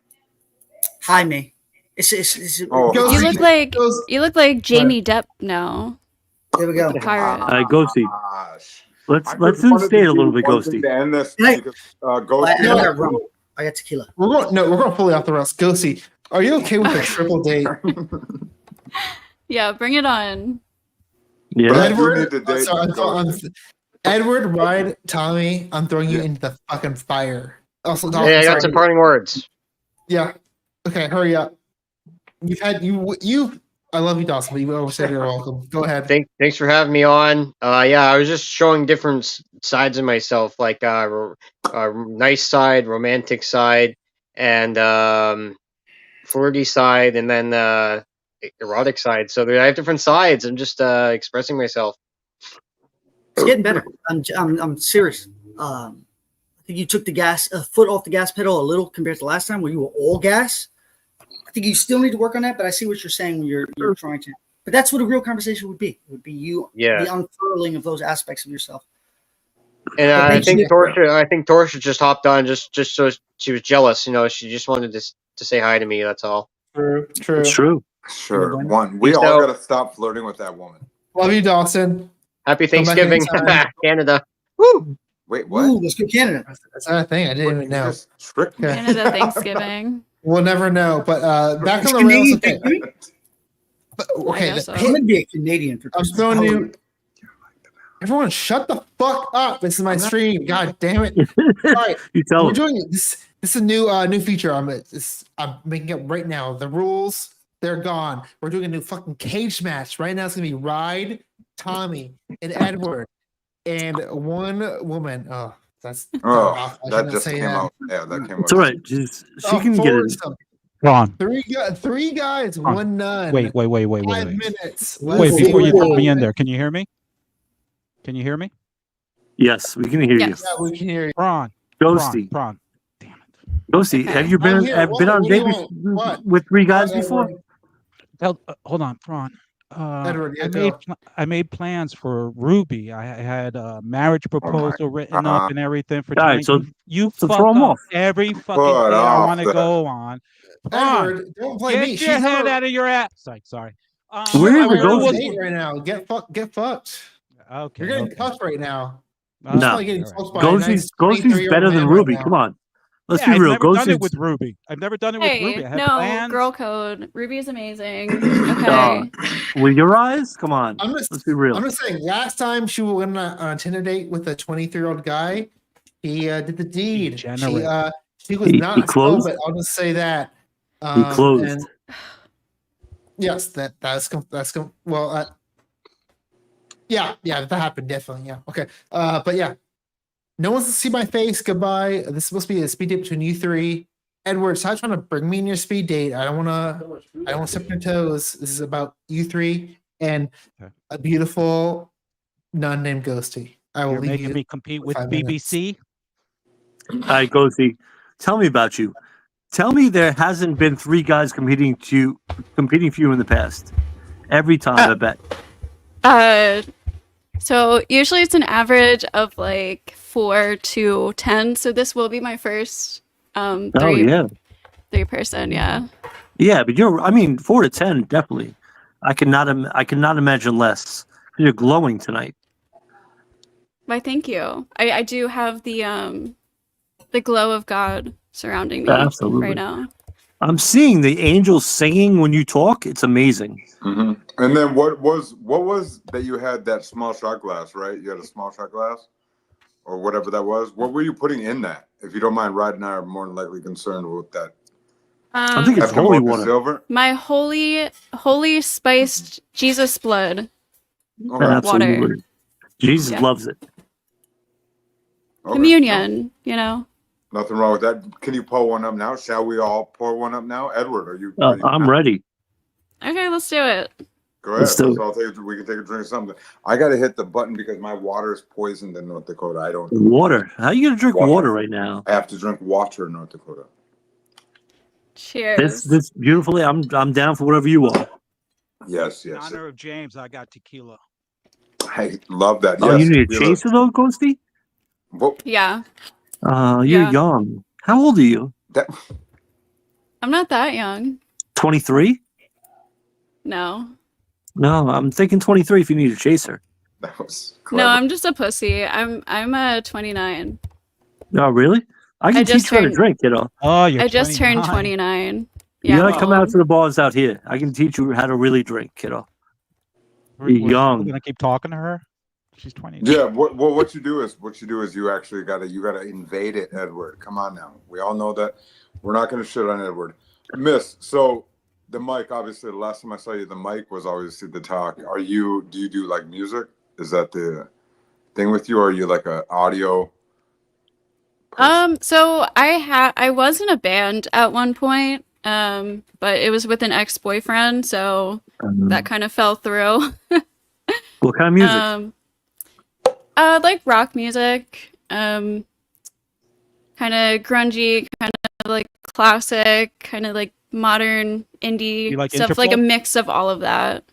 Jaime. It's Oh. Go- You look like Jamie Depp now. there we go. The pirate. Ghosty. Gosh. Let's I let's just wanted stay to a little do bit one thing Ghosty. to end this Hey. because I Ghosty. got rum. I got tequila. We're going fully off the rails. Ghosty, are you okay with a triple date? Yeah, bring it on. Yeah. But I do Edward, need to date sorry, Ghosty. Edward, Ryan, Tommy, I'm throwing you into the fucking fire. Also, Dawson, Hey, I got sorry. some parting words. Yeah. Okay, hurry up. You've had you. I love you, Dawson, but you always said you're welcome. Go ahead. Thanks for having me on. Yeah, I was just showing different sides of myself, like nice side, romantic side, and flirty side, and then erotic side. So I have different sides. I'm just expressing myself. It's getting better. I'm serious. I think you took a foot off the gas pedal a little compared to last time where you were all gas. I think you still need to work on that, but I see what you're saying when you're trying to. But that's what a real conversation would be. It would be you, the unfurling of those aspects of yourself. And But I thank think you. Torsa just hopped on just so she was jealous. She just wanted to say hi to me. That's all. True. It's true. Sure. One. We Peace all out. got to stop flirting with that woman. Love you, Dawson. Happy Come back Thanksgiving, anytime. Canada. Woo! Wait, what? Ooh, let's go Canada. That's not a thing. I didn't even You know. just tricked me. Okay. Canada Thanksgiving. We'll never know. But back on the rails. Okay. But, okay, guess so. I'm gonna be a Canadian for I'm Christmas. throwing you. Everyone, shut the fuck up! This is my stream. God damn it! All right, You tell we're him. doing this. This is a new feature. I'm making it right now. The rules, they're gone. We're doing a new fucking cage match right now. It's gonna be Ride, Tommy, and Edward, and one woman. Oh, that's Oh, I that shouldn't just say came that. out. Yeah, that came out. It's all right. Just, she can get it. Foursome. Ron. Three guys, Ron. one none. Wait. 5 minutes. Wait, Let's see before you what throw me in happens. there, can you hear me? Can you hear me? Yes, we can hear Yes. Yeah, we can hear you. Ron. Ghosty. Prawn. Ghosty, Okay. have you I'm been here. been What on do you dates want? What? with three guys What, before? Edward? Hold on, Prawn. Edward, yeah, I made plans for Ruby. I had a marriage proposal written up and everything for All right, tonight. so You so fuck throw 'em up off. every fucking Put day I off want to that. go on. Prawn, Edward, don't blame me. get your She's head on out of your ass. Sorry. Where is I'm the on a Ghosty? date right now. Get fucked. Okay. You're getting okay. cuffed right now. Uh, You're No. probably getting all right. fucked by a nice Ghosty's 23-year-old better than man Ruby. right Come now. on. Let's Yeah, be I've real. never done it Ghosty's with Ruby. I've never done it with Ruby. Hey, I had no, plans. girl code. Ruby is amazing. Okay. with your eyes? Come on. I'm just Let's be real. I'm just saying. Last time she went on a Tinder date with a 23-year-old guy, he did the deed. Degenerate. She was He not closed? celibate. I'll just say that. He closed. And yes, well. Yeah, that happened definitely. Yeah, okay. But yeah, no one's to see my face. Goodbye. This is supposed to be a speed date between you three. Edward, stop trying to bring me in your speed date. I don't want to step on your toes. This is about you three and a beautiful nun named Ghosty. I will You're leave making you me compete with 5 minutes. BBC. All right, Ghosty. Tell me about you. Tell me there hasn't been three guys competing for you in the past. Every time, I bet. So usually it's an average of like 4 to 10. So this will be my first Oh, three yeah. person, yeah. Yeah, but 4 to 10, definitely. I cannot imagine less. You're glowing tonight. Why thank you. I do have the glow of God surrounding me Absolutely. right now. I'm seeing the angels singing when you talk. It's amazing. Mm-hmm. And then what was that you had that small shot glass, right? You had a small shot glass or whatever that was. What were you putting in that? If you don't mind, Rod and I are more than likely concerned with that. I think it's After holy both the water. silver? My holy spiced Jesus blood. Okay. Absolutely. Water. Jesus Yeah. loves it. Okay. Communion, you know. Nothing wrong with that. Can you pour one up now? Shall we all pour one up now? Edward, are you I'm ready. Okay, let's do it. Go ahead. Let's do it. We can take a drink of something. I got to hit the button because my water is poisoned in North Dakota. I don't. Water. How are you gonna drink water right now? I have to drink water in North Dakota. Cheers. This beautifully. I'm down for whatever you want. Yes, In yes. honor of James, I got tequila. I love that. Oh, Yes, you need a tequila. chaser though, Ghosty? Whoa, Yeah. You're Yeah. young. How old are you? that I'm not that young. 23? No. No, I'm thinking 23 if you need a chaser. was No, clever. I'm just a pussy. I'm 29. No, really? I can just teach you how to turned- drink, kiddo. Oh, you're I just turned 29. 29. You Yeah. gotta come out to the bars out here. I can teach you how to really drink, kiddo. We're You're young. gonna keep talking to her. She's 20. Yeah, what you do is you actually gotta invade it, Edward. Come on now. We all know that. We're not gonna shit on Edward. Miss, so the mic, obviously the last time I saw you, the mic was obviously the talk. Do you do like music? Is that the thing with you, or are you like a audio person? So I was in a band at one point, but it was with an ex-boyfriend, so that kind of fell through. What kind of music? Like rock music, kind of grungy, kind of like classic, kind of like modern indie You like stuff, like a Interpol? mix of all of that.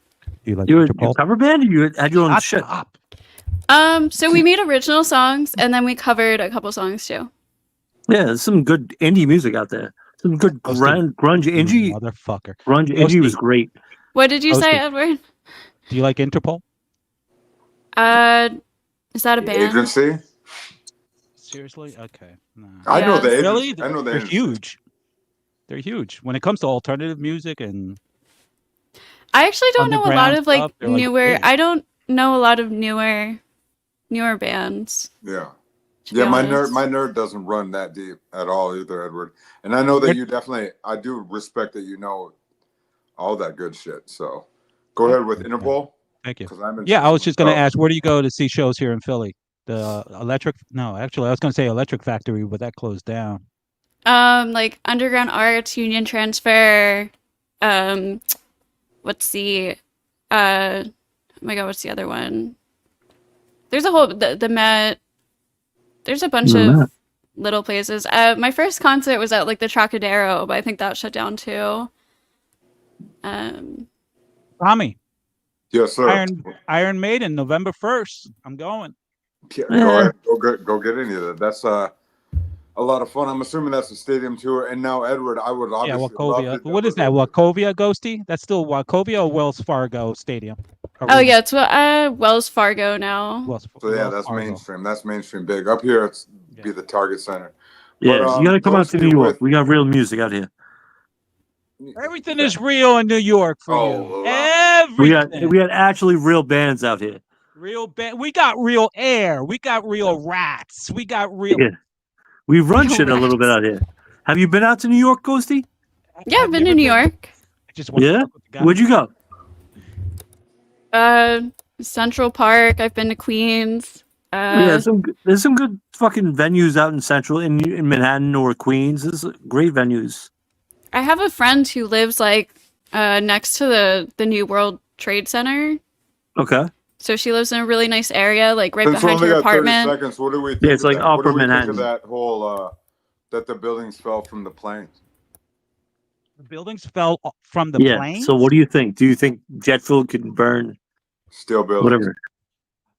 You like You were Interpol? a cover band, or you had your own shit? Up. So we made original songs, and then we covered a couple songs too. Yeah, there's some good indie music out there. Some good Ghosty. grunge indie. Motherfucker. Grunge indie was Ghosty. great. What did you say, Ghosty. Edward? Do you like Interpol? Is that a band? Agency? Seriously? Okay. No. I know the Yeah. Really? agency. I know the They're agency. huge. They're huge when it comes to alternative music and I actually don't know a lot underground of like stuff, they're, like, newer. big. I don't know a lot of newer bands. Yeah. To be Yeah, honest. my nerd doesn't run that deep at all either, Edward. And I know that What- you definitely, I do respect that you know all that good shit. So go ahead with Interpol. Thank you. 'Cause I'm Yeah, I was interested just going to myself. ask, where do you go to see shows here in Philly? The Electric? No, actually, I was going to say Electric Factory, but that closed down. Like Underground Arts, Union Transfer. What's the? Oh my God, what's the other one? There's a whole the Met. There's a bunch The of Met. little places. My first concert was at like the Trocadero, but I think that shut down too. Tommy, Yes, sir. Iron Maiden, November 1st. I'm going. Yeah, go ahead. Go get any of that. That's a lot of fun. I'm assuming that's a stadium tour. And now, Edward, I would Yeah, obviously love Wachovia. to What is that? Wachovia Ghosty? That's still Wachovia or Wells Fargo Stadium? Oh yeah, it's Wells Fargo now. So yeah, that's mainstream. That's mainstream big. Up here, it's be the Target Center. Yeah, But, you got to come out to Ghosty New York. with- We got real music out here. Everything is real in New York for you. Everything. We got actually real bands out here. Real band. We got real air. We got real rats. We got real. Yeah. We run real shit a little bit out here. Have you been out to New York, Ghosty? Yeah, I've been to New York. Yeah? Where'd you go? Central Park. I've been to Queens. Yeah, there's some good fucking venues out in Central, in Manhattan or Queens. There's great venues. I have a friend who lives like next to the New World Trade Center. Okay. So she lives in a really nice area, like right Since we behind only her got 30 apartment. seconds, what do we think Yeah, it's of like that? What do Upper we think Manhattan. of that whole that the buildings fell from the planes? The buildings fell from the Yeah. plane. So what do you think? Do you think jet fuel can burn Steel buildings? whatever?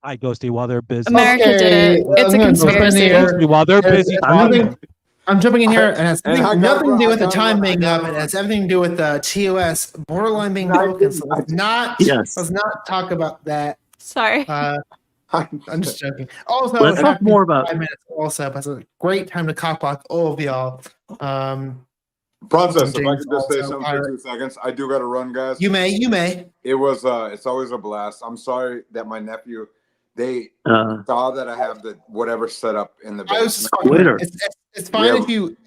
Hi, Ghosty, while they're busy. America did it. It's a conspiracy. Ghosty, while they're busy talking. I'm jumping in here, and it has And I got nothing to do run, with the I gotta time run, being I up. gotta It run. has everything to do with the TOS borderline being broken. So let's not, Yes. let's not talk about that. Sorry. I'm just joking. Also, Let's talk more about. 5 minutes. Also, it's a great time to cop block all of y'all. Process. If I James could just say also, something for 2 seconds, I do got to run, guys. You may. It was. It's always a blast. I'm sorry that my nephew. They saw that I have the whatever set up in the I was just basement. it's fine if you.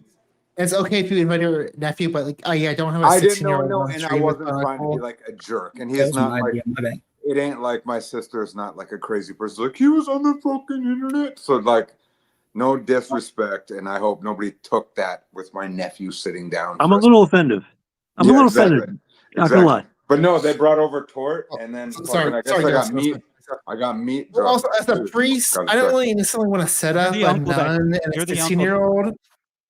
It's okay if you invite your nephew, but like, oh yeah, I don't have a I didn't 16-year-old know, on and I stream with wasn't trying to be like a jerk. And he's That was not my like. idea, my bad. It ain't like my sister's not like a crazy person. Like he was on the fucking internet. So like, no disrespect, and I hope nobody took that with my nephew sitting down. I'm a little offended. I'm a little offended. Not gonna lie. But no, they brought over Tort, and then sorry, I guess sorry, I got guys. meat. I got meat. Well, also, as a dropped. priest, Gotta I don't check. really necessarily want to set up the a uncle that- nun and you're a the uncle- 16-year-old.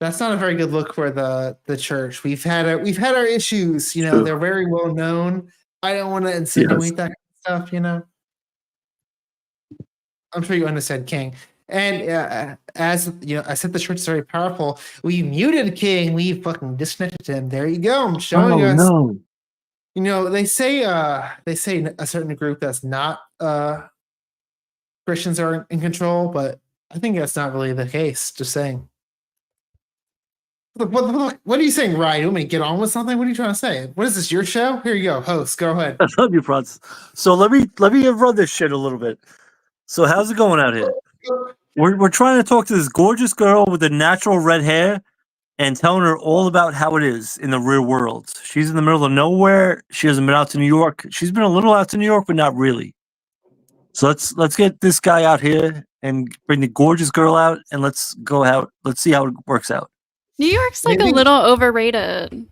That's not a very good look for the church. We've had our issues. You know, True. they're very well known. I don't want to insinuate that kind of stuff. You know, I'm sure you understand, King. And as you know, I said the church is very powerful. We muted King. We fucking disconnected him. There you go. I'm showing us. No. You know, they say a certain group that's not Christians are in control, but I think that's not really the case. Just saying. What are you saying, Ryan? You want me to get on with something? What are you trying to say? What is this, your show? Here you go, host. Go ahead. I love you, Franz. So let me run this shit a little bit. So how's it going out here? We're trying to talk to this gorgeous girl with the natural red hair and telling her all about how it is in the real world. She's in the middle of nowhere. She hasn't been out to New York. She's been a little out to New York, but not really. So let's get this guy out here and bring the gorgeous girl out, and let's go out. Let's see how it works out. New York's like a little overrated.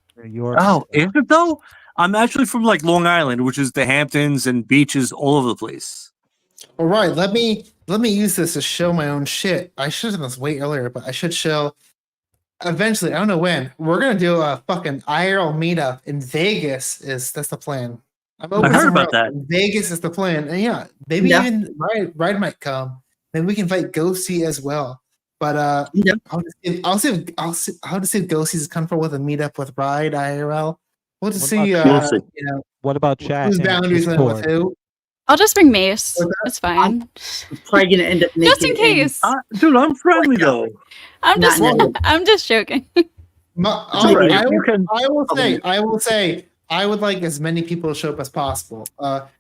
Oh, is it though? I'm actually from like Long Island, which is the Hamptons and beaches all over the place. All right, let me use this to show my own shit. I should have done this way earlier, but I should show. Eventually, I don't know when. We're gonna do a fucking IRL meetup in Vegas. That's the plan. I heard about that. Vegas is the plan, and yeah, maybe even Ride might come. Then we can invite Ghosty as well. But I'll see if Ghosty is comfortable with a meetup with Ride IRL. We'll just see. You know, what about chat? whose and boundaries and with Discord? who. I'll just bring Mace. It's fine. Probably gonna end up Just in case. Dude, I'm friendly though. I'm just Not I'm just joking. I will say, I would like as many people to show up as possible.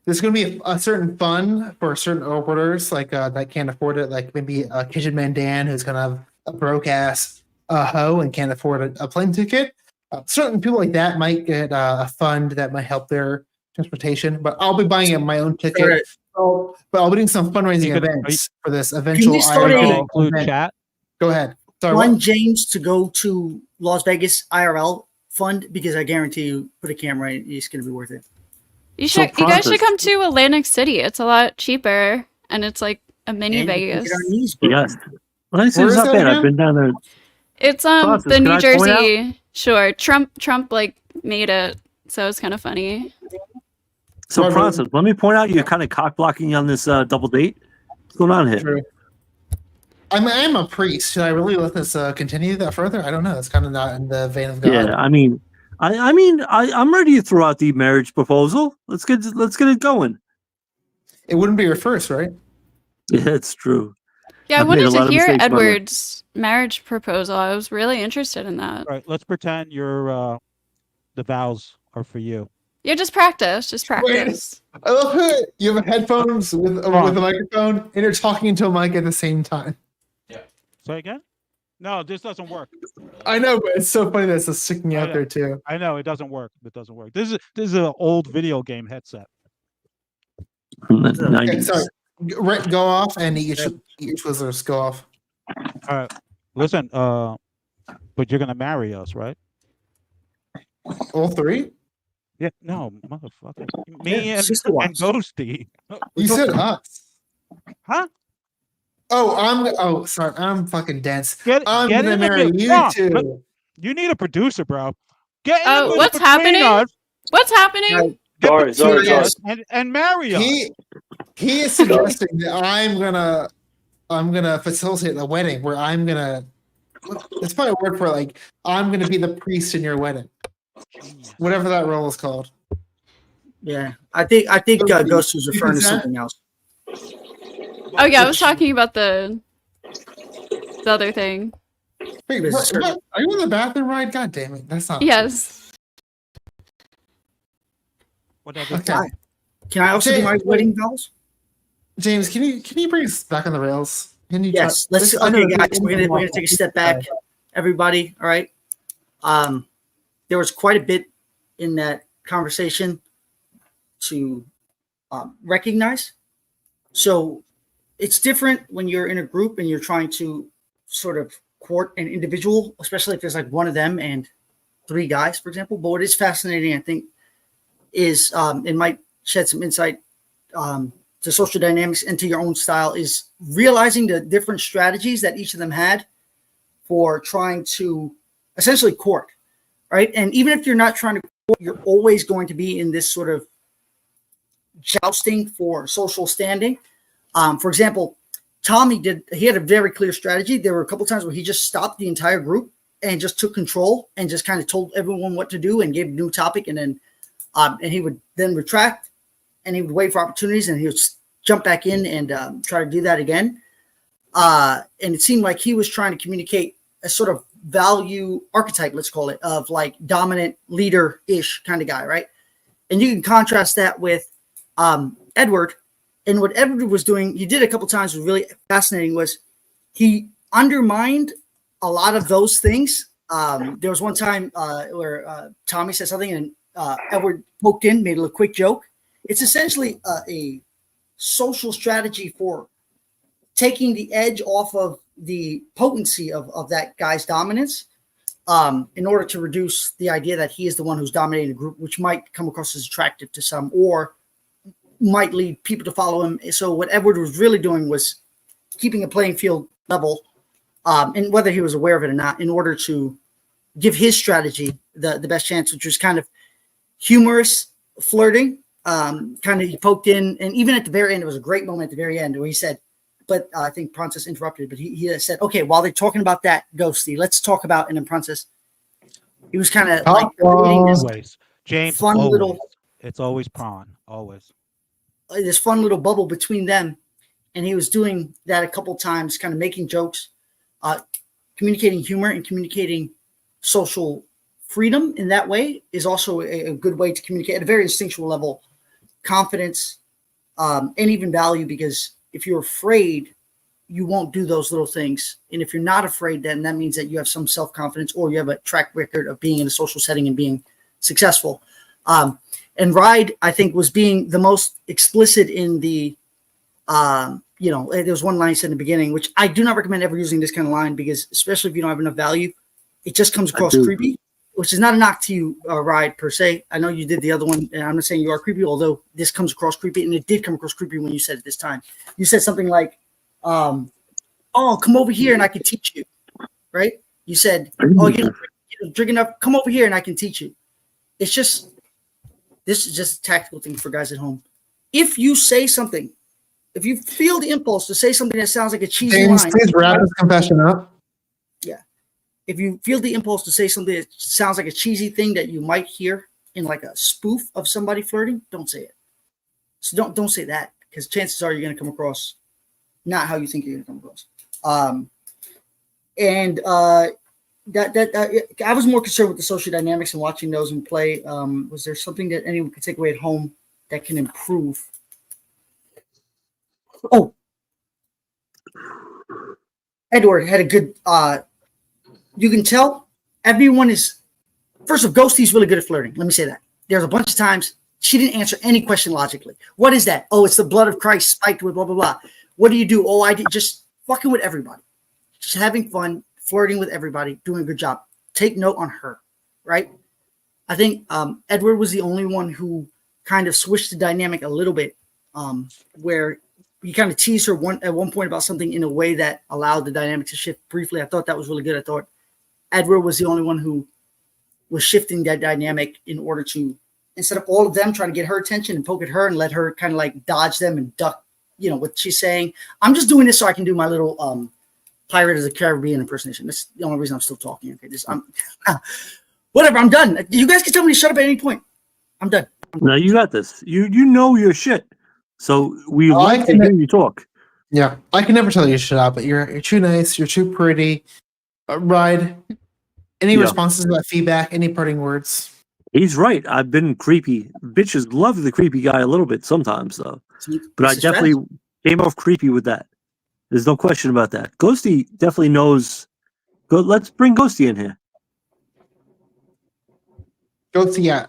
There's going to be a certain fund for certain orders, like that can't afford it. Like maybe Kitchen Man Dan, who's going to have a broke ass hoe and can't afford a plane ticket. Certain people like that might get a fund that might help their transportation. But I'll be buying my own ticket. Alright. So, but I'll be doing some fundraising You could- events for this eventual we start Can you a- include event. chat? Go ahead. Sorry, One what? James to go to Las Vegas IRL fund because I guarantee you, put a camera in, it's going to be worth it. You So should. You guys should Prawncess- come to Atlantic City. It's a lot cheaper, and it's like a mini And we can Vegas. get our knees broken. Yes. Well, I say Where it's is not that bad. I've again? been down there. It's Prawncess, the can New I point out? Jersey shore. Trump like made it, so it's kind of funny. So, Right, Prawncess, let me point out you're kind of cock blocking on this double date. What's going on here? True. I'm a priest. Should I really let this continue that further? I don't know. It's kind of not in the vein of God. Yeah, I mean, I'm ready to throw out the marriage proposal. Let's get it going. It wouldn't be your first, right? Yeah, it's true. Yeah, I I've made a wanted lot to of hear mistakes, by the way. Edward's marriage proposal. I was really interested in that. All right, let's pretend you're the vows are for you. Yeah, just practice. Just practice. I love it. You have headphones with a microphone, and you're talking into a mic at the same time. Say again? No, this doesn't work. I know, but it's so funny that it's just sticking out there too. I know it doesn't work. It doesn't work. This is an old video game headset. From the Okay, 90s. sorry. Go off and eat your Twizzlers. Go off. All right, listen. But you're gonna marry us, right? All three? Yeah. No, motherfucker. Me and sister wives. Ghosty. You said us. Huh? Oh, sorry. I'm fucking dense. Get I'm in gonna the marry middle. you Wrong. two. You need a producer, bro. Get in the Oh, middle what's between happening? us, What's happening? get Sorry, between sorry. us and marry us. He is suggesting that I'm gonna facilitate a wedding where I'm gonna. It's probably a word for like I'm gonna be the priest in your wedding, whatever that role is called. Yeah, I think Ghost was referring to something else. Oh yeah, I was talking about the other thing. Wait, what? Are you in the bathroom ride? God damn it, that's not. Yes. Okay. Can I also do my wedding vows? James, can you bring us back on the rails? Can you? Yes. try- Let's. I know Okay, guys, it's- we're gonna take a step back, everybody. All right. There was quite a bit in that conversation to recognize. So it's different when you're in a group and you're trying to sort of court an individual, especially if there's like one of them and three guys, for example. But what is fascinating, I think, is it might shed some insight to social dynamics and to your own style, is realizing the different strategies that each of them had for trying to essentially court, right? And even if you're not trying to court, you're always going to be in this sort of jousting for social standing. For example, Tommy had a very clear strategy. There were a couple times where he just stopped the entire group and just took control and just kind of told everyone what to do and gave a new topic. And then and he would then retract and he would wait for opportunities and he would jump back in and try to do that again. And it seemed like he was trying to communicate a sort of value archetype, let's call it, of like dominant leader-ish kind of guy, right? And you can contrast that with Edward. And what Edward was doing, he did a couple times, was really fascinating, was he undermined a lot of those things. There was one time where Tommy said something and Edward poked in, made a quick joke. It's essentially a social strategy for taking the edge off of the potency of that guy's dominance in order to reduce the idea that he is the one who's dominating the group, which might come across as attractive to some or might lead people to follow him. So what Edward was really doing was keeping a playing field level, and whether he was aware of it or not, in order to give his strategy the best chance, which was kind of humorous flirting. Kind of he poked in, and even at the very end, it was a great moment at the very end where he said, but I think Prawncess interrupted, but he said, okay, while they're talking about that, Ghosty, let's talk about, and then Prawncess, he was kind of like creating this Always, James. fun Always. little, It's always prawn. Always. this fun little bubble between them. And he was doing that a couple times, kind of making jokes, communicating humor and communicating social freedom in that way is also a good way to communicate at a very instinctual level, confidence, and even value. Because if you're afraid, you won't do those little things. And if you're not afraid, then that means that you have some self-confidence or you have a track record of being in a social setting and being successful. And Ride, I think, was being the most explicit in the, there was one line he said in the beginning, which I do not recommend ever using this kind of line, because especially if you don't have enough value, it just comes across creepy, which is not a knock to you, Ride, per se. I know you did the other one, and I'm not saying you are creepy, although this comes across creepy, and it did come across creepy when you said it this time. You said something like, oh, come over here and I can teach you, right? You said, oh, you don't drink enough, come over here and I can teach you. It's just, this is just a tactical thing for guys at home. If you say something, if you feel the impulse to say something that sounds like a cheesy James, line. please wrap this confession up. Yeah. If you feel the impulse to say something that sounds like a cheesy thing that you might hear in like a spoof of somebody flirting, don't say it. So don't say that, because chances are you're going to come across not how you think you're going to come across. I was more concerned with the social dynamics and watching those in play. Was there something that anyone could take away at home that can improve? Oh, Edward had a good. You can tell everyone is. First of all, Ghosty's really good at flirting. Let me say that. There's a bunch of times she didn't answer any question logically. What is that? Oh, it's the blood of Christ spiked with blah blah blah. What do you do? Oh, I did just fucking with everybody, just having fun, flirting with everybody, doing a good job. Take note on her, right? I think Edward was the only one who kind of switched the dynamic a little bit, where he kind of teased her at one point about something in a way that allowed the dynamic to shift briefly. I thought that was really good. I thought Edward was the only one who was shifting that dynamic in order to, instead of all of them trying to get her attention and poke at her and let her kind of like dodge them and duck, what she's saying. I'm just doing this so I can do my little Pirate of the Caribbean impersonation. That's the only reason I'm still talking. Okay, whatever. I'm done. You guys can tell me to shut up at any point. I'm done. No, you got this. You know your shit. So we like to hear you talk. Yeah, I can never tell you to shut up, but you're too nice. You're too pretty. Ride. Any responses to that feedback? Any parting words? He's right. I've been creepy. Bitches love the creepy guy a little bit sometimes, though. But I definitely came off creepy with that. There's no question about that. Ghosty definitely knows. Let's bring Ghosty in here. Ghosty, yeah.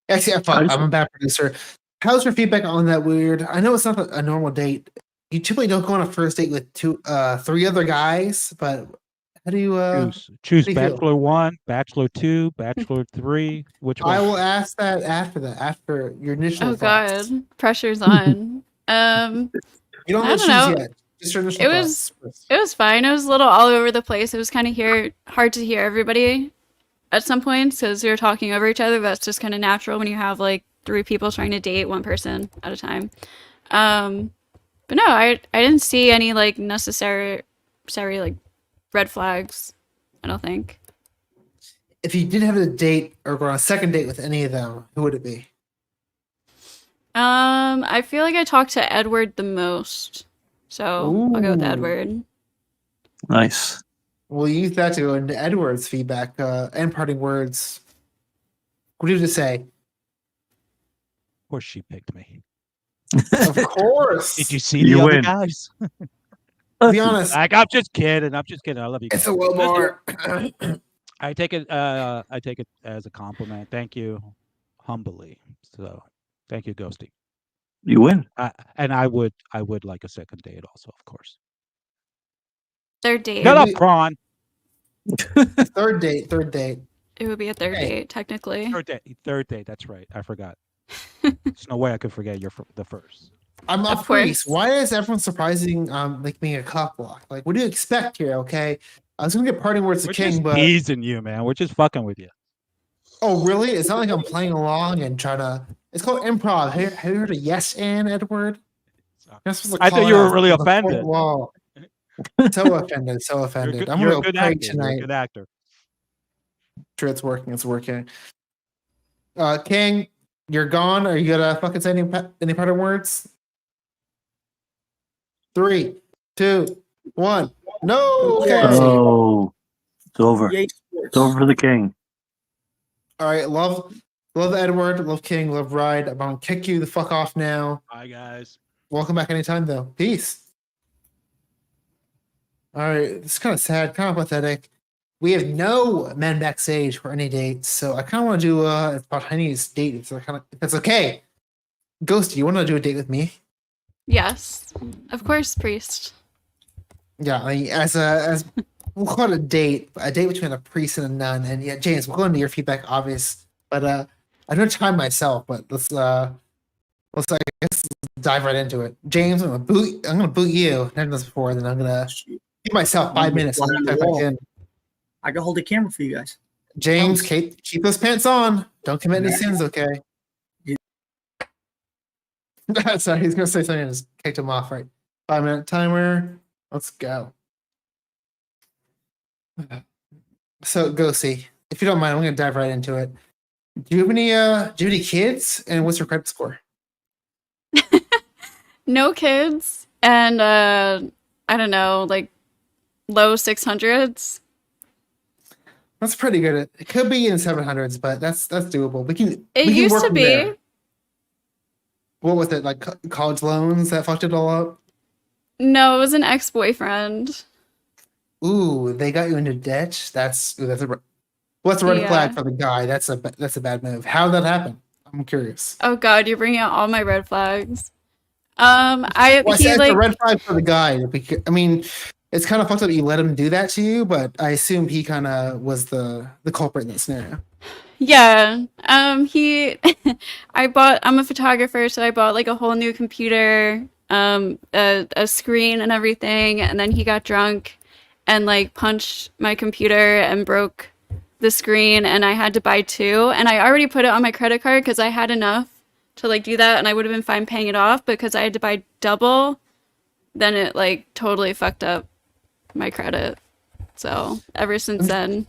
Actually, I'm a bad producer. How's your feedback on that weird? I know it's not a normal date. You typically don't go on a first date with three other guys, but how do you choose Bachelor 1, Bachelor 2, Bachelor 3? Which one? I will ask that after your initial. Oh thoughts. God, pressure's on. You don't I don't know. Yet. Just your initial thoughts. It was fine. It was a little all over the place. It was kind of hard to hear everybody at some points because we were talking over each other. That's just kind of natural when you have like 3 people trying to date one person at a time. But no, I didn't see any like necessary like red flags. I don't think. If you did have a date or go on a second date with any of them, who would it be? I feel like I talked to Edward the most, so I'll go with Edward. Nice. We'll use that to go into Edward's feedback and parting words. What do you have to say? Of course, she picked me. Of course. Did you see the other guys? To be honest, like, I'm just kidding. I love you guys. It's a little more. I take it as a compliment. Thank you, humbly. So, thank you, Ghosty. You win. And I would like a second date also, of course. Third date. Shut up, Prawn. Third date. It would be a third date, technically. Third date. That's right. I forgot. There's no way I could forget the first. I'm not priest. Why is everyone surprising like being a cock block? Like, what do you expect here? Okay, I was gonna get parting words to King, but teasing you, man. We're just fucking with you. Oh, really? It's not like I'm playing along and trying to. It's called improv. Have you heard of yes and Edward? I thought you were really offended. So offended. I'm gonna go pray tonight. You're a good actor. Sure, it's working. King, you're gone. Are you gonna fucking say any parting words? 3, 2, 1. No. Okay. Oh, it's over. It's over for the King. All right, love Edward, love King, love Ride. I'm gonna kick you the fuck off now. Bye, guys. Welcome back anytime though. Peace. All right, it's kind of sad, kind of pathetic. We have no men backstage for any dates, so I kind of want to do a spontaneous date. If that's okay. Ghosty, you want to do a date with me? Yes, of course, priest. Yeah, I mean, as we'll call it a date between a priest and a nun. And yeah, James, we'll go into your feedback, obvious. But I don't time myself. But let's I guess dive right into it. James, I'm gonna boot you. I've done this before. Then I'm gonna give myself 5 minutes. Fly on the Type back wall. in. I can hold the camera for you guys. James, keep those pants on. Don't commit any sins, okay? Sorry, he's gonna say something and just kicked him off. Right, 5-minute timer. Let's go. So, Ghosty, if you don't mind, I'm gonna dive right into it. Do you have any kids? And what's your credit score? No kids, and I don't know, like low 600s. That's pretty good. It could be in 700s, but that's doable. We can. It we can used work to from be. there. What was it like? College loans that fucked it all up? No, it was an ex-boyfriend. Ooh, they got you into debt. That's a red Yeah. flag for the guy. That's a bad move. How did that happen? I'm curious. Oh God, you're bringing out all my red flags. Well, I He said it's like a red flag for the guy. Because, I mean, it's kind of fucked up that you let him do that to you, but I assume he kind of was the culprit in that scenario. Yeah. I'm a photographer, so I bought like a whole new computer, a screen and everything, and then he got drunk and like punched my computer and broke the screen, and I had to buy two, and I already put it on my credit card because I had enough to like do that, and I would have been fine paying it off, because I had to buy double, then it like totally fucked up my credit. So ever since then,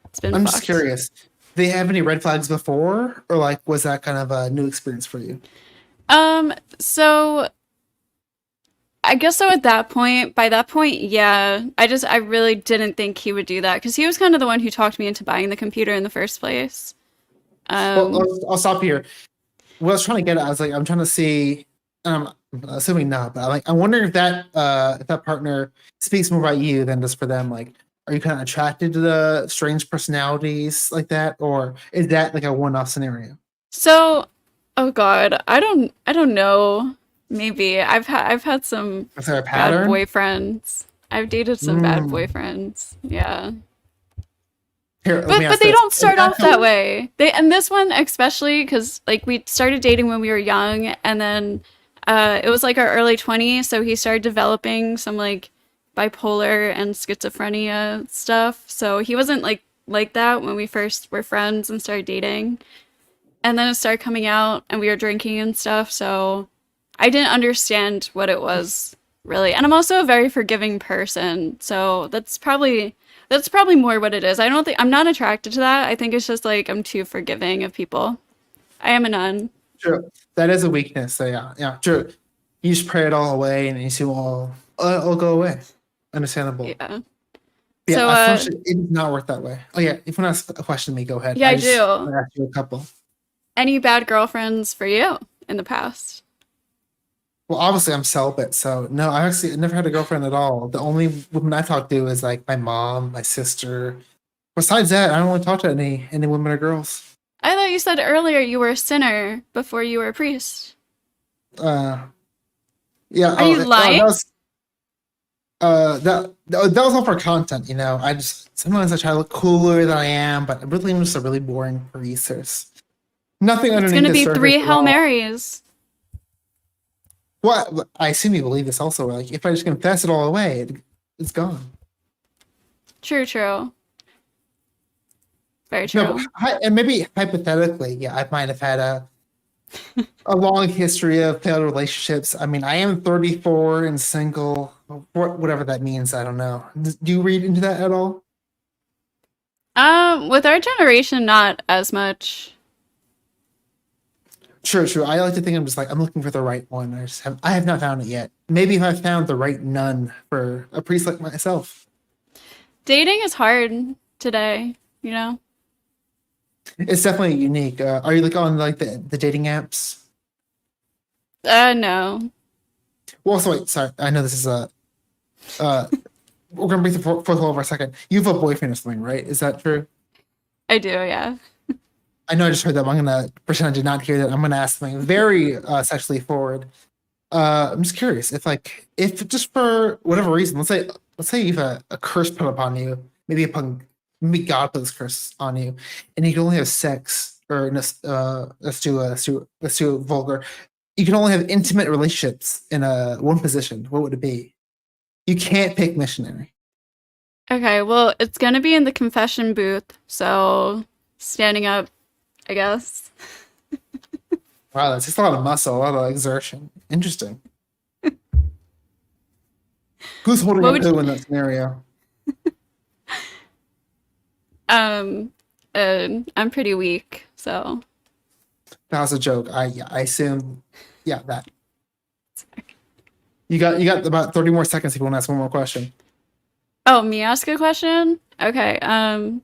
it's been I'm fucked. just curious. Did they have any red flags before, or like was that kind of a new experience for you? So I guess so by that point, yeah. I really didn't think he would do that, because he was kind of the one who talked me into buying the computer in the first place. Well, I'll stop here. What I was trying to get at, I'm trying to see, I'm assuming not, but I'm wondering if that partner speaks more about you than just for them. Like, are you kind of attracted to the strange personalities like that, or is that like a one-off scenario? So, oh God, I don't know. Maybe I've had some Is there a bad pattern? boyfriends. I've dated some bad boyfriends. Yeah. Here, let me But ask they this. don't Is start off how- that way. And this one especially, because like we started dating when we were young, and then it was like our early 20s, so he started developing some like bipolar and schizophrenia stuff. So he wasn't like that when we first were friends and started dating. And then it started coming out, and we were drinking and stuff, so I didn't understand what it was really. And I'm also a very forgiving person, so that's probably more what it is. I'm not attracted to that. I think it's just like I'm too forgiving of people. I am a nun. True. That is a weakness. So yeah, true. You just pray it all away, and you see all go away. Understandable. Yeah. Yeah, So, unfortunately, it does not work that way. Oh yeah, if you want to ask a question to me, go ahead. Yeah, I just do. wanna ask you a couple. Any bad girlfriends for you in the past? Well, obviously I'm celibate, so no, I actually never had a girlfriend at all. The only woman I talked to is like my mom, my sister. Besides that, I don't want to talk to any women or girls. I thought you said earlier you were a sinner before you were a priest. Yeah. Are you lying? That was all for content, you know. I just sometimes I try to look cooler than I am, but really I'm just a really boring priest. There's nothing It's underneath gonna the be surface 3 at Hail all. Marys. Well, I assume you believe this also. Like, if I just confess it all away, it's gone. True. Very No, true. but and maybe hypothetically, yeah, I might have had a long history of failed relationships. I mean, I am 34 and single, whatever that means. I don't know. Do you read into that at all? With our generation, not as much. True. I like to think I'm looking for the right one. I have not found it yet. Maybe if I found the right nun for a priest like myself. Dating is hard today, you know? It's definitely unique. Are you like on like the dating apps? No. Well, so wait, sorry. I know this is we're gonna bring the fourth wall for a second. You have a boyfriend or something, right? Is that true? I do, yeah. I know I just heard that. But I'm gonna pretend I did not hear that. I'm gonna ask something very sexually forward. I'm just curious if just for whatever reason, let's say you have a curse put upon you, maybe God put this curse on you, and you can only have sex, or let's do vulgar. You can only have intimate relationships in one position. What would it be? You can't pick missionary. Okay, well, it's gonna be in the confession booth, so standing up, I guess. Wow, that's just a lot of muscle, a lot of exertion. Interesting. Who's holding up who in that scenario? I'm pretty weak, so. That was a joke. I assume, yeah, that. You got about 30 more seconds if you want to ask one more question. Oh, me ask a question? Okay. I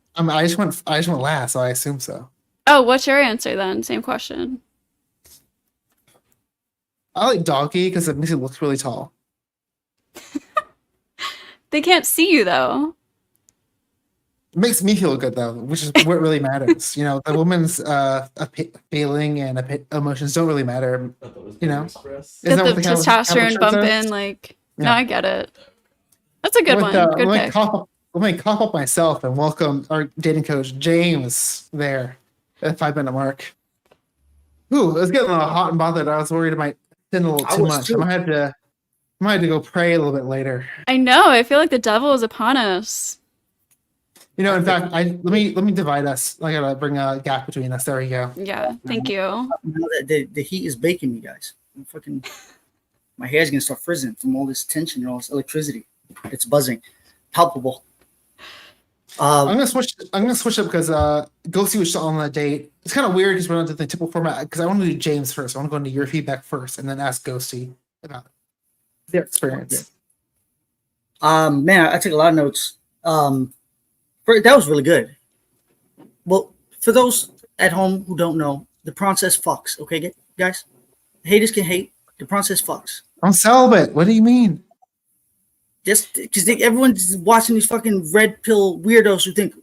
just went last, so I assume so. Oh, what's your answer then? Same question. I like doggy because it makes it look really tall. They can't see you though. It makes me feel good though, which is what really matters. You know, the woman's feeling and emotions don't really matter. You know, Get the testosterone bumping, like. Yeah. No, I get it. That's a good one. Good pick. Let me cough up myself and welcome our dating coach James there at the 5-minute mark. Ooh, it was getting a little hot and bothered. I was worried I might sin a little too much. I might have to go pray a little bit later. I know. I feel like the devil is upon us. You know, in fact, let me divide us. I gotta bring a gap between us. There we go. Yeah, thank you. Now that the heat is baking me, guys. My hair's gonna start frizzing from all this tension and all this electricity. It's buzzing, palpable. I'm gonna switch up because Ghosty was still on that date. It's kind of weird because we're not doing the typical format. Because I want to do James first. I want to go into your feedback first, and then ask Ghosty about their experience. Man, I took a lot of notes. That was really good. Well, for those at home who don't know, the Prawncess fucks. Okay, guys, haters can hate. The Prawncess fucks. I'm celibate. What do you mean? Just because everyone's watching these fucking red pill weirdos who think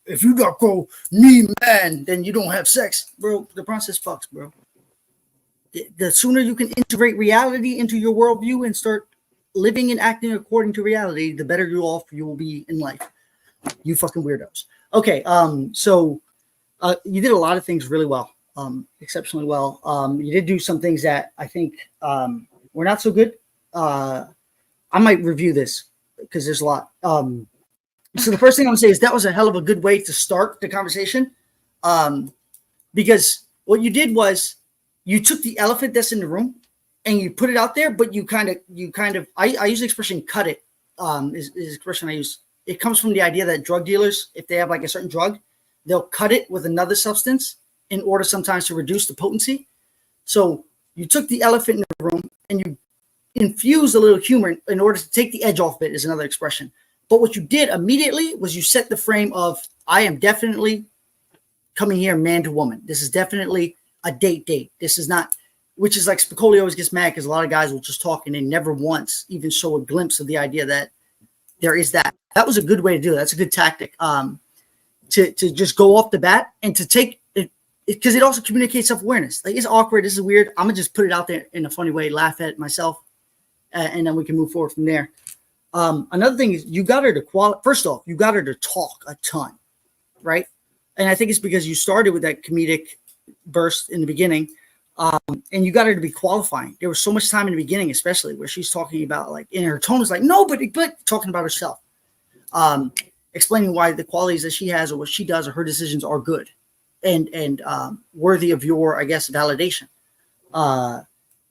if you got go need man, then you don't have sex, bro. The Prawncess fucks, bro. The sooner you can integrate reality into your worldview and start living and acting according to reality, the better you will be in life. You fucking weirdos. Okay, so you did a lot of things really well, exceptionally well. You did do some things that I think were not so good. I might review this because there's a lot. So the first thing I'm gonna say is that was a hell of a good way to start the conversation, because what you did was you took the elephant that's in the room and you put it out there, but you kind of I use the expression "cut it." Is the expression I use. It comes from the idea that drug dealers, if they have like a certain drug, they'll cut it with another substance in order sometimes to reduce the potency. So you took the elephant in the room and you infused a little humor in order to take the edge off it, is another expression. But what you did immediately was you set the frame of, I am definitely coming here man to woman. This is definitely a date. This is not, which is like Spicoli always gets mad because a lot of guys will just talk and they never once even show a glimpse of the idea that there is that. That was a good way to do it. That's a good tactic. To just go off the bat and to take it, because it also communicates self-awareness. Like, it's awkward. This is weird. I'm going to just put it out there in a funny way, laugh at myself, and then we can move forward from there. Another thing is you got her to first off, you got her to talk a ton, right? And I think it's because you started with that comedic burst in the beginning, and you got her to be qualifying. There was so much time in the beginning, especially where she's talking about, like, in her tone is like, no, but talking about herself, explaining why the qualities that she has or what she does or her decisions are good and worthy of your, I guess, validation.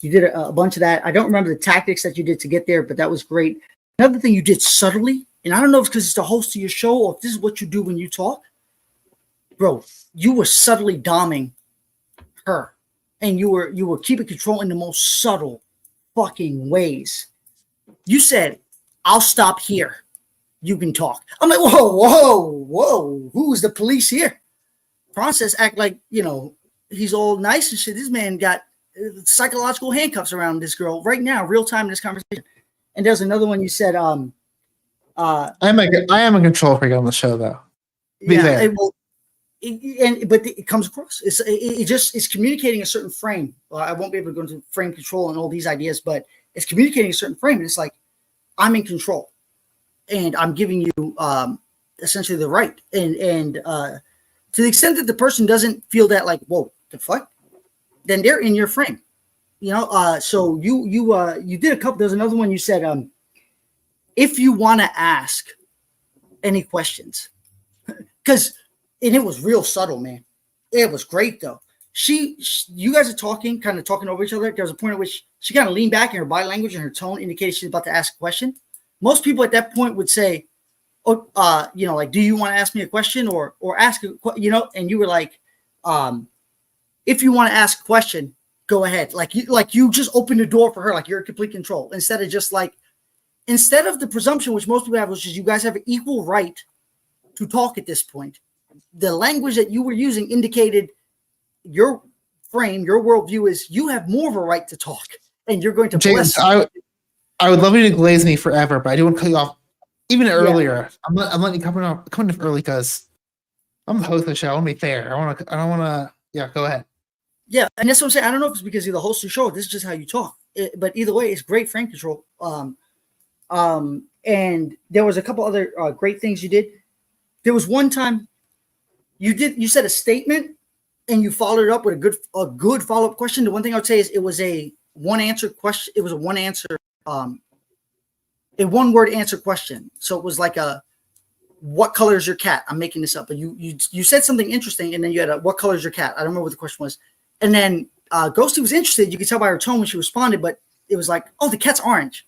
You did a bunch of that. I don't remember the tactics that you did to get there, but that was great. Another thing you did subtly, and I don't know if it's because it's the host of your show or if this is what you do when you talk, bro, you were subtly doming her. And you were keeping control in the most subtle fucking ways. You said, I'll stop here. You can talk. I'm like, whoa. Who's the police here? Prawncess act like, he's all nice and shit. This man got psychological handcuffs around this girl right now, real time in this conversation. And there's another one you said, I am a control freak on the show, though. Be fair. But it comes across. It's communicating a certain frame. Well, I won't be able to go into frame control and all these ideas, but it's communicating a certain frame. And it's like, I'm in control, and I'm giving you essentially the right. And to the extent that the person doesn't feel that, like, whoa, the fuck, then they're in your frame. So you did a couple. There's another one you said, if you want to ask any questions, and it was real subtle, man. It was great though. You guys are kind of talking over each other. There was a point at which she kind of leaned back, and her body language and her tone indicated she's about to ask a question. Most people at that point would say, "Oh, like, do you want to ask me a question or ask And you were like, if you want to ask a question, go ahead. Like you just opened the door for her, like you're in complete control. Instead of the presumption which most people have, which is you guys have an equal right to talk at this point. The language that you were using indicated your frame, your worldview is you have more of a right to talk, and you're going to James, I would love you to glaze me forever, but I do want to cut you off even earlier. I'm letting you come in early because I'm the host of the show. I want to be fair. I don't want to. Yeah, go ahead. Yeah, and that's what I'm saying. I don't know if it's because you're the host of the show. This is just how you talk. But either way, it's great frame control. And there was a couple other great things you did. There was one time you said a statement and you followed it up with a good follow-up question. The one thing I would say is it was a one-answer question. It was a one-word answer question. So it was like what color is your cat? I'm making this up, but you said something interesting, and then you had what color is your cat? I don't remember what the question was. And then Ghosty was interested. You could tell by her tone when she responded, but it was like, oh, the cat's orange.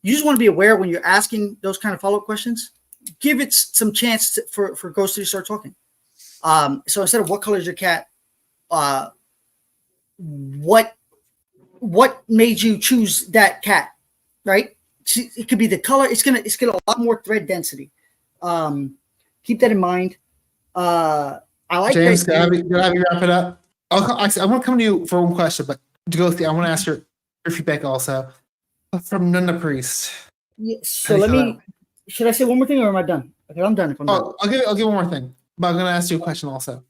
You just want to be aware when you're asking those kind of follow-up questions. Give it some chance for Ghosty to start talking. So instead of what color is your cat, what made you choose that cat, right? It could be the color. It's gonna a lot more thread density. Keep that in mind. I like James. Can I have you wrap it up? I want to come to you for one question, but to go through, I want to ask your feedback also from Nunda Priest. Yeah, so let me. Should I say one more thing, or am I done? Okay, I'm done. If I'm done. I'll give one more thing, but I'm going to ask you a question also.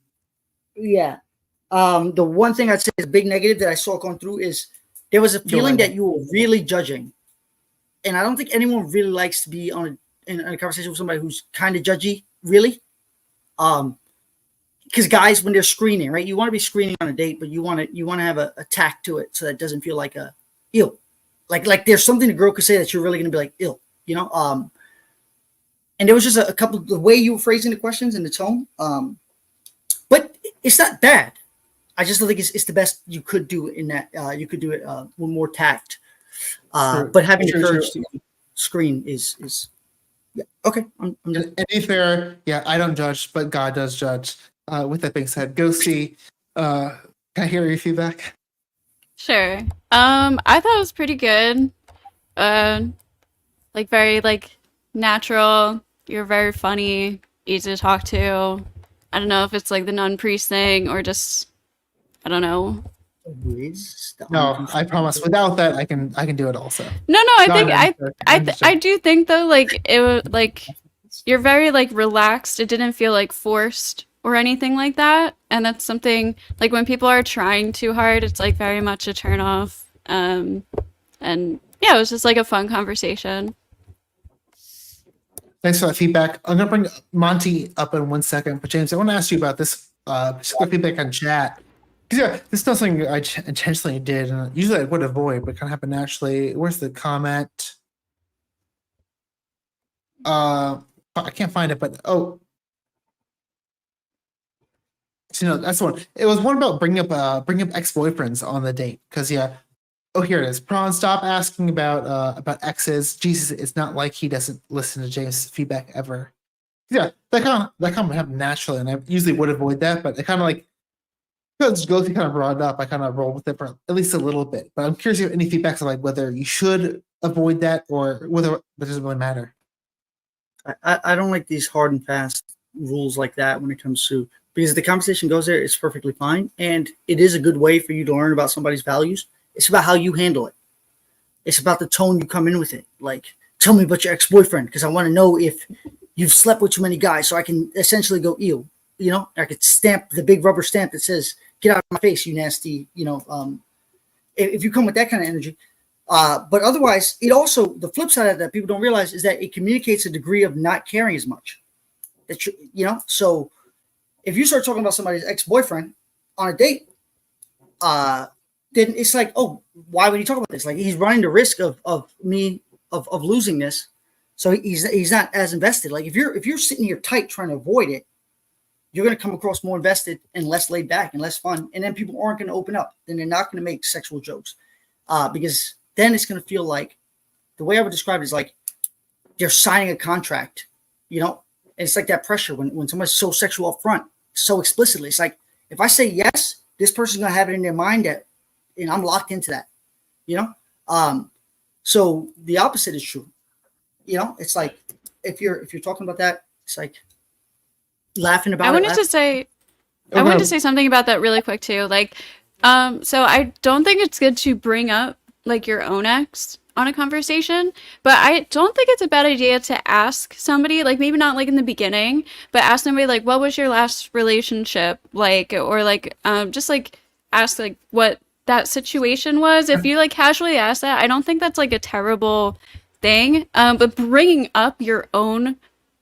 Yeah. The one thing I'd say is a big negative that I saw going through is there was a feeling that you were really judging, and I don't think anyone really likes to be in a conversation with somebody who's kind of judgy, really. Because guys, when they're screening, right, you want to be screening on a date, but you want to have a tact to it so that it doesn't feel like ill, like there's something the girl could say that you're really going to be like ill, And there was just a couple the way you were phrasing the questions and the tone, but it's not bad. I just don't think it's the best you could do in that. You could do it with more tact, but having the courage to screen is yeah okay. I'm and be fair, yeah, I don't judge, but God does judge. With that being said, Ghosty, can I hear your feedback? Sure. I thought it was pretty good. Very natural. You're very funny, easy to talk to. I don't know if it's like the non-priest thing or just I don't know. No, I promise. Without that, I can do it also. No, I do think though, it was you're very relaxed. It didn't feel forced or anything like that, and that's something when people are trying too hard, it's very much a turn off. And yeah, it was just a fun conversation. Thanks for that feedback. I'm gonna bring Monty up in 1 second, but James, I want to ask you about this particular feedback on chat. Yeah, this is not something I intentionally did, and usually I would avoid, but it kind of happened naturally. Where's the comment? I can't find it, but that's the one. It was one about bringing up ex-boyfriends on the date, because here it is. Prawn, stop asking about exes. Jesus, it's not like he doesn't listen to James' feedback ever. Yeah, that comment happened naturally, and I usually would avoid that, but it kind of because Ghosty kind of brought it up, I kind of roll with it for at least a little bit. But I'm curious if any feedbacks on whether you should avoid that or whether it doesn't really matter. I don't like these hard and fast rules like that when it comes to because if the conversation goes there, it's perfectly fine. And it is a good way for you to learn about somebody's values. It's about how you handle it. It's about the tone you come in with it. Like, tell me about your ex-boyfriend, because I want to know if you've slept with too many guys, so I can essentially go, ew. You know, I could stamp the big rubber stamp that says, get out of my face, you nasty, you know, if you come with that kind of energy. But otherwise, it also, the flip side of that people don't realize is that it communicates a degree of not caring as much. That you know, so if you start talking about somebody's ex-boyfriend on a date, then it's like, oh, why would you talk about this? Like, he's running the risk of losing this. So he's not as invested. Like, if you're sitting here tight trying to avoid it, you're going to come across more invested and less laid back and less fun. And then people aren't going to open up. Then they're not going to make sexual jokes because then it's going to feel like, the way I would describe it is like they're signing a contract, you know? And it's like that pressure when somebody's so sexual up front, so explicitly. It's like, if I say yes, this person's going to have it in their mind that, and I'm locked into that, you know? So the opposite is true. You know, it's like, if you're talking about that, it's like, laughing about I it. wanted to say something about that really quick too. Like, so I don't think it's good to bring up like your own ex on a conversation, but I don't think it's a bad idea to ask somebody, like maybe not like in the beginning, but ask somebody like, what was your last relationship like, or like, just like ask like what that situation was. If you like casually ask that, I don't think that's like a terrible thing. But bringing up your own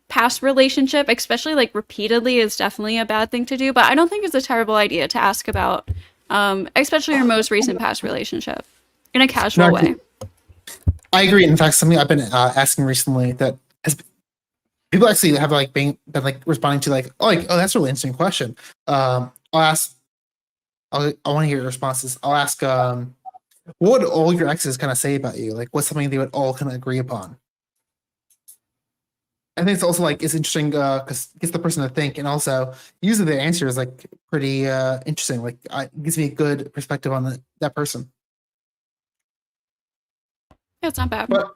past relationship, especially like repeatedly, is definitely a bad thing to do, but I don't think it's a terrible idea to ask about especially your most recent past relationship in a casual way. I agree. In fact, something I've been asking recently that has people actually have like been like responding to like, oh, that's a really interesting question. I want to hear your responses. I'll ask what would all your exes kind of say about you? Like, what's something they would all kind of agree upon? I think it's also like it's interesting because it gets the person to think, and also usually the answer is like pretty interesting. Like, it gives me a good perspective on that person. Yeah, it's not bad. But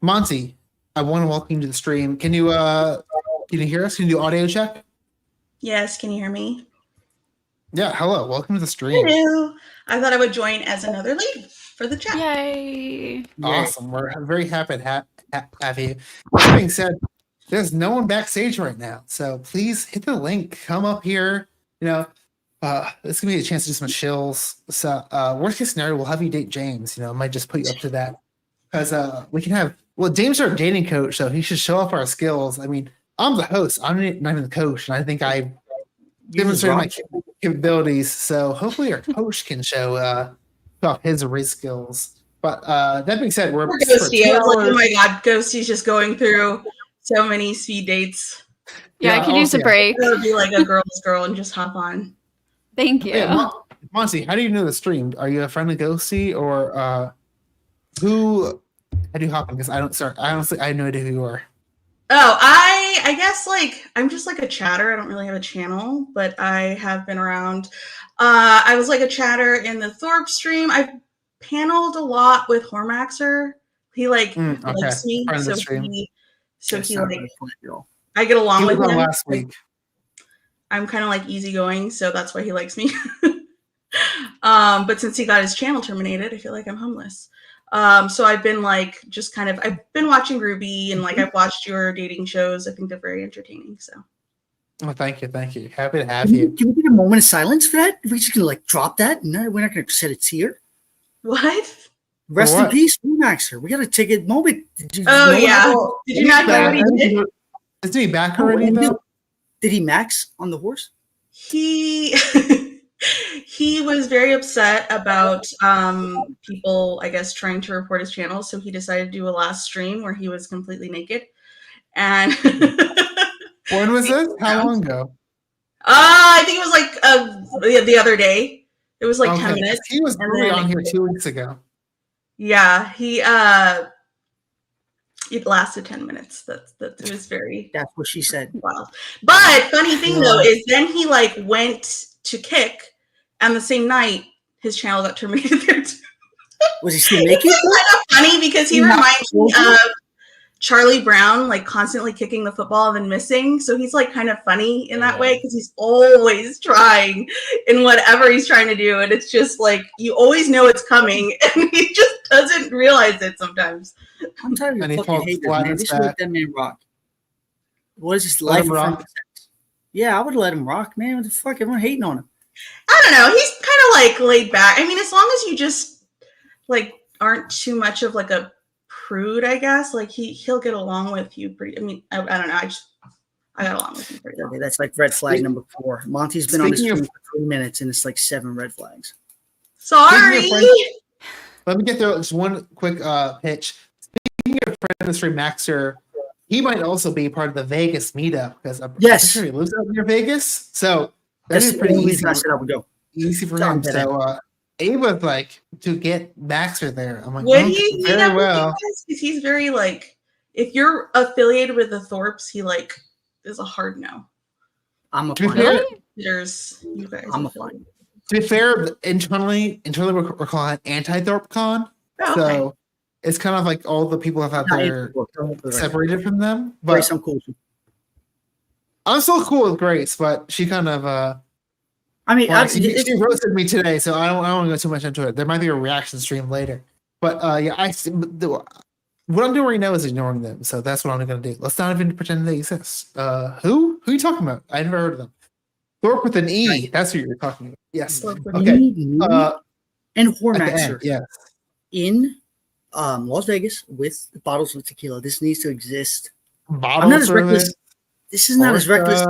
Monty, I want to welcome you to the stream. Can you hear us? Can you do audio check? Yes, can you hear me? Yeah, hello. Welcome to the stream. Hello. I thought I would join as another lead for the chat. Yay. Awesome. We're very happy to have you. That being said, there's no one backstage right now, so please hit the link. Come up here. You know, this can be a chance to do some chills. So, worst case scenario, we'll have you date James. You know, I might just put you up to that because we can have. Well, James is our dating coach, so he should show off our skills. I mean, I'm the host. I'm not even the coach, and I think I demonstrated my capabilities. So hopefully, our coach can show off his Rizz skills. But that being said, we're Ghosty. I was like, oh my god, Ghosty's just going through so many speed dates. Yeah, I could use a break. I would be like a girl's girl and just hop on. Thank you. Yeah, Monty, how do you know the stream? Are you a friend of Ghosty or who? How do you hop in? Because honestly, I have no idea who you are. Oh, I guess like I'm just like a chatter. I don't really have a channel, but I have been around. I was like a chatter in the Thorpe stream. I've paneled a lot with Hormaxer. He like likes me, so he like I get along with him. Last week. I'm kind of like easygoing, so that's why he likes me. But since he got his channel terminated, I feel like I'm homeless. So I've been like I've been watching Ruby and like I've watched your dating shows. I think they're very entertaining. So. Oh, thank you. Happy to have you. Can we get a moment of silence for that? We're just gonna like drop that. No, we're not gonna set a tear. What? Rest in peace, Maxer. We gotta take a moment. Did you not know what he did? Isn't he back already though? Did he max on the horse? He was very upset about people, I guess, trying to report his channel. So he decided to do a last stream where he was completely naked. And when was this? How long ago? I think it was like the other day. It was like 10 minutes. He was really on here 2 weeks ago. Yeah, it lasted 10 minutes. That it was very. That's what she said. Wow. But funny thing though is then he like went to kick, and the same night his channel got terminated there too. Was he still naked? It's kind of funny because he reminds me of Charlie Brown, like constantly kicking the football and then missing. So he's like kind of funny in that way because he's always trying in whatever he's trying to do. And it's just like, you always know it's coming and he just doesn't realize it sometimes. I'm tired And of he fucking falls haters, flat man. on They his should let back. that man rock. What is this Let life him of rock? Frank sex? Yeah, I would let him rock, man. What the fuck? Everyone hating on him. I don't know. He's kind of like laid back. I mean, as long as you just like aren't too much of like a prude, I guess. Like he'll get along with you pretty. I mean, I don't know. I got along with him pretty well. Okay, that's like red flag number 4. Monty's been on this Speaking stream of- for 3 minutes and it's like 7 red flags. Sorry. Let me get through just one quick pitch. Speaking of friend of the stream, Maxer, he might also be part of the Vegas meetup because I'm pretty Yes. sure he lives out near Vegas. So that's That's pretty the easy. reason I said I would go. Easy for Tell him. him that. So Abe was like to get Maxer there. I'm like, Would oh, he meet very up with well. you guys? Because he's very like, if you're affiliated with the Thorpes, he like is a hard no. I'm a To be fun. fair, There's you guys. I'm a affiliated. to be fair, internally we're calling it anti-ThorpCon. Oh, okay. So it's kind of like all the people out Not there anti-Thorpe. separated from them. But Grace, I'm cool. I'm still cool with Grace, but she kind of I mean, well, she roasted me today, so I don't want to go too much into it. There might be a reaction stream later, but yeah, what I'm doing right now is ignoring them. So that's what I'm going to do. Let's not even pretend they exist. Who are you talking about? I never heard of them. Thorpe with an E. Right. That's who you're talking about. Yes. Okay. And End, Hormaxer yes. in Las Vegas with bottles of tequila. This needs to exist. Bottle I'm not as service, reckless. This is not as reckless.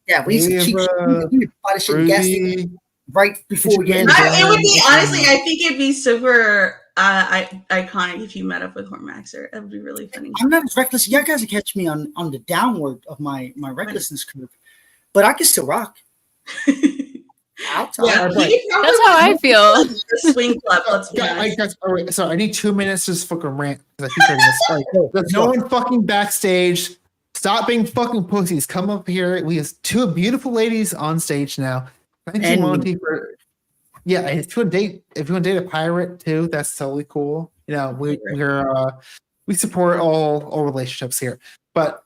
Yeah, we need some cheap shit. We need to buy the shit in gas station right before we get in. It would be honestly, I think it'd be super iconic if you met up with Hormaxer. That would be really funny. I'm not as reckless. You guys catch me on the downward of my recklessness curve, but I can still rock. Yeah, That's how I feel. The swing club. Let's be honest. all right, sorry, I need 2 minutes to just fucking rant. I keep hearing this. Like, there's no one fucking backstage. Stop being fucking pussies. Come up here. We have 2 beautiful ladies on stage now. Thank you, Monty, for. Yeah, if you want to date a pirate too, that's totally cool. You know, we support all relationships here. But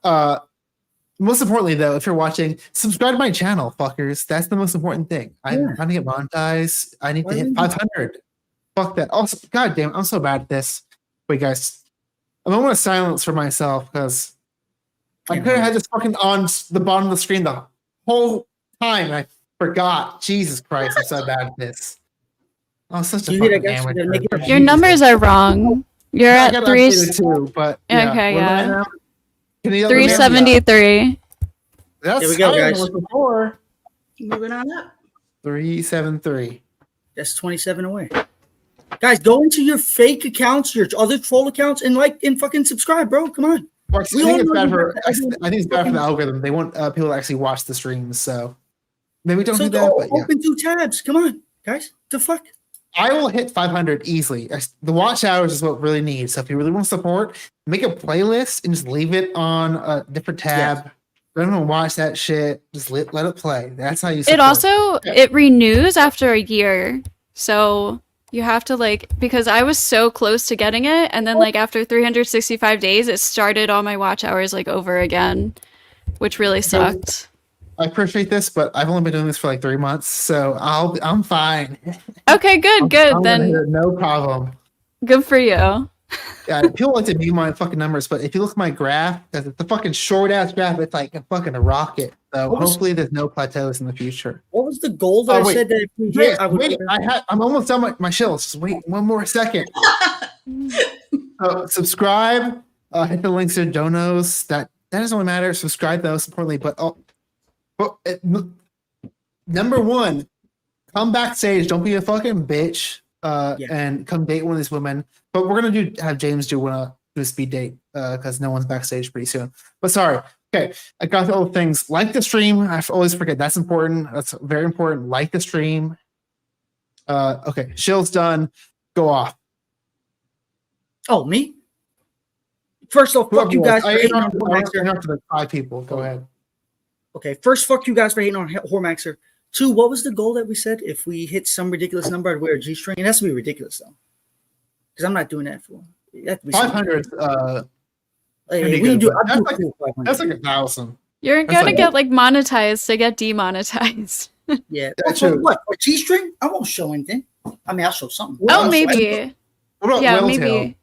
most importantly, though, if you're watching, subscribe to my channel, fuckers. That's the most important thing. I'm trying to get monetized. I need to hit 500. Fuck that. Also, goddamn, I'm so bad at this. Wait, guys, I'm moment of silence for myself because I could have had this fucking on the bottom of the screen the whole time. And I forgot. Jesus Christ, I'm so bad at this. Oh, such a fucking amateur. Your numbers are wrong. You're I at got 3. updated too, but yeah. Okay, What am I yeah. now? Can you let me know? 373. That's There we go, higher than guys. it was before. Moving on up. 373. That's 27 away. Guys, go into your fake accounts, your other troll accounts, and fucking subscribe, bro. Come on. I think it's bad for the algorithm. They want people to actually watch the streams, so maybe don't do that. But yeah. Open 2 tabs. Come on, guys. The fuck? I will hit 500 easily. The watch hours is what we really need. So if you really want to support, make a playlist and just leave it on a different tab. Yeah. Don't even watch that shit. Just let it play. That's how you support. It also it renews after a year. So you have to because I was so close to getting it, and then after 365 days it started all my watch hours over again, which really sucked. I appreciate this, but I've only been doing this for 3 months, so I'm fine. Okay, good. I'm Then gonna hit it, no problem. good for you. Yeah, people like to view my fucking numbers, but if you look at my graph, because it's a fucking short ass graph, it's like a fucking rocket. So hopefully there's no plateaus in the future. What was the goal that I said that if we hit, I would I'm almost done with my shills. Just wait one more second. Subscribe, hit the links to donos. That doesn't really matter. Subscribe though, importantly, but number 1, come backstage. Don't be a fucking bitch. And come date one of these women. But we're gonna have James do a speed date because no one's backstage pretty soon. But sorry. Okay, I got the old things. Like the stream. I always forget. That's important. That's very important. Like the stream. Okay, shill's done. Go off. Oh, me? First off, fuck you guys for hating on Hormaxer. Hormaxer. After the 5 people. Go ahead. Okay, first, fuck you guys for hating on Hormaxer. 2, what was the goal that we said? If we hit some ridiculous number, I'd wear a G-string. It has to be ridiculous, though. Because I'm not doing that for 500. We don't do. That's like, that's like 1,000. You're That's gonna like- get like monetized to get demonetized. Yeah. That's For true. what? For G-string? I won't show anything. I mean, I'll show something. Oh, maybe. What about Yeah, whale maybe. tail?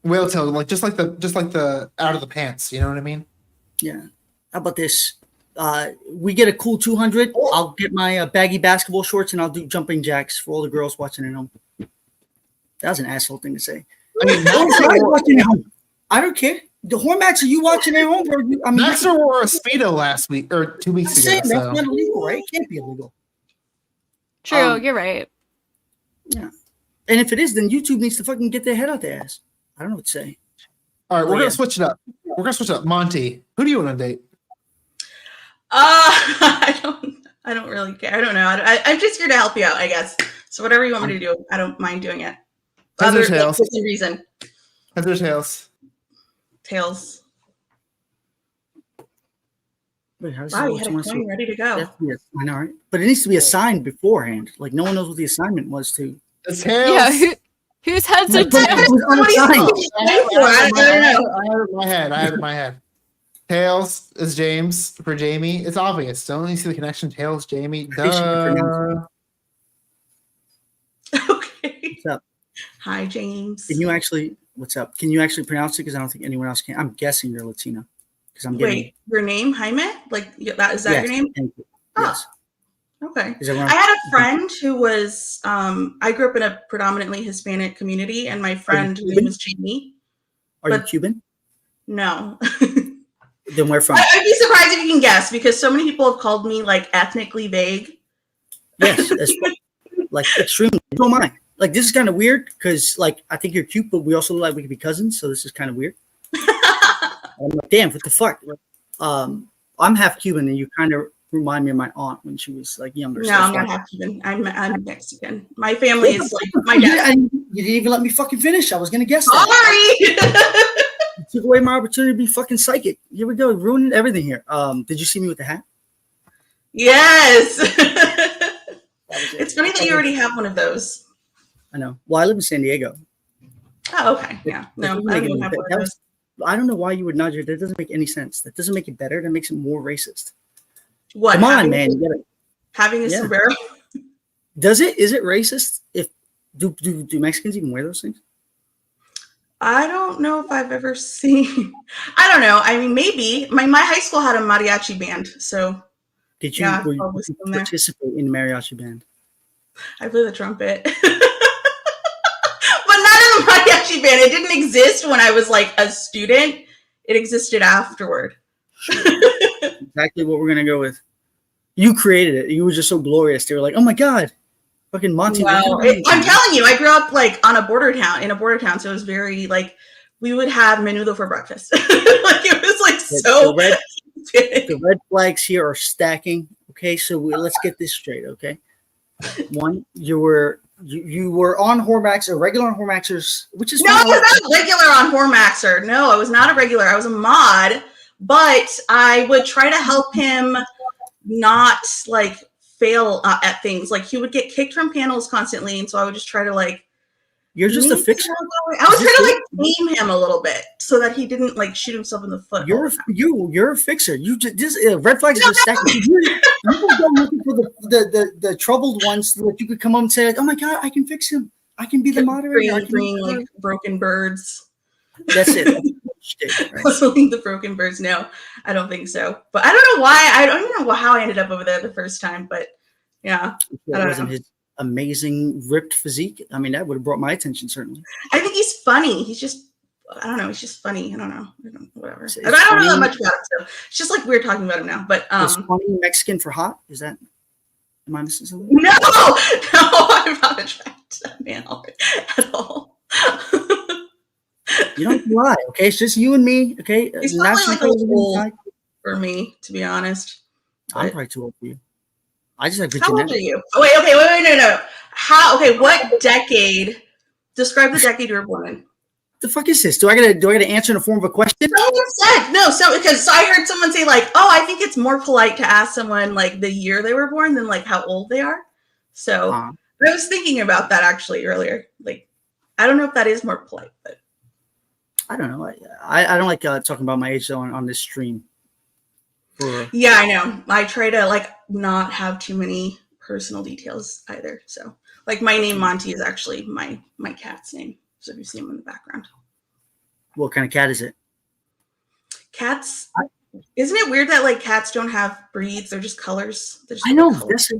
Whale tail, like just like the out of the pants. You know what I mean? Yeah. How about this? We get a cool 200. I'll get my baggy basketball shorts and I'll do jumping jacks for all the girls watching at home. That was an asshole thing to say. I mean, Watching at home. I don't care. The Hormax, are you watching at home? Or I mean, Maxer wore a Speedo last week or 2 weeks ago. That's So. not illegal, right? It can't be illegal. True, you're right. Yeah. And if it is, then YouTube needs to fucking get their head out their ass. I don't know what to say. All right, we're yeah. gonna switch it up. We're gonna switch it up. Monty, who do you want to date? I don't really care. I don't know. I'm just here to help you out, I guess. So whatever you want me to do, I don't mind doing it. Heads or Other tails? within reason. Heads or tails? Tails. Wait, how does Wow, it you work? had a Someone coin say- ready to go. Yes, I know, right? But it needs to be assigned beforehand. Like no one knows what the assignment was too. It's tails. Yeah, whose heads are But it tails? was unassigned. I have it in my head. I have it in my head. Tails is James for Jamie. It's obvious. Don't you see the connection? Tails, Jamie. I think she can pronounce Duh. Okay. What's up? Hi, James. Can you actually? What's up? Can you actually pronounce it? Because I don't think anyone else can. I'm guessing you're Latino. Because I'm getting. Wait, your name, Jaime? Like that? Is that Yes, your name? thank you. Oh. Yes. Okay. Is that I wrong? had a friend who was. I grew up in a predominantly Hispanic community, and my friend, her name Cuban? was Jamie. Are you but- Cuban? No. Then where from? I'd be surprised if you can guess because so many people have called me like ethnically vague. Yes, that's like extremely. So am I. Like this is kind of weird because like I think you're cute, but we also look like we could be cousins. So this is kind of weird. I'm like, damn, what the fuck? I'm half Cuban, and you kind of remind me of my aunt when she was like younger. No, so I'm that's not why- half Cuban. I'm Mexican. My family is like my You dad. didn't even let me fucking finish. I was gonna guess that. Sorry. You took away my opportunity to be fucking psychic. Here we go, ruining everything here. Did you see me with the hat? Yes. Was it. It's funny that you already have one of those. I know. Well, I live in San Diego. Oh, okay. Yeah. No, That I doesn't don't make even any- have one that of was- those. I don't know why you would nod your. That doesn't make any sense. That doesn't make it better. That makes it more racist. What? Come on, having- man. You gotta, Having a Yeah. sombrero. does it? Is it racist? If do Mexicans even wear those things? I don't know if I've ever seen. I don't know. I mean, maybe my high school had a mariachi band, so Did you, Yeah, were you probably did you from there. participate in the mariachi band? I play the trumpet. But not in the mariachi band. It didn't exist when I was like a student. It existed afterward. Exactly what we're gonna go with. You created it. You were just so glorious. They were like, "Oh my god, fucking Monty." Wow. look at him." I'm telling you, I grew up like on a border town, so it was very like we would have menudo for breakfast. Like it was like so. The red flags here are stacking. Okay, so let's get this straight. Okay, one, you were on Hormax, a regular on Hormaxers, which is No, I fine. was not regular on Hormaxer. No, I was not a regular. I was a mod, but I would try to help him not like fail at things. Like he would get kicked from panels constantly, and so I would just try to like. You're just a make fixer. him go- I was trying to like tame him a little bit so that he didn't like shoot himself in the foot. You're a fixer. You just red flags are just stacking. You would go looking for the troubled ones so that you could come up and say like, "Oh my god, I can fix him. I can be the moderator." I can Bringing like broken birds. That's it. That's right? Puzzling the broken birds. No, I don't think so. But I don't know why. I don't even know how I ended up over there the first time. But yeah, I It don't wasn't know. his amazing ripped physique. I mean, that would have brought my attention certainly. I think he's funny. He's just, I don't know. He's just funny. I don't know. Whatever. It's I don't know that funny. much about him. So it's just like weird talking about him now. But Is funny Mexican for hot? Is that? Am I missing something? no, I'm not attracted to that man at all. You don't lie. Okay, it's just you and me. Okay, He's National probably like a television little old side. for me, to be honest. I'm But- probably too old for you. I just have good How old are genetics. you? Oh, wait, no. How? Okay, what decade? Describe the decade you were born in. The fuck is this? Do I gotta answer in the form of a question? Someone said no. So because I heard someone say like, oh, I think it's more polite to ask someone like the year they were born than like how old they are. So Uh-huh. I was thinking about that actually earlier. Like, I don't know if that is more polite, but I don't know. I don't like talking about my age though on this stream. Yeah, I know. I try to like not have too many personal details either. So, like, my name Monty is actually my cat's name. So if you see him in the background. What kind of cat is it? Cats. Isn't it weird that like cats don't have breeds? They're just colors. They're just I know. colors.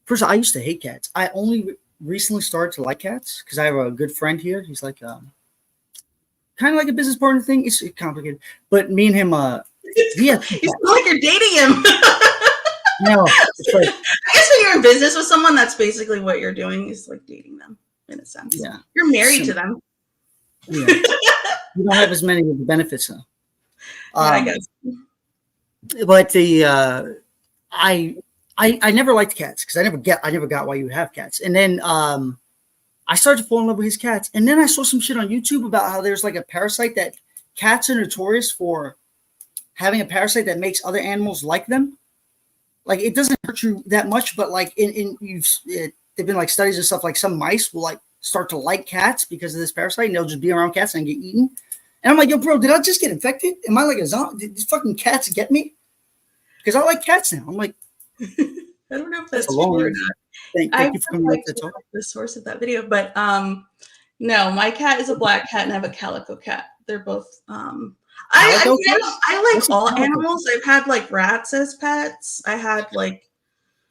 First, I used to hate cats. I only recently started to like cats because I have a good friend here. He's like kind of like a business partner thing. It's complicated, but me and him, yeah, you feel like you're dating him. No, it's like, I guess when you're in business with someone, that's basically what you're doing is like dating them in a sense. Yeah, you're married to them. Yeah, you don't have as many of the benefits though. I guess. But the I never liked cats because I never got why you have cats. And then I started to fall in love with his cats. And then I saw some shit on YouTube about how there's like a parasite that cats are notorious for having a parasite that makes other animals like them. Like it doesn't hurt you that much, but like there've been like studies and stuff like some mice will like start to like cats because of this parasite and they'll just be around cats and get eaten. And I'm like, yo, bro, did I just get infected? Am I like a zombie? Did these fucking cats get me? Because I like cats now. I'm like, I don't know if that's true or not. Thank you for coming up to talk. The source of that video, but no, my cat is a black cat and I have a calico cat. They're both I like all animals. I've had like rats as pets. I had like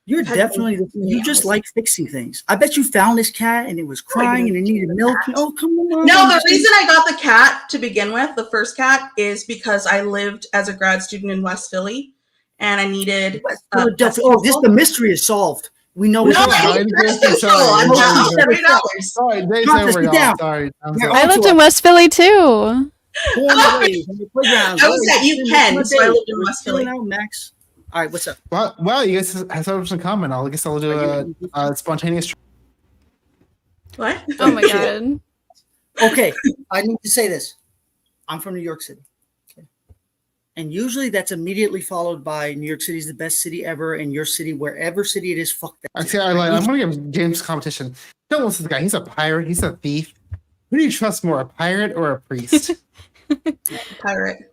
you're definitely you just like fixing things. I bet you found this cat and it was crying and it needed milk. Oh, come on. No, the reason I got the cat to begin with, the first cat, is because I lived as a grad student in West Philly and I needed the mystery is solved. We know it's I lived in West Philly too. I was at UPenn, so I lived in West Philly. Max. All right, what's up? Well, you guys have something in common. I guess I'll do a spontaneous. What? Oh my god. Okay, I need to say this. I'm from New York City. Okay. And usually that's immediately followed by New York City is the best city ever, and your city, wherever city it is, fuck that. Actually, I'm going to give James competition. Don't listen to this guy. He's a pirate. He's a thief. Who do you trust more, a pirate or a priest? Pirate.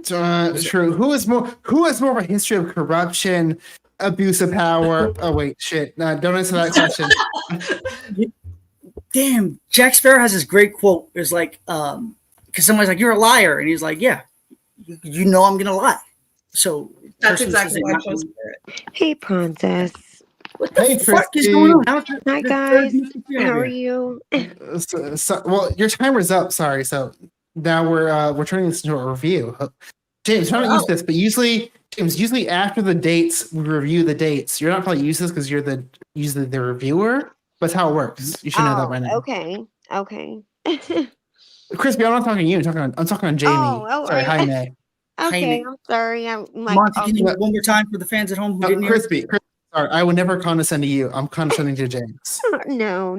True. Who has more of a history of corruption, abuse of power? Oh wait, shit. No, don't answer that question. Damn, Jack Sparrow has this great quote. It's like, because someone's like, "You're a liar," and he's like, "Yeah, you know I'm gonna lie." So that's exactly why I chose Spirit. Hey, Prawncess. What the fuck is going on? Hi guys. How are you? Well, your timer's up. Sorry. So now we're turning this into a review. James, try not to use this, but usually after the dates, we review the dates. You're not probably use this because you're usually the reviewer. But that's how it works. You should know that by now. Okay. Crispy, I'm not talking to you. I'm talking on Jamie. Sorry, hi May. Okay, I'm sorry. Monty, can you one more time for the fans at home who didn't hear? Crispy, sorry, I would never condescend to you. I'm condescending to James. No.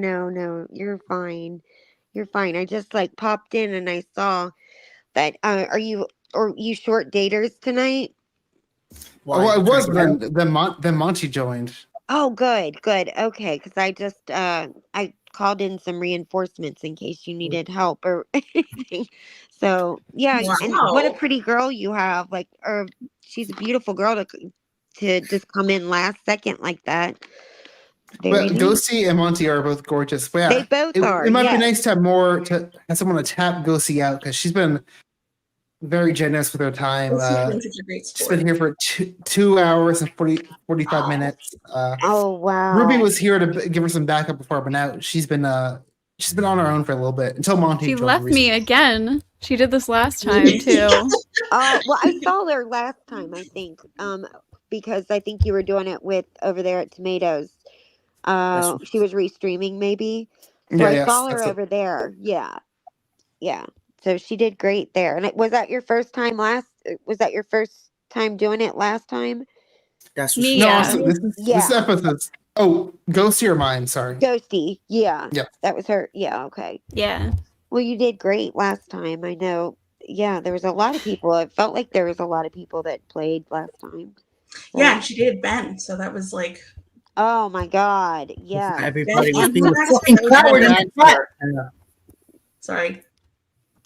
You're fine. I just popped in and I saw that. Are you short daters tonight? Well, I was, but then Monty joined. Oh, good. Okay, because I just I called in some reinforcements in case you needed help or anything. So yeah, and what a pretty girl you have. She's a beautiful girl to just come in last second like that. But Ghosty and Monty are both gorgeous. But yeah, they both are. It might be nice to have someone to tap Ghosty out because she's been very generous with her time. She's been here for 2 hours and 45 minutes. Oh wow! Ruby was here to give her some backup before I went out. She's been on her own for a little bit until Monty. She left me again. She did this last time too. Well, I saw her last time. I think because I think you were doing it with over there at Tomatoes. She was restreaming maybe. So I saw her over there. Yeah. So she did great there. And was that your first time doing it last time? That's me. This episode. Oh, Ghosty or mine? Sorry. Ghosty. Yeah. That was her. Yeah. Okay. Yeah. Well, you did great last time. I know. Yeah, there was a lot of people. It felt like there was a lot of people that played last time. So. Yeah, and she did Ben. So that was like. Oh my God. Yeah. Everybody was being a fucking coward in that. Sorry.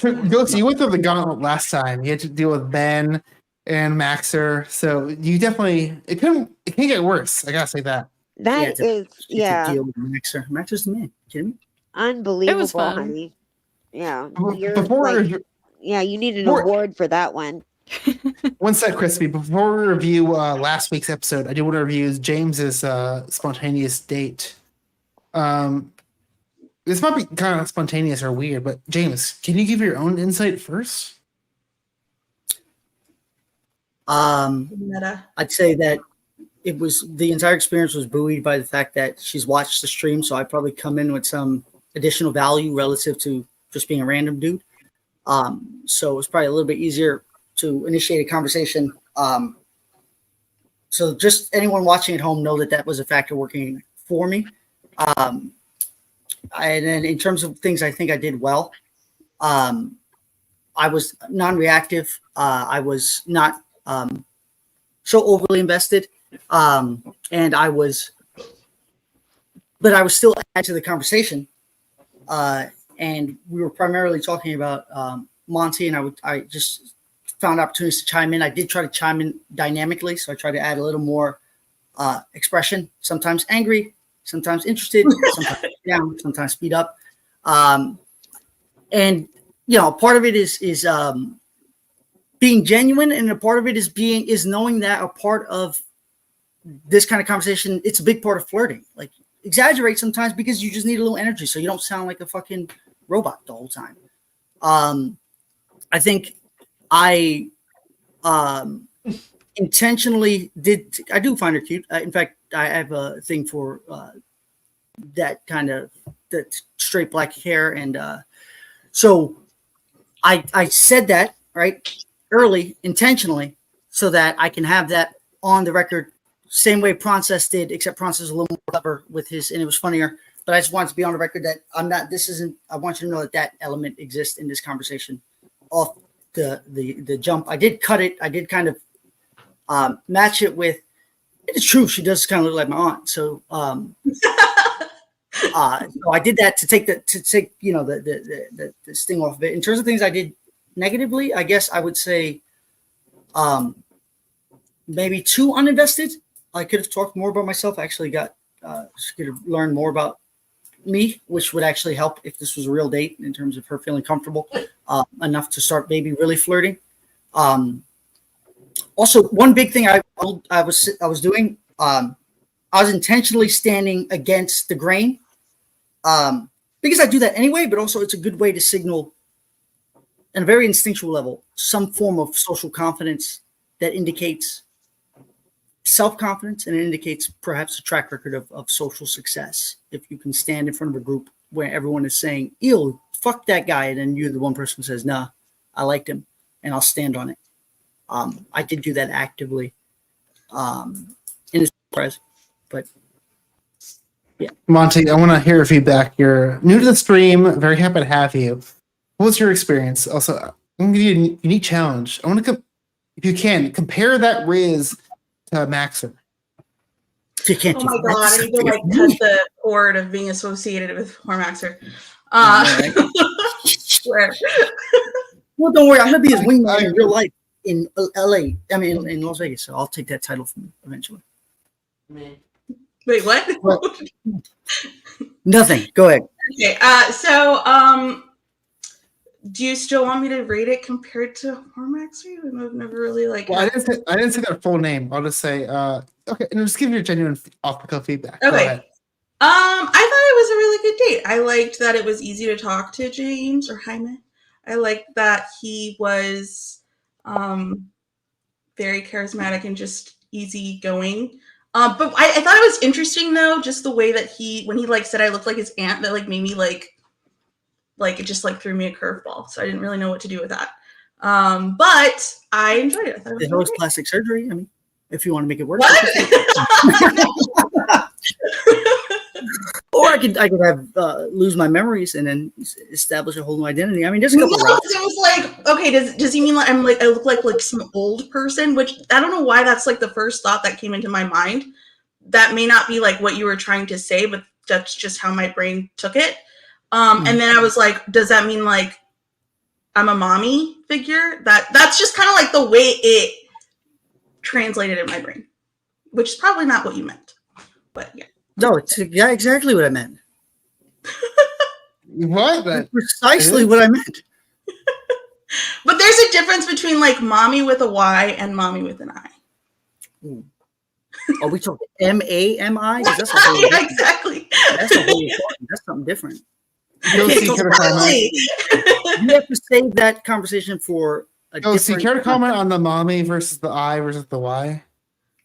Ghosty, you went through the gauntlet last time. You had to deal with Ben and Maxer, so you definitely it can't get worse. I gotta say that. That is deal with Maxer. Maxer's the man. Kidding me? unbelievable, fun. honey. Yeah, Before- you're before- like, yeah, you need an before- award for that one. One sec, Crispy. Before we review last week's episode, I do want to review James's spontaneous date. This might be kind of spontaneous or weird, but James, can you give your own insight first? Meta. I'd say that it was the entire experience was buoyed by the fact that she's watched the stream, so I probably come in with some additional value relative to just being a random dude. So it's probably a little bit easier to initiate a conversation. So just anyone watching at home know that that was a factor working for me. And then in terms of things I think I did well, I was non-reactive. I was not so overly invested. And I was still adding to the conversation. And we were primarily talking about Monty, and I just found opportunities to chime in. I did try to chime in dynamically, so I tried to add a little more expression, sometimes angry, sometimes interested, sometimes down, sometimes speed up. And you know, part of it is being genuine, and a part of it is knowing that a part of this kind of conversation, it's a big part of flirting. Like, exaggerate sometimes because you just need a little energy, so you don't sound like a fucking robot the whole time. I think I intentionally did. I do find her cute. In fact, I have a thing for that kind of that straight black hair, and so I said that right early intentionally so that I can have that on the record, same way Prawncess did, except Prawncess is a little more clever with his, and it was funnier. But I just wanted to be on the record that I'm not. This isn't. I want you to know that that element exists in this conversation. Off the jump, I did cut it. I did kind of match it with. It's true. She does kind of look like my aunt. So, so I did that to take the sting off of it. In terms of things I did negatively, I guess I would say maybe too uninvested. I could have talked more about myself. I actually could have learned more about me, which would actually help if this was a real date in terms of her feeling comfortable enough to start maybe really flirting. Also, one big thing I was doing, I was intentionally standing against the grain because I do that anyway, but also it's a good way to signal on a very instinctual level some form of social confidence that indicates self-confidence, and it indicates perhaps a track record of social success. If you can stand in front of a group where everyone is saying, ew, fuck that guy, and then you're the one person who says, nah, I liked him, and I'll stand on it. I did do that actively in his press, but yeah. Monty, I want to hear your feedback. You're new to the stream. Very happy to have you. What was your experience? Also, I'm going to give you a unique challenge. I want to, if you can, compare that Rizz to Maxer. You can't oh my god, I need to like cut the cord of being associated with Maxer. Swear. Well, don't worry, I'm gonna be his wingman in real life in LA. I mean, in Las Vegas. So I'll take that title from him eventually. Wait, what? Nothing. Go ahead. Okay. Do you still want me to rate it compared to Maxer? I've never really like. Well, I didn't say their full name. I'll just say okay, and just give your genuine off-the-cuff feedback. Okay. I thought it was a really good date. I liked that it was easy to talk to James or Jaime. I liked that he was very charismatic and just easygoing. But I thought it was interesting though, just the way that when he like said I looked like his aunt, that like made me like it just like threw me a curveball. So I didn't really know what to do with that. But I enjoyed it. I thought it was plastic surgery. I mean, if you want to make it work. Or I could have lose my memories and then establish a whole new identity. I mean, there's a couple. No, it was like, okay, does he mean like I look like some old person? Which I don't know why that's like the first thought that came into my mind. That may not be like what you were trying to say, but that's just how my brain took it. And then I was like, does that mean like I'm a mommy figure. That's just kind of like the way it translated in my brain, which is probably not what you meant, but yeah. No, it's exactly what I meant. What? That's precisely what I meant. But there's a difference between like mommy with a Y and mommy with an I. Ooh. Are we talking M-A-M-I? That's a whole yeah, exactly. That's a whole that's something different. Go see, care to comment? You have to save that conversation for a see, care to comment on the mommy versus the I versus the Y?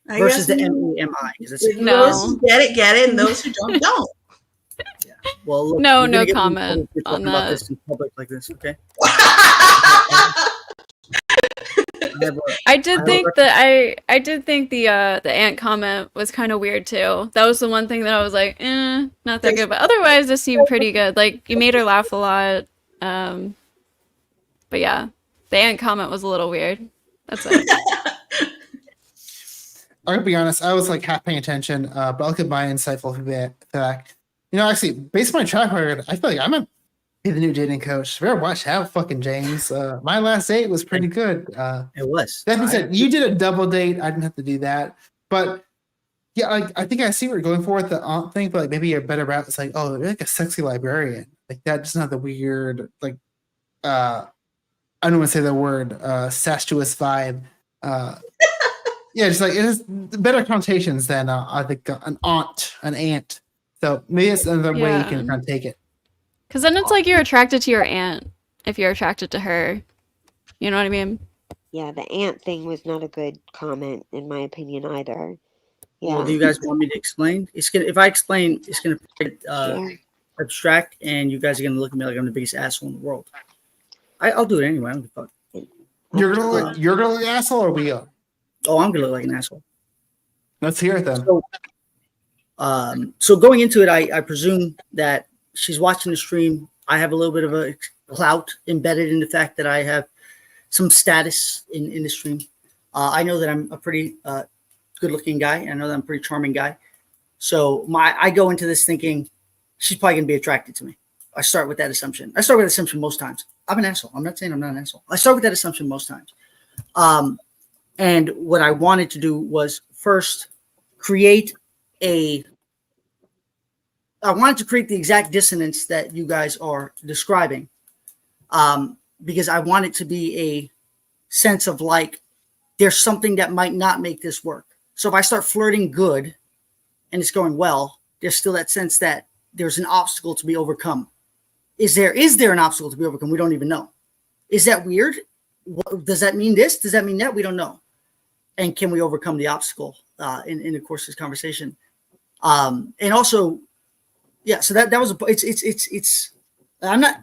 Versus the M-A-M-I. Those who get it, and those who don't, don't. Yeah. Well, look, No, you're gonna no get me in comment trouble for on talking about that. this in public like this, okay? I did think the ant comment was kind of weird too. That was the one thing that I was like, not that good. But otherwise, it seemed pretty good. Like you made her laugh a lot. But yeah, the ant comment was a little weird. That's it. I'm gonna be honest. I was like half paying attention, but I'll give my insightful feedback. You know, actually, based on my track record, I feel like I'm gonna be the new dating coach. Better watch out, fucking James. My last date was pretty good. It was. That being said, you did a double date. I didn't have to do that, but yeah, I think I see what you're going for with the aunt thing. But like maybe a better route is like, oh, you're like a sexy librarian. Like that doesn't have the weird like. I don't want to say the word sastuous vibe. Yeah, just like it has better connotations than I think an aunt. So maybe it's another way you can kind of take it. Because then it's like you're attracted to your aunt if you're attracted to her. You know what I mean? Yeah, the ant thing was not a good comment in my opinion either. Yeah. Well, do you guys want me to explain? It's gonna. If I explain, it's gonna abstract, and you guys are gonna look at me like I'm the biggest asshole in the world. I'll do it anyway. I don't give a fuck. You're gonna look like an asshole, or we are? Oh, I'm gonna look like an asshole. Let's hear it then. So going into it, I presume that she's watching the stream. I have a little bit of a clout embedded in the fact that I have some status in the stream. I know that I'm a pretty good-looking guy. I know that I'm a pretty charming guy. So I go into this thinking she's probably gonna be attracted to me. I start with that assumption. I start with that assumption most times. I'm an asshole. I'm not saying I'm not an asshole. I start with that assumption most times. And what I wanted to do was first create I wanted to create the exact dissonance that you guys are describing, because I want it to be a sense of like, there's something that might not make this work. So if I start flirting good and it's going well, there's still that sense that there's an obstacle to be overcome. Is there an obstacle to be overcome? We don't even know. Is that weird? Does that mean this? Does that mean that? We don't know. And can we overcome the obstacle in the course of this conversation? And also, yeah. So that was it's. I'm not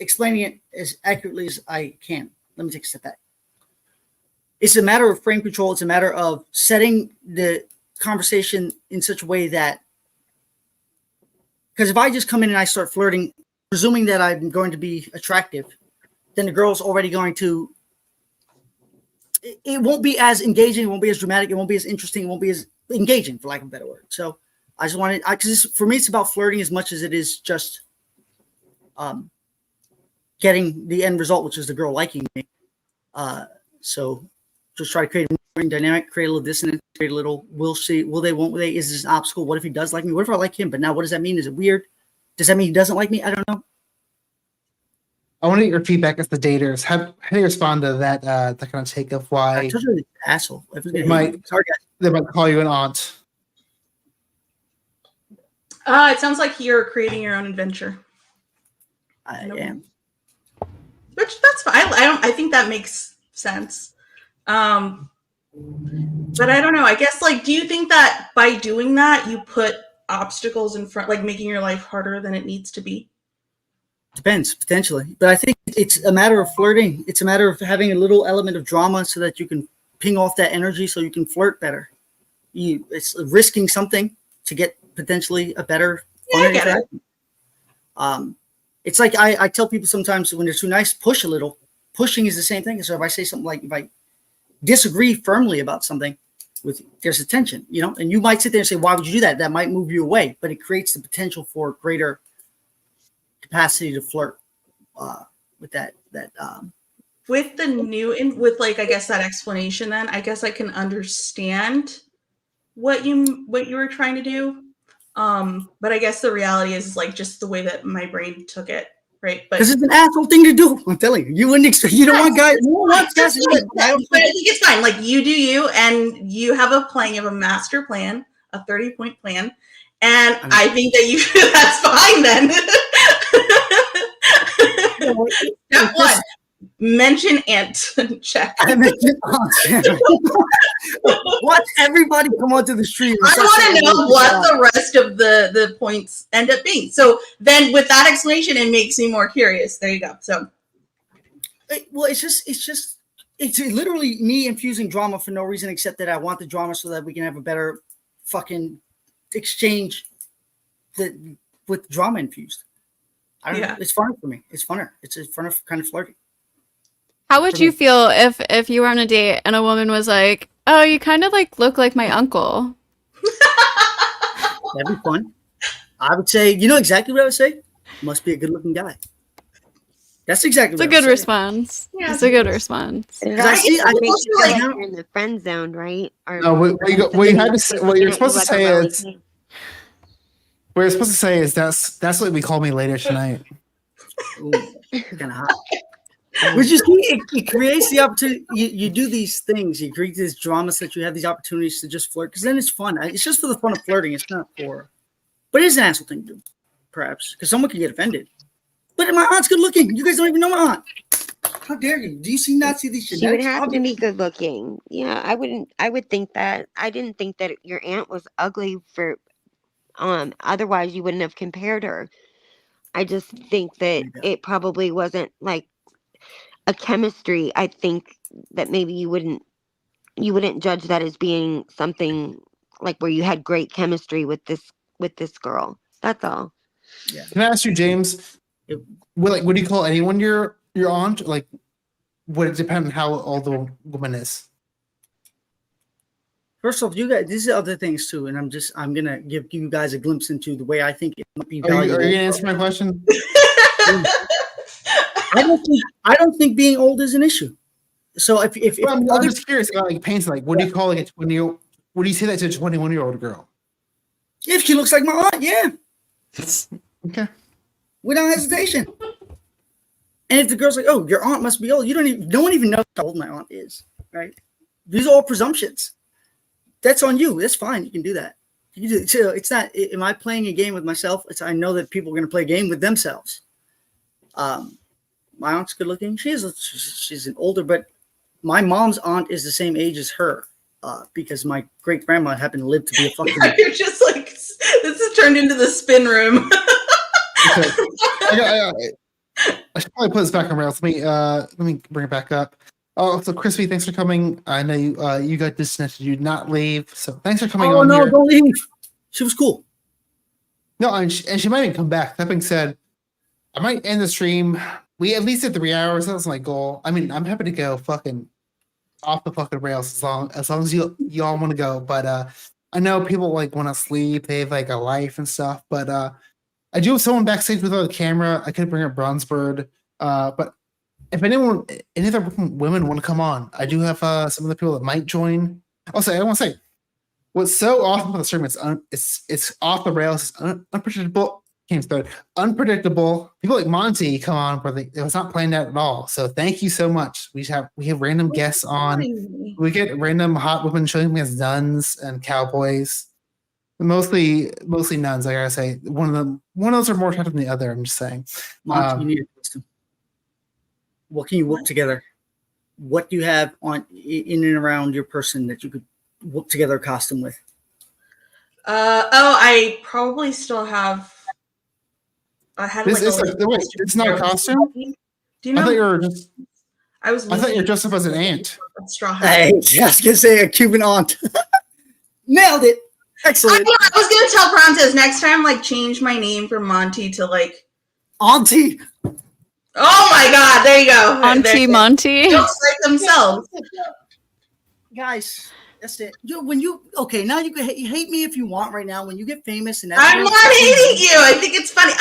explaining it as accurately as I can. Let me take a step back. It's a matter of frame control. It's a matter of setting the conversation in such a way that, because if I just come in and I start flirting, presuming that I'm going to be attractive, then the girl's already going to. It won't be as engaging. It won't be as dramatic. It won't be as interesting. It won't be as engaging, for lack of a better word. So I just wanted, because for me, it's about flirting as much as it is just getting the end result, which is the girl liking me. So just try to create a more dynamic, create a little dissonance, create a little, we'll see, will they, won't they, is this an obstacle? What if he does like me? What if I like him? But now what does that mean? Is it weird? Does that mean he doesn't like me? I don't know. I want to get your feedback as the daters. How do you respond to that kind of take of why I told you the asshole. They might call you an aunt? It sounds like you're creating your own adventure. I am. Which that's fine. I think that makes sense. But I don't know. I guess like, do you think that by doing that you put obstacles in front, like making your life harder than it needs to be? Depends, potentially. But I think it's a matter of flirting. It's a matter of having a little element of drama so that you can ping off that energy so you can flirt better. It's risking something to get potentially a better interaction. It's like I tell people sometimes when they're too nice, push a little. Pushing is the same thing. So if I say something like, if I disagree firmly about something, there's a tension, and you might sit there and say, why would you do that? That might move you away, but it creates the potential for greater capacity to flirt with that with the new with like, I guess that explanation, then I guess I can understand what you were trying to do. But I guess the reality is like just the way that my brain took it, right? But because it's an asshole thing to do. I'm telling you, you wouldn't expect. You don't want guys. You don't want guys. But I think it's fine. Like you do you, and you have a plan. You have a master plan, a 30-point plan, and I think that you that's fine then. Step one. Mention Ant. Check. I mentioned Watch everybody come onto the stream. I want to know what the rest of the points end up being. So then, with that explanation, it makes me more curious. There you go. So, well, it's literally me infusing drama for no reason except that I want the drama so that we can have a better fucking exchange with drama infused. I don't know. It's fun for me. It's funner. It's a funner kind of flirting. How would you feel if you were on a date and a woman was like, "Oh, you kind of like look like my uncle"? That'd be fun. I would say, you know exactly what I would say? Must be a good-looking guy. That's exactly. It's a good response. Yeah, it's a good response. I think you're in the friend zone, right? Or No, what you had to say, what you're supposed to say is. What you're supposed to say is that's what we call me later tonight. Ooh, kind of hot. Which is it creates the opportunity. You do these things. You create these dramas that you have these opportunities to just flirt because then it's fun. It's just for the fun of flirting. It's not for, but it is an asshole thing to do, perhaps, because someone can get offended. But my aunt's good looking. You guys don't even know my aunt. How dare you? Do you not see these? She would have to be good looking. Yeah, I wouldn't. I would think that. I didn't think that your aunt was ugly for. Otherwise, you wouldn't have compared her. I just think that it probably wasn't like a chemistry. I think that maybe you wouldn't judge that as being something like where you had great chemistry with this girl. That's all. Yeah. Can I ask you, James? What do you call anyone your aunt? Like, would it depend on how old the woman is? First off, you guys, these are other things too, and I'm gonna give you guys a glimpse into the way I think it might be valuable. Are you gonna answer my question? I don't think being old is an issue. So if I'm just curious about like paints, like what do you call like a 20-year-old? What do you say that to a 21-year-old girl? If she looks like my aunt, yeah. Okay. Without hesitation. And if the girl's like, "Oh, your aunt must be old," no one even knows how old my aunt is, right? These are all presumptions. That's on you. That's fine. You can do that. You can do it. So it's not. Am I playing a game with myself? I know that people are going to play a game with themselves. My aunt's good looking. She's an older, but my mom's aunt is the same age as her. Because my great grandma happened to live to be a fucking. You're just like, this has turned into the spin room. Okay. I should probably put this back on rails. Let me bring it back up. Oh, so Crispy, thanks for coming. I know you got disconnected. You did not leave, so thanks for coming on. Oh no, here. don't leave. She was cool. No, and she might even come back. That being said, I might end the stream. We at least did 3 hours. That's my goal. I mean, I'm happy to go fucking off the fucking rails as long as you all want to go. But I know people like want to sleep. They have like a life and stuff. But I do have someone backstage without a camera. I could bring up Bronze Bird. But if any other women want to come on, I do have some of the people that might join. Also, I want to say, what's so awesome about the stream, it's off the rails, it's unpredictable. Can't start unpredictable. People like Monty come on, but it was not planned out at all. So thank you so much. We have random guests on. We get random hot women showing me as nuns and cowboys. Mostly nuns. I gotta say, one of those are more attractive than the other. I'm just saying. Monty, you need a custom. What can you work together? What do you have on in and around your person that you could work together a costume with? I probably still have. I had wait, it's not a costume. Do you know? I thought you were just. I thought you were dressed up as an ant. Straw hat. Hey, I was gonna say a Cuban aunt. Nailed it. Excellent. I was gonna tell Prawncess next time, like, change my name from Monty to like Auntie. Oh my God! There you go, Auntie Monty. Just like themselves, guys. That's it. Now you can hate me if you want right now. When you get famous, and I'm not hating you. I think it's funny.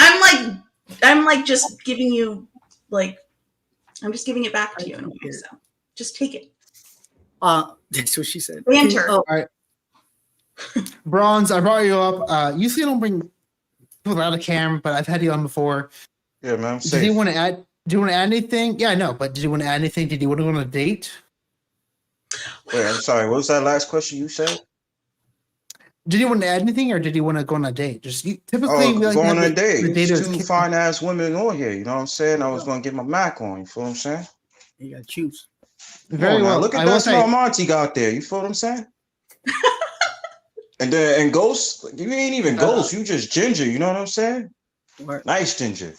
I'm like just giving you like I'm just giving it back to you in a way. So just take it. That's what she said. Banter. Oh, All right. Bronze, I brought you up. Usually I don't bring people without a cam, but I've had you on before. Yeah, man. I'm Did safe. you want to add? Do you want to add anything? Yeah, I know, but did you want to add anything? Did you want to go on a date? Wait, I'm sorry. What was that last question you said? Did you want to add anything, or did you want to go on a date? Typically, we like go to on have a date. the There's daters two kick- fine ass women on here. You know what I'm saying? I was gonna get my Mac on. You feel what I'm saying? You gotta choose. Very Now, well. look at I that will small say, Monty got there. You feel what I'm saying? and Ghost, you ain't even Ghost. You just ginger. You know what I'm saying? Nice ginger.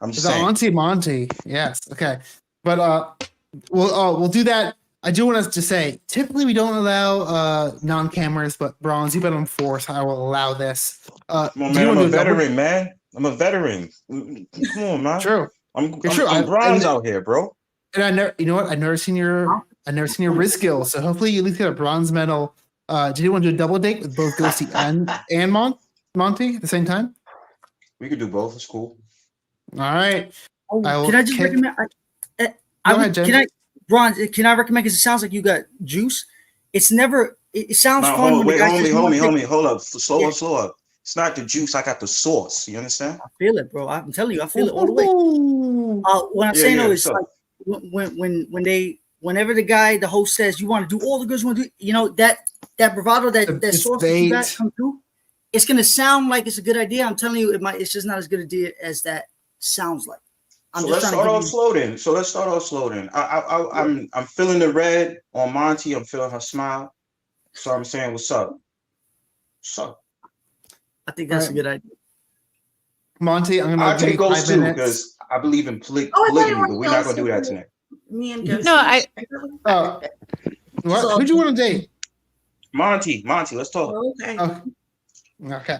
I'm just the saying. Monty. Yes. Okay. But we'll do that. I do want us to say, typically we don't allow non-cameras, but Bronze, you've been on 4, so I will allow this. Come on, do you man. I'm wanna a do double- veteran, man. I'm a veteran. Come on, man. True. I'm You're I'm bronze out here, bro. And I never, you know what? I've never seen your Rizz skill. So hopefully you at least get a bronze medal. Do you want to do a double date with both Ghosty and Monty at the same time? We could do both. It's cool. All right. Oh, can I just recommend? Go ahead, Jen. Bronze, can I recommend? Because it sounds like you got juice. It's never. It sounds No, fun. wait, homie, homie. hold up. Slow up. It's not the juice. I got the sauce. You understand? I feel it, bro. I'm telling you, I feel it all the way. What I'm saying though is like whenever the host says you want to do all the girls want to do, you know that bravado, that sauce that you got come through, it's gonna sound like it's a good idea. I'm telling you, it's just not as good an idea as that sounds like. So let's start off slow then. I'm feeling the red on Monty. I'm feeling her smile. So I'm saying, what's up? What's up? I think that's a good idea. Monty, I'm gonna I'll give take you those 5 too minutes. because I believe in polygamy, but we're not gonna do that tonight. Me and Ghosty. No, What? Who'd you want to date? Monty, let's talk. Okay. Okay.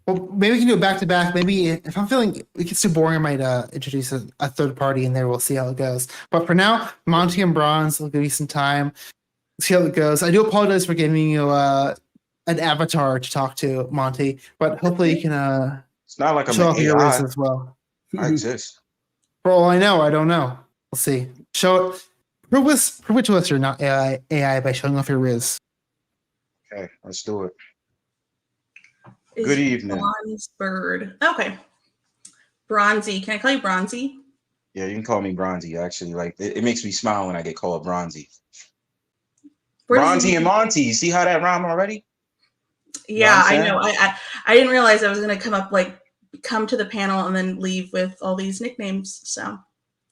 Well, maybe we can do it back to back. Maybe if I'm feeling it gets too boring, I might introduce a third party in there. We'll see how it goes. But for now, Monty and Bronze, will give you some time. See how it goes. I do apologize for giving you an avatar to talk to, Monty, but hopefully you can It's not like I'm show an off your AI. Rizz as well. I exist. For all I know, I don't know. We'll see. Prove it to us you're not AI by showing off your Rizz. Okay, let's do it. Is Good evening. Bronze Bird. Okay. Bronzy. Can I call you Bronzy? Yeah, you can call me Bronzy. Actually, like it makes me smile when I get called Bronzy. Bronzy and Monty. You see how that rhyme already? Yeah, I know. I didn't realize I was gonna come to the panel and then leave with all these nicknames. So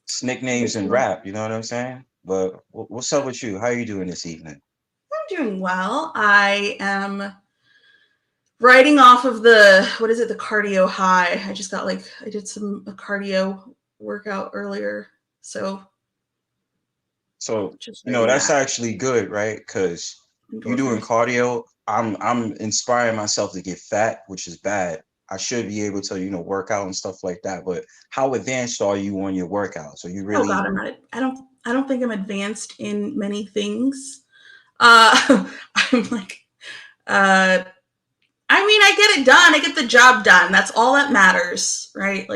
It's nicknames and rap. You know what I'm saying? But what's up with you? How are you doing this evening? I'm doing well. I am riding off of the cardio high. I just got I did a cardio workout earlier. So that's actually good, right? Because you're doing cardio. I'm inspiring myself to get fat, which is bad. I should be able to, work out and stuff like that. But how advanced are you on your workouts? Are you really? Oh God, I'm not. I don't think I'm advanced in many things. I'm I get it done. I get the job done. That's all that matters, right?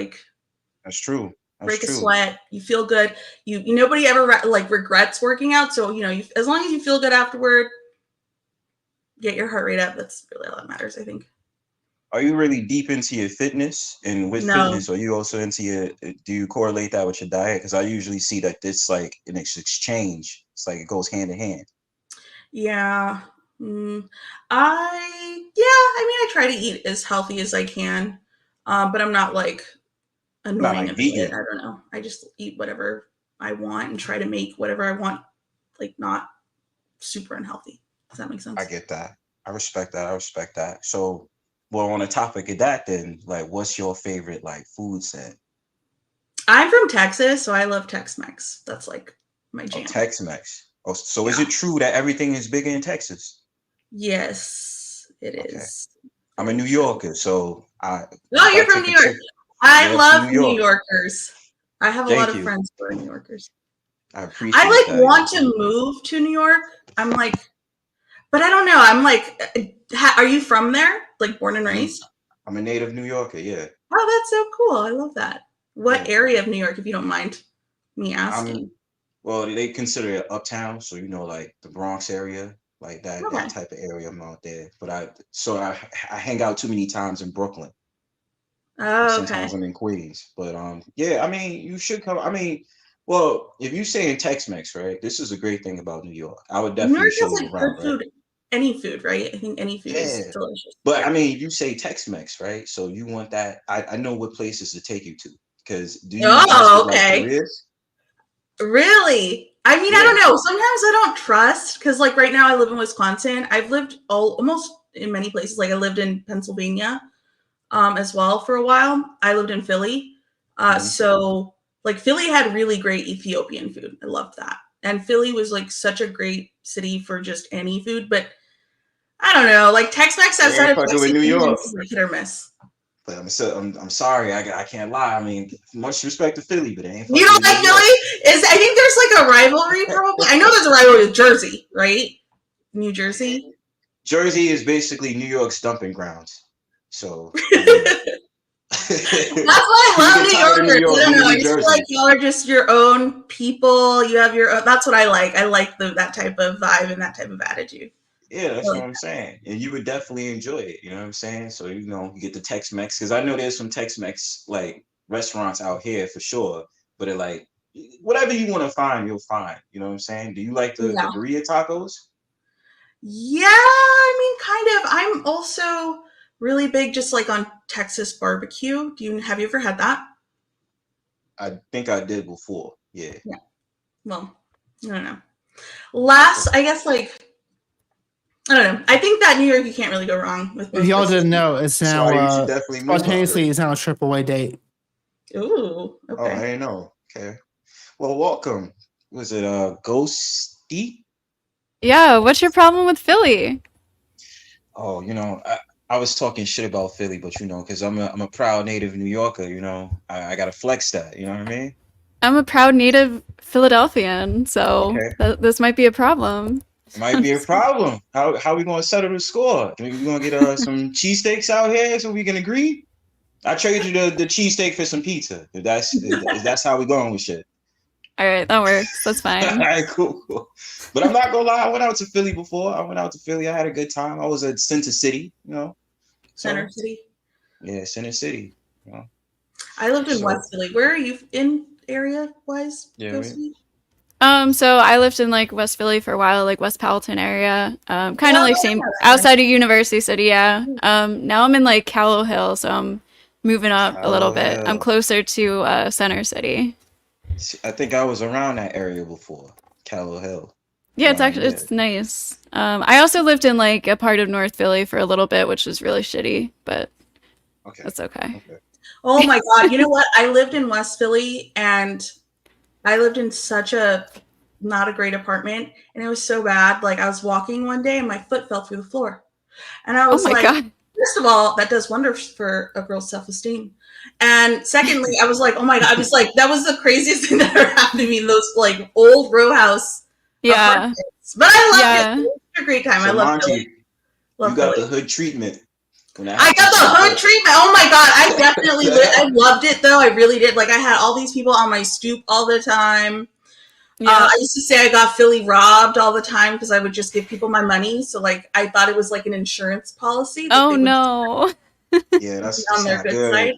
That's true. Break a sweat. You feel good. You nobody ever regrets working out. So as long as you feel good afterward, get your heart rate up. That's really all that matters, I think. Are you really deep into your fitness? And with fitness, are you also into do you correlate that with your diet? Because I usually see that it's like an exchange. It's like it goes hand in hand. Yeah. I try to eat as healthy as I can. But I'm not annoying about it. I don't know. I just eat whatever I want and try to make whatever I want, not super unhealthy. Does that make sense? I get that. I respect that. So, well, on the topic of that, then, what's your favorite food set? I'm from Texas, so I love Tex-Mex. That's my jam. Tex-Mex. Oh, so is it true that everything is bigger in Texas? Yes, it is. I'm a New Yorker, so you're from New York. I love New Yorkers. I have a lot of friends who are New Yorkers. I appreciate that. Want to move to New York. I'm but I don't know. I'm are you from there? Born and raised? I'm a native New Yorker, yeah. Oh, that's so cool. I love that. What area of New York, if you don't mind Me asking. Well, they consider it uptown, so like the Bronx area, like that Okay. type of area. I'm out there, but I hang out too many times in Brooklyn. Oh, Sometimes okay. I'm in Queens, but yeah, I mean, you should come. I mean, well, if you say in Tex-Mex, right? This is a great thing about New York. I would New York definitely show has you like good around, right? food. Any food, right? I think any food is Yeah, delicious. but Yeah. I mean, you say Tex-Mex, right? So you want that? I know what places to take you to. Because do you mess Oh, with like the okay. Rizz? Really? I mean, I Yeah. don't know. Sometimes I don't trust because, like, right now I live in Wisconsin. I've lived almost in many places. Like, I lived in Pennsylvania, as well for a while. I lived in Philly, so like Philly had really great Ethiopian food. I loved that, and Philly was like such a great city for just any food. But I don't know, like Tex-Mex They outside ain't of fucking Texas with New York. is like hit or miss. But I'm sorry, I can't lie. I mean, much respect to Philly, but they ain't. You don't like Philly? I think there's like a rivalry, probably. I know there's a rivalry with Jersey, right? New Jersey. Jersey is basically New York's dumping grounds. So that's why I love New Yorkers. I don't know. I just feel like y'all are just your own people. You have your own. That's what I like. I like that type of vibe and that type of attitude. Yeah, that's what I'm saying. And you would definitely enjoy it. You know what I'm saying? So, you get the Tex-Mex. Because I know there's some Tex-Mex, like, restaurants out here for sure. But it, like, whatever you want to find, you'll find. You know what I'm saying? Do you like the burrito tacos? Yeah, I mean, kind of. I'm also really big just, like, on Texas barbecue. Have you ever had that? I think I did before. Yeah. Yeah. Well, I don't know. I guess, like, I don't know. I think that New York, you can't really go wrong with. If y'all didn't know, it's now spontaneously it's now a AAA date. Ooh, okay. Oh, I didn't know. Okay. Well, welcome. Was it Ghosty? Yeah, what's your problem with Philly? Oh, I was talking shit about Philly, but because I'm a proud native New Yorker, I gotta flex that. You know what I mean? I'm a proud native Philadelphian, so this might be a problem. It might be a problem. How we gonna settle the score? We gonna get some cheesesteaks out here so we can agree? I trade you the cheesesteak for some pizza. If that's how we going with shit. All right, that works. That's fine. All right, cool. But I'm not gonna lie. I went out to Philly before. I had a good time. I was at Center City. Center City. Yeah, Center City. I lived in West Philly. Where are you in area wise? Yeah. So I lived in like West Philly for a while, like West Palatine area. Kind of like same outside of University City, yeah. Now I'm in like Callow Hill, so I'm moving up a little bit. I'm closer to Center City. I think I was around that area before, Callow Hill. Yeah, it's nice. I also lived in like a part of North Philly for a little bit, which was really shitty, but that's okay. Oh my God. You know what? I lived in West Philly and I lived in such a not a great apartment and it was so bad. Like I was walking one day and my foot fell through the floor. And I was God. First of all, that does wonders for a girl's self-esteem. And secondly, I was like, oh my God, I was like, that was the craziest thing that ever happened to me in those like old row house apartments. But I loved it. It was a great time. So I loved Monty, it. You got the hood treatment. I got the hood treatment. Oh my God. I definitely I loved it though. I really did. Like I had all these people on my stoop all the time. I used to say I got Philly robbed all the time because I would just give people my money. So like I thought it was like an insurance policy. Oh no. Yeah, that's on their good side.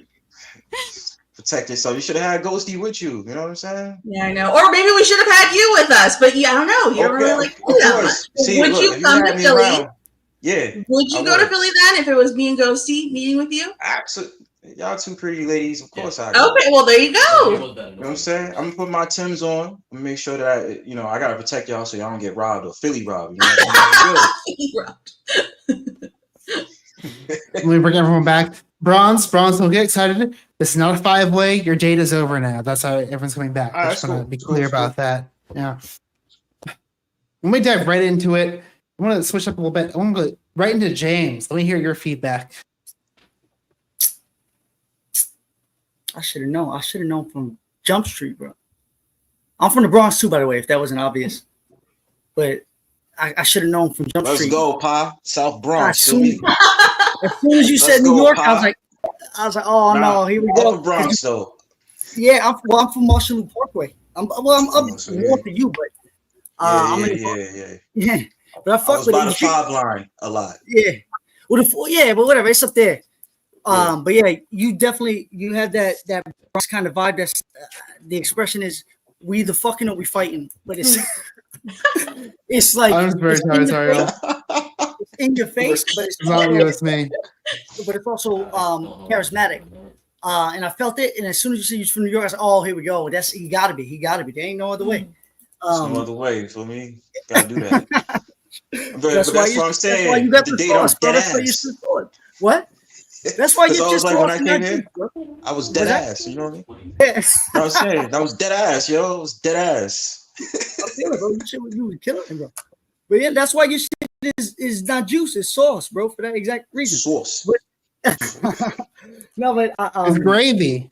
Protect yourself. You should have had Ghosty with you. You know what I'm saying? Yeah, I know. Or maybe we should have had you with us. But yeah, I don't know. You don't really like Philly that much. See, would you come to Philly? Around, yeah. Would you go to Philly then if it was me and Ghosty meeting with you? Absolutely. Y'all two pretty ladies. Of course I go. Okay, well there you go. You know what I'm saying? I'm gonna put my Timbs on. I'm gonna make sure that I gotta protect y'all so y'all don't get robbed or Philly robbed. You know what I'm saying? Let me bring everyone back. Bronze, don't get excited. This is not a 5-way. Your date is over now. That's how everyone's coming back. I just want to be clear about that. Yeah. Let me dive right into it. I want to switch up a little bit. I want to go right into James. Let me hear your feedback. I should have known. I should have known from Jump Street, bro. I'm from the Bronx too, by the way, if that wasn't obvious. But I should have known from Jump Street. Let's go, Pa. South Bronx. As soon as you said New York, I was like, oh no, here we go. Bronx though. Yeah, I'm from Marshall Loop Parkway. I'm up more for you, but I'm in yeah. But I I fuck was with by it. the 5 line a lot. Yeah. Well, but whatever, it's up there. But yeah, you definitely have that Bronx kind of vibe. That's the expression is we either fucking or we fighting, but it's it's like I'm very sorry. It's in your face, but it's not you, it's me. But it's also charismatic. And I felt it, and as soon as you see he's from New York, I said, "Oh, here we go. That's he got to be. There ain't no other way." There's no other way for me. Gotta do that. But That's that's what I'm saying. That's why you got The the date sauce, I'm bro. dead That's why you ass. should thought. What? That's why That's you're what I was just like when I sauce, came not here. juice, bro. I was dead What's that? ass. You know what I mean? Yes. I was saying that was dead ass, yo. It was dead ass. I feel it, bro. You were killing him, bro. But yeah, that's why your shit is not juice, it's sauce, bro, for that exact reason. Sauce. But, no, but it's gravy.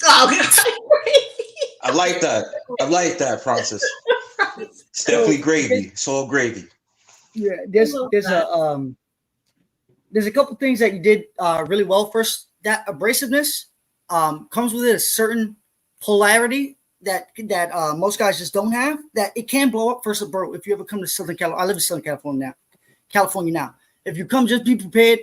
I like that. Prawncess. It's definitely gravy. It's all gravy. Yeah, there's a couple things that you did really well. First, that abrasiveness comes with a certain polarity that most guys just don't have. That it can blow up. First, bro, if you ever come to Southern California, I live in Southern California now. If you come, just be prepared.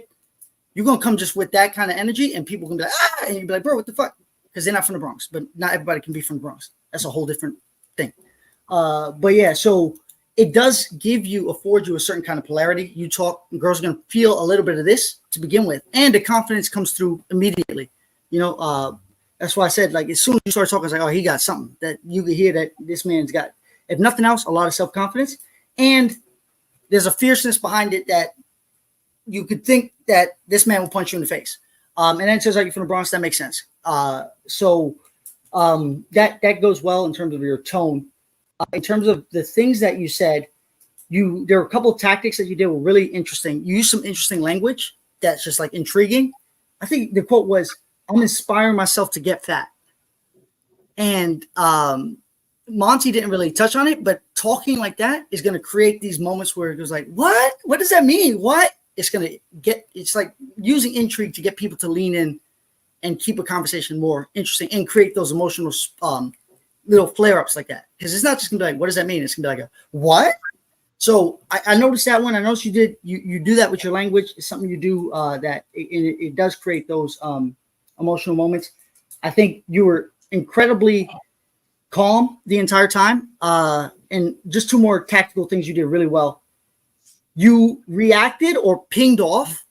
You're gonna come just with that kind of energy, and people can be like, and you'll be like, bro, what the fuck? Because they're not from the Bronx, but not everybody can be from the Bronx. That's a whole different thing. But yeah, so it does afford you a certain kind of polarity. You talk, and girls are gonna feel a little bit of this to begin with, and the confidence comes through immediately. You know, that's why I said, like, as soon as you start talking, it's like, oh, he got something that you can hear that this man's got. If nothing else, a lot of self-confidence, and there's a fierceness behind it that you could think that this man will punch you in the face. And then it says, like, you're from the Bronx, that makes sense. So that goes well in terms of your tone. In terms of the things that you said, there were a couple of tactics that you did were really interesting. You used some interesting language that's just like intriguing. I think the quote was, "I'm inspiring myself to get fat." And Monty didn't really touch on it, but talking like that is going to create these moments where it goes like, what? What does that mean? What? It's like using intrigue to get people to lean in and keep a conversation more interesting and create those emotional little flare-ups like that. Because it's not just gonna be like, what does that mean? It's gonna be like, what? So I noticed that one. I noticed you do that with your language. It's something you do that it does create those emotional moments. I think you were incredibly calm the entire time. And just two more tactical things you did really well. You reacted or pinged off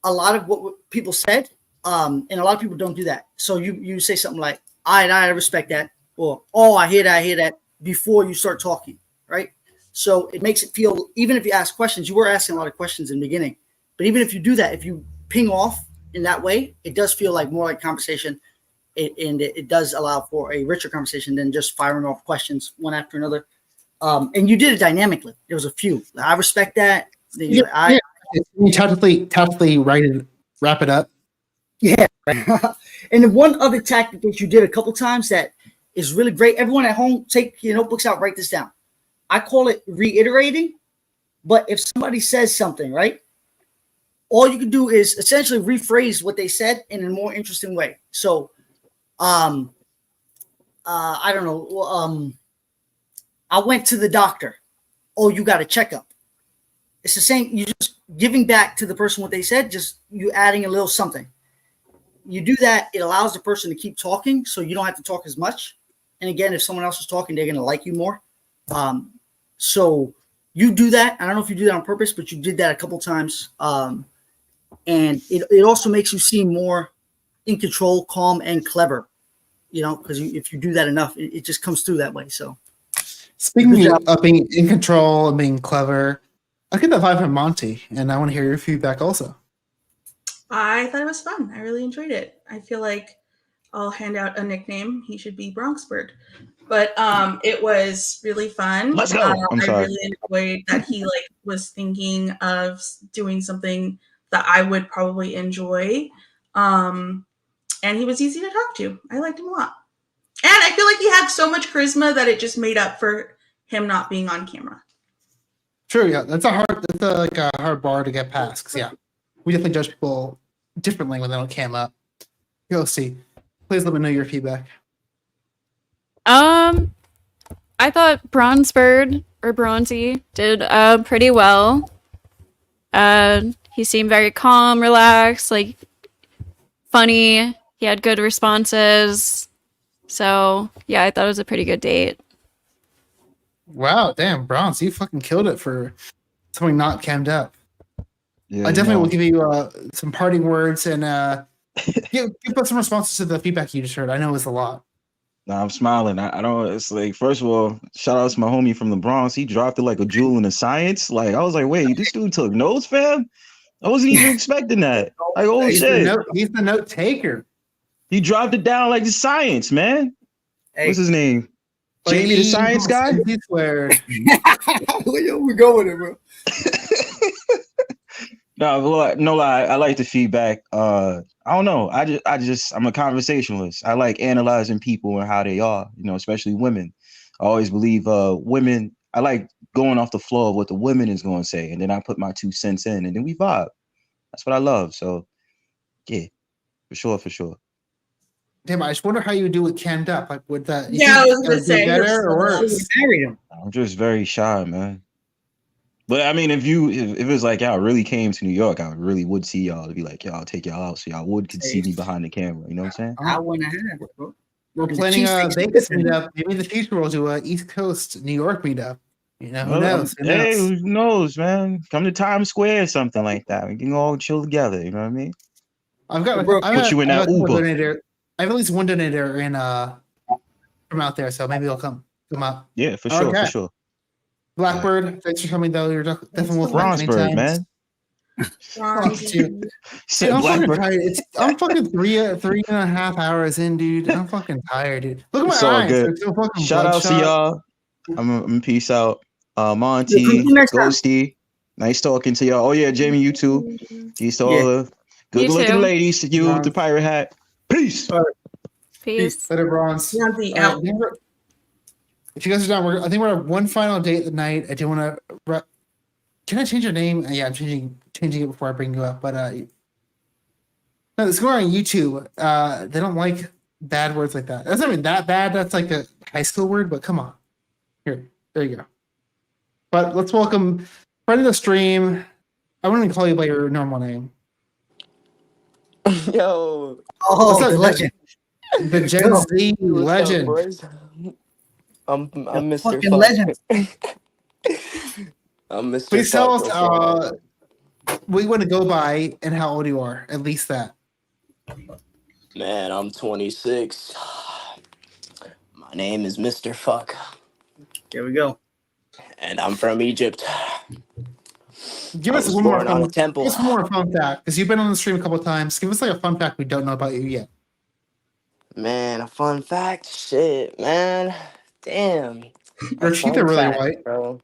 a lot of what people said. And a lot of people don't do that. So you say something like, I respect that. Or, oh, I hear that before you start talking, right? So it makes it feel, even if you ask questions, you were asking a lot of questions in the beginning. But even if you do that, if you ping off in that way, it does feel like more like conversation. And it does allow for a richer conversation than just firing off questions one after another. And you did it dynamically. There was a few. I respect that. You tactically wrap it up. Yeah. And the one other tactic that you did a couple times that is really great. Everyone at home, take your notebooks out, write this down. I call it reiterating. But if somebody says something, right, all you can do is essentially rephrase what they said in a more interesting way. So, I don't know. I went to the doctor. Oh, you got a checkup. It's the same. You just giving back to the person what they said, just you adding a little something. You do that, it allows the person to keep talking, so you don't have to talk as much. And again, if someone else is talking, they're going to like you more. So you do that. I don't know if you do that on purpose, but you did that a couple times. And it also makes you seem more in control, calm, and clever. You know, because if you do that enough, it just comes through that way. So, speaking of being in control and being clever, I get that vibe from Monty, and I want to hear your feedback also. I thought it was fun. I really enjoyed it. I feel like I'll hand out a nickname. He should be Bronx Bird. But it was really fun. Let's go. I'm sorry. I really enjoyed that he was thinking of doing something that I would probably enjoy. And he was easy to talk to. I liked him a lot. And I feel like he had so much charisma that it just made up for him not being on camera. True, yeah. That's a hard bar to get past. 'Cause, yeah, we definitely judge people differently when they don't cam up. Ghosty, please let me know your feedback. I thought Bronze Bird or Bronzy did pretty well. He seemed very calm, relaxed, like funny. He had good responses. So yeah, I thought it was a pretty good date. Wow, damn, Bronze, you fucking killed it for something not cammed up. Yeah, I definitely no. will give you some parting words and give us some responses to the feedback you just heard. I know it was a lot. Nah, I'm smiling. I don't. It's like, first of all, shout out to my homie from the Bronx. He dropped it like a jewel in the science. Like, I was like, wait, this dude took notes, fam? I wasn't even expecting that. Like, oh shit. He's the note taker. He dropped it down like the science, man. Hey. What's his name? Like, Jamie the science guy? He sweared. Where we going with it, bro? No lie. I like the feedback. I don't know. I'm a conversationalist. I like analyzing people and how they are, especially women. I always believe women, I like going off the floor of what the women is going to say. And then I put my 2 cents in and then we vibe. That's what I love. So yeah, for sure. Damn, I just wonder how you would do it cammed up. Like, would that? Yeah, I was gonna say better or worse? Marry him. I'm just very shy, man. But I mean, if it was like y'all really came to New York, I really would see y'all to be like, y'all take y'all out so y'all could see me behind the camera. You know what I'm saying? I want to have it, bro. We're planning a Vegas meetup. Maybe in the future we'll do a East Coast New York meetup. Who knows? Who knows, man? Come to Times Square or something like that. We can all chill together. You know what I mean? I've got put you in that Uber. I have at least one donator in from out there, so maybe they'll come up. Yeah, for sure. Blackbird, thanks for coming though. You're definitely with Bronze Bird, man. Fuck you. Dude, I'm fucking tired. I'm fucking three and a half hours in, dude. I'm fucking tired, dude. Look at my It's all eyes. good. They're so fucking Shout out to y'all. I'm peace out. Monty, Ghosty. Nice talking to y'all. Oh yeah, Jamie, you too. Peace to all the good looking ladies. To you with the pirate hat. Peace. Peace. Later, Bronze. If you guys are down, I think we're at one final date of the night. I do want to. Can I change your name? Yeah, I'm changing it before I bring you up. But no, it's going on YouTube. They don't like bad words like that. That's not even that bad. That's like a high school word. But come on, there you go. But let's welcome friend of the stream. I wouldn't even call you by your normal name. Yo. Oh, the legend. The Gen Z legend. I'm Mr. Fucking legend. I'm Mr. Please tell us what you want to go by and how old you are. At least that. Man, I'm 26. My name is Mr. Fuck. Here we go. And I'm from Egypt. Give us one more fun fact, because you've been on the stream a couple of times. Give us like a fun fact we don't know about you yet. Man, a fun fact? Shit, man. Damn. Your teeth are really white, bro.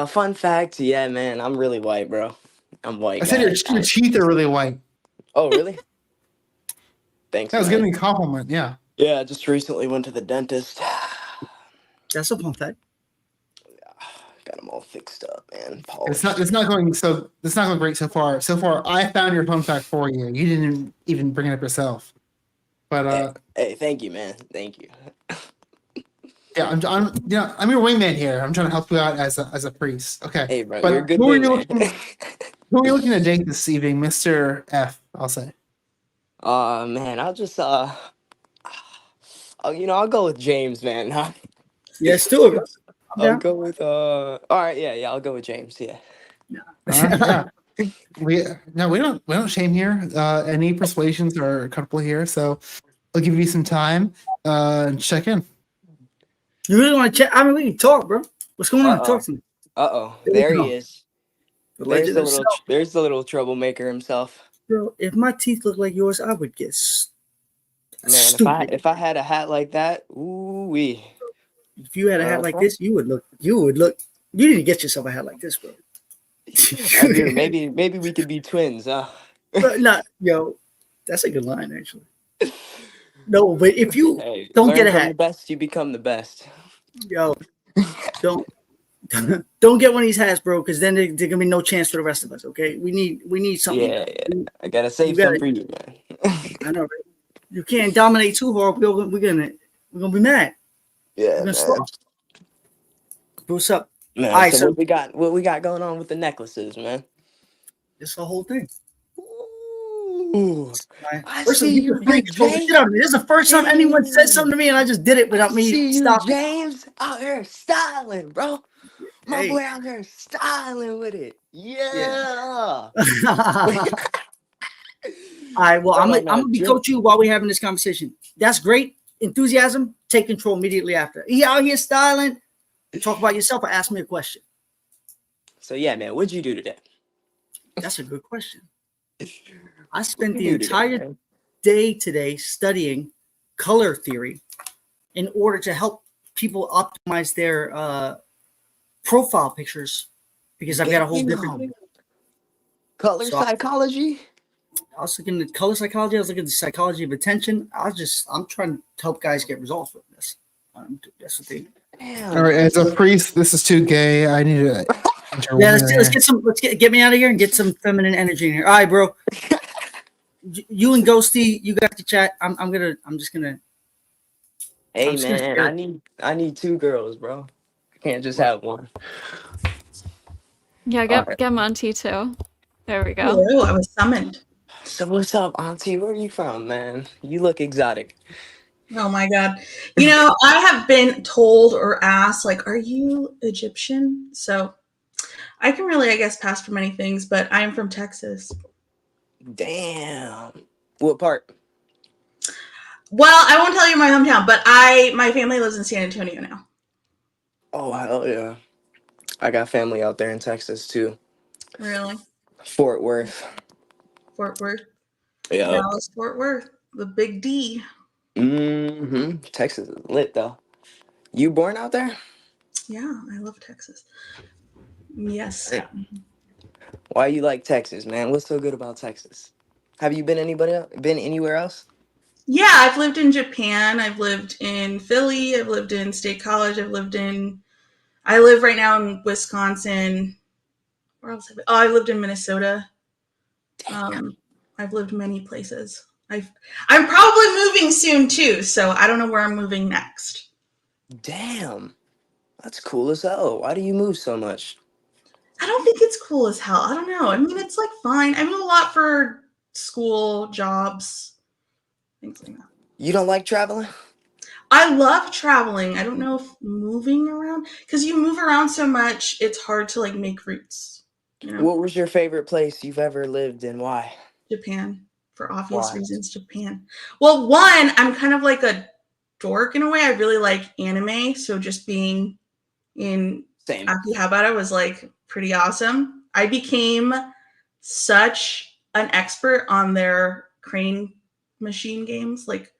Fun fact, yeah, man. I'm really white, bro. I'm white. I said your teeth are really white. Oh, really? Thanks. That was giving me a compliment, yeah. Yeah, I just recently went to the dentist. That's a fun fact. Got them all fixed up, man. It's not going great so far. So far, I found your fun fact for you. You didn't even bring it up yourself. But hey, thank you, man. Thank you. Yeah, I'm your wingman here. I'm trying to help you out as a priest. Okay. Hey, bro, but you're a good who are you looking to date this evening, Mr. F? I'll say. Man, I'll just I'll go with James, man. Yes, two of us. I'll go with all right, yeah, I'll go with James. Yeah. Yeah. We don't shame here. Any persuasions are comfortable here, so I'll give you some time. Check in. You really want to check? I mean, we can talk, bro. What's going on? Talk to me. There he is. There's the little troublemaker himself. Bro, if my teeth look like yours, I would guess. Man, if I had a hat like that, ooh wee. If you had a hat like this, you would look. You need to get yourself a hat like this, bro. I do. Maybe we could be twins, huh? Yo, that's a good line, actually. No, but if you don't get a hat, the best, you become the best. Yo, don't get one of these hats, bro, because then there's gonna be no chance for the rest of us. Okay, we need something. Yeah. I gotta save some for you, man. I know, right? You can't dominate too hard. We're gonna We're gonna be mad. Yeah, We're gonna man. stop. What's up? Man, All right, so so what we got going on with the necklaces, man? it's the whole thing. Ooh, Right. I First, see get you, the freak Big told the J. shit out of me. This is the first time anyone said something to me, and I just did it without I me see you, stopping. James, out here styling, bro. My Hey. boy out here styling with it. Yeah. All right, well, Right I'm on gonna that be drip. coaching you while we're having this conversation. That's great. Enthusiasm, take control immediately after. He out here styling. Talk about yourself or ask me a question. So yeah, man, what'd you do today? That's a good question. I spent What'd the you do today, entire man? day today studying color theory in order to help people optimize their profile pictures because I've got a whole different Color So I- psychology. I was looking at color psychology. I was looking at the psychology of attention. I'm trying to help guys get results with this. That's the thing. All right, as a priest, this is too gay. I need to. Yeah, let's get some. Get me out of here and get some feminine energy in here. All right, bro. You and Ghosty, you got to chat. I'm just gonna. Hey I'm just gonna man, share. I need two girls, bro. I can't just have one. Yeah, All right. get Monty too. There we go. Hello, I was summoned. So what's up, Auntie? Where are you from, man? You look exotic. Oh my god. You know, I have been told or asked, like, are you Egyptian? So I can really, I guess, pass for many things, but I am from Texas. Damn. What part? Well, I won't tell you my hometown, but my family lives in San Antonio now. Oh hell yeah. I got family out there in Texas too. Really? Fort Worth. Fort Worth. Yeah. Dallas, Fort Worth. The big D. Mm-hmm. Texas is lit though. You born out there? Yeah, I love Texas. Yes. Yeah. Why you like Texas, man? What's so good about Texas? Have you been anywhere else? Yeah, I've lived in Japan. I've lived in Philly. I've lived in State College. I live right now in Wisconsin. Where else? I lived in Minnesota. I've lived many places. I'm probably moving soon too, so I don't know where I'm moving next. Damn. That's cool as hell. Why do you move so much? I don't think it's cool as hell. I don't know. I mean, it's like fine. I move a lot for school, jobs, things like that. You don't like traveling? I love traveling. I don't know if moving around, because you move around so much, it's hard to like make roots. You know? What was your favorite place you've ever lived in? Why? Japan, for obvious Why? reasons. Japan. Well, one, I'm kind of like a dork in a way. I really like anime, so just being in Akihabara was like pretty awesome. I became such an expert on their crane machine games. Like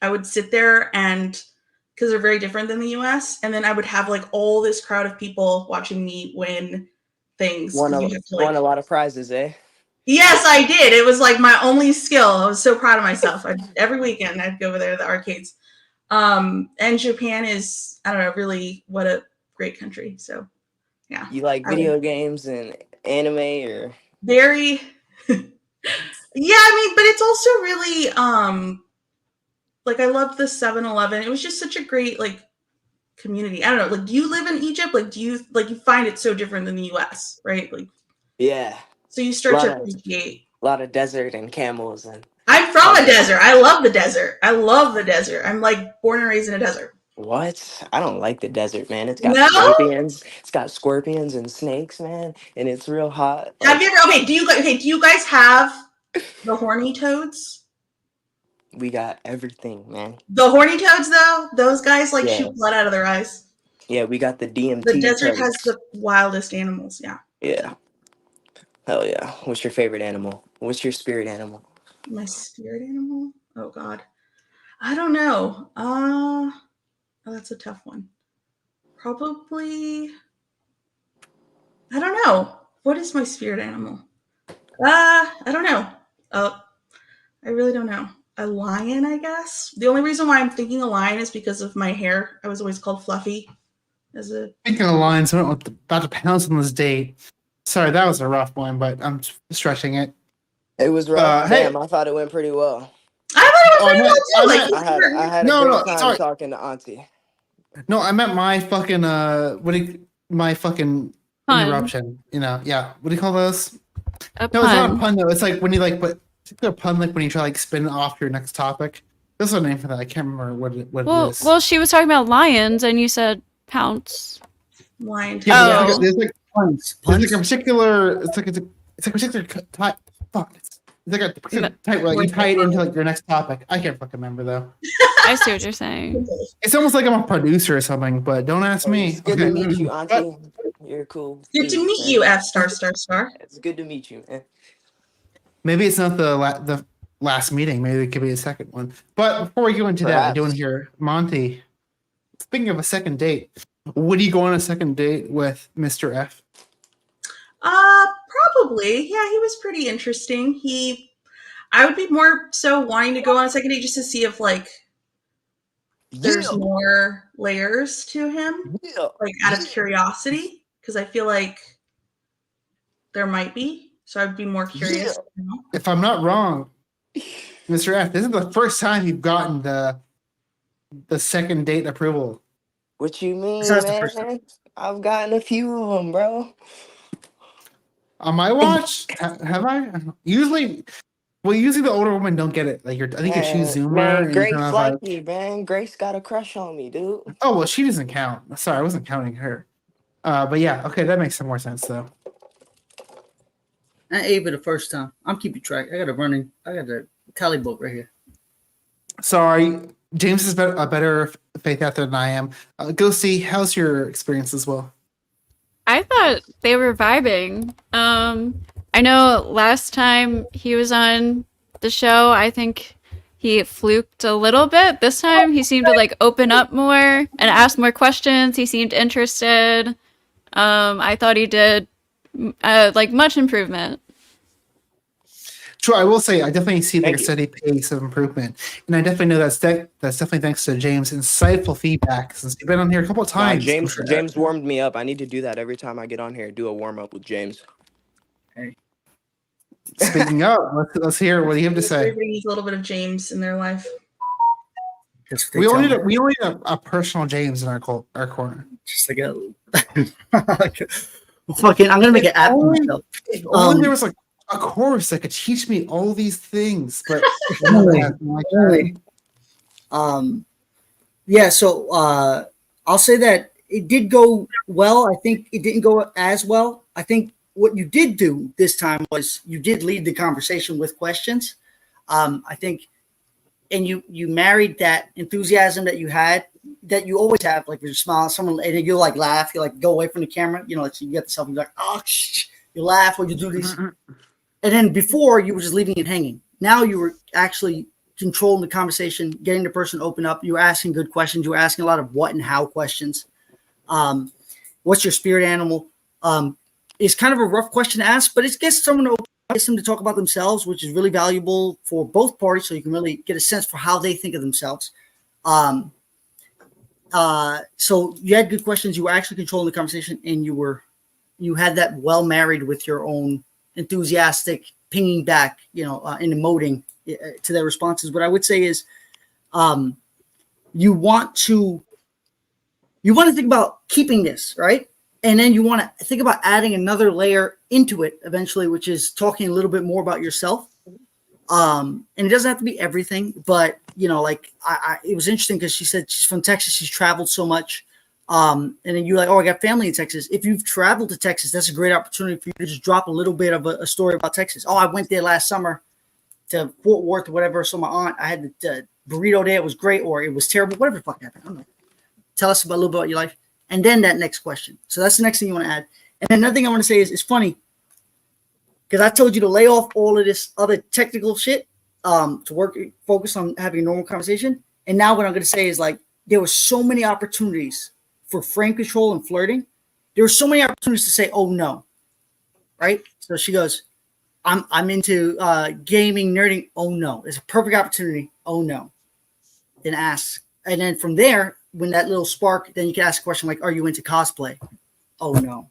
I would sit there and because they're very different than the US, and then I would have like all this crowd of people watching me win things. Won You have to, like, a lot of prizes, eh? yes, I did. It was like my only skill. I was so proud of myself. Every weekend I'd go over there to the arcades. And Japan is, I don't know, really what a great country. So yeah. You like video games and anime or very yeah, I mean, but it's also really like I loved the 7-Eleven. It was just such a great like community. I don't know, like do you live in Egypt? Like do you like you find it so different than the US, right? Like yeah. So you start to appreciate a lot of desert and camels and I'm from a desert. I love the desert. I love the desert. I'm like born and raised in a desert. What? I don't like the desert, man. It's got No? scorpions. It's got scorpions and snakes, man, and it's real hot. Have you ever do you guys have the horny toads? We got everything, man. The horny toads though, those guys like Yeah. shoot blood out of their eyes. Yeah, we got the DMT. The desert toads. has the wildest animals, yeah. Yeah. Hell yeah. What's your favorite animal? What's your spirit animal? My spirit animal? Oh god. I don't know. Oh, that's a tough one. Probably I don't know. What is my spirit animal? I don't know. I really don't know. A lion, I guess. The only reason why I'm thinking a lion is because of my hair. I was always called Fluffy. Speaking of lines, I'm about to pounce on this date. Sorry, that was a rough one, but I'm stretching it. It was rough. Hey. Damn, I thought it went pretty well. I thought it was pretty I well meant- too. Like, I had a No, great no, time sorry. talking to Auntie. No, I meant my fucking my fucking Pun. interruption. You know, yeah. What do you call those? A No, it's not a pun. pun though. It's like when you like put a pun, like when you try to like spin it off your next topic. There's a name for that. I can't remember what it is. Well, she was talking about lions, and you said pounce. Lion. Yeah, Oh. there's like Puns. there's like a particular. It's like a particular type. Fuck. It's like a particular type where like, you tie it into like your next topic. I can't fucking remember though. I see what you're saying. It's almost like I'm a producer or something, but don't ask me. It's good to meet you, Auntie. You're cool. Good to meet you, F star star star. It's good to meet you, man. Maybe it's not the last meeting. Maybe it could be a second one. But before we go into that, I do want to hear Monty. Speaking of a second date, would you go on a second date with Mr. F? Probably. Yeah, he was pretty interesting. I would be more so wanting to go on a second date just to see if like there's more layers to him, like out of curiosity, because I feel like there might be. So I'd be more curious. You know? If I'm not wrong, Mr. F, this is the first time you've gotten the second date approval. What you mean, So that's the first man? I've gotten a few of them, bro. On my watch, have I? Usually the older women don't get it. Like I think if she's Zoomer, Man, and Grace you're kind of like like, me, man. Grace got a crush on me, dude. oh well, she doesn't count. Sorry, I wasn't counting her. But yeah, okay, that makes some more sense though. I ate for the first time. I'm keeping track. I got a tally book right here. Sorry, James is a better faith actor than I am. Ghosty, how's your experience as well? I thought they were vibing. I know last time he was on the show, I think he fluked a little bit. This time he seemed to like open up more and ask more questions. He seemed interested. I thought he did like much improvement. True, I will say I definitely see like a steady pace of improvement, and I definitely know that's definitely thanks to James' insightful feedback since you've been on here a couple of Nah, times. James warmed me up. I need to do that every time I get on here. Do a warm up with James. Hey. Speaking of, let's hear what you have to say. Everybody needs a little bit of James in their life. We only need a personal James in our corner. Just like a fucking. I'm gonna make an app for myself. If only there was like a course that could teach me all these things, but yeah. So I'll say that it did go well. I think it didn't go as well. I think what you did do this time was you did lead the conversation with questions. I think, and you married that enthusiasm that you had, that you always have, like you smile, someone, and then you like laugh, you like go away from the camera, you know, like you get the selfie, you're like, oh, you laugh or you do these. And then before you were just leaving it hanging. Now you were actually controlling the conversation, getting the person to open up. You were asking good questions. You were asking a lot of what and how questions. What's your spirit animal? It's kind of a rough question to ask, but it gets someone to gets them to talk about themselves, which is really valuable for both parties. So you can really get a sense for how they think of themselves. So you had good questions. You were actually controlling the conversation, and you had that well married with your own enthusiastic pinging back, and emoting to their responses. What I would say is, you want to think about keeping this, right? And then you want to think about adding another layer into it eventually, which is talking a little bit more about yourself. And it doesn't have to be everything, but it was interesting because she said she's from Texas. She's traveled so much. And then you're like, oh, I got family in Texas. If you've traveled to Texas, that's a great opportunity for you to just drop a little bit of a story about Texas. Oh, I went there last summer to Fort Worth or whatever. So my aunt, I had the burrito there. It was great, or it was terrible. Whatever the fuck happened. I don't know. Tell us about a little bit about your life. And then that next question. So that's the next thing you want to add. And then another thing I want to say is it's funny because I told you to lay off all of this other technical shit to focus on having a normal conversation. And now what I'm going to say is like there were so many opportunities for frame control and flirting. There were so many opportunities to say, oh no. Right? So she goes, I'm into gaming, nerding. Oh no. It's a perfect opportunity. Oh no. Then ask. And then from there, when that little spark, then you can ask a question like, are you into cosplay? Oh no.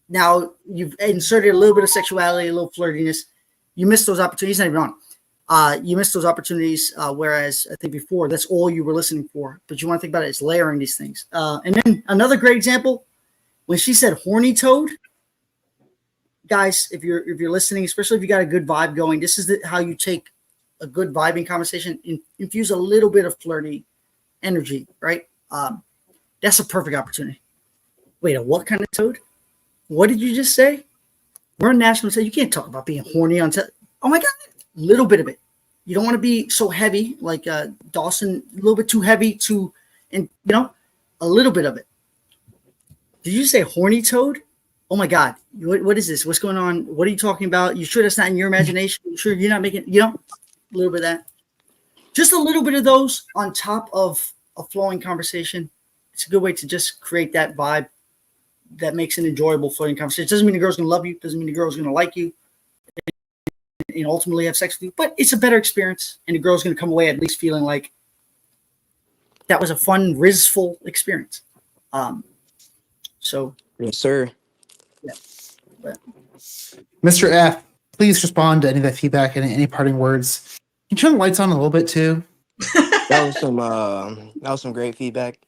Now you've inserted a little bit of sexuality, a little flirtiness. You missed those opportunities. Not even You missed those opportunities. Whereas I think before that's all you were listening for. But you want to think about it as layering these things. And then another great example, when she said horny toad, guys, if you're listening, especially if you got a good vibe going, this is how you take a good vibing conversation, infuse a little bit of flirty energy, right? That's a perfect opportunity. Wait, a what kind of toad? What did you just say? We're on national toad. You can't talk about being horny on toad. Oh my God, a little bit of it. You don't want to be so heavy like Dawson, a little bit too heavy and a little bit of it. Did you say horny toad? Oh my God, what is this? What's going on? What are you talking about? You sure that's not in your imagination? You sure you're not making, a little bit of that. Just a little bit of those on top of a flowing conversation. It's a good way to just create that vibe that makes an enjoyable flirting conversation. It doesn't mean the girl's going to love you. Doesn't mean the girl's going to like you and ultimately have sex with you. But it's a better experience, and the girl's going to come away at least feeling like that was a fun, Rizzful experience. So yes, sir. Yeah. But. Mr. F, please respond to any of that feedback and any parting words. Can you turn the lights on a little bit too? That was some great feedback.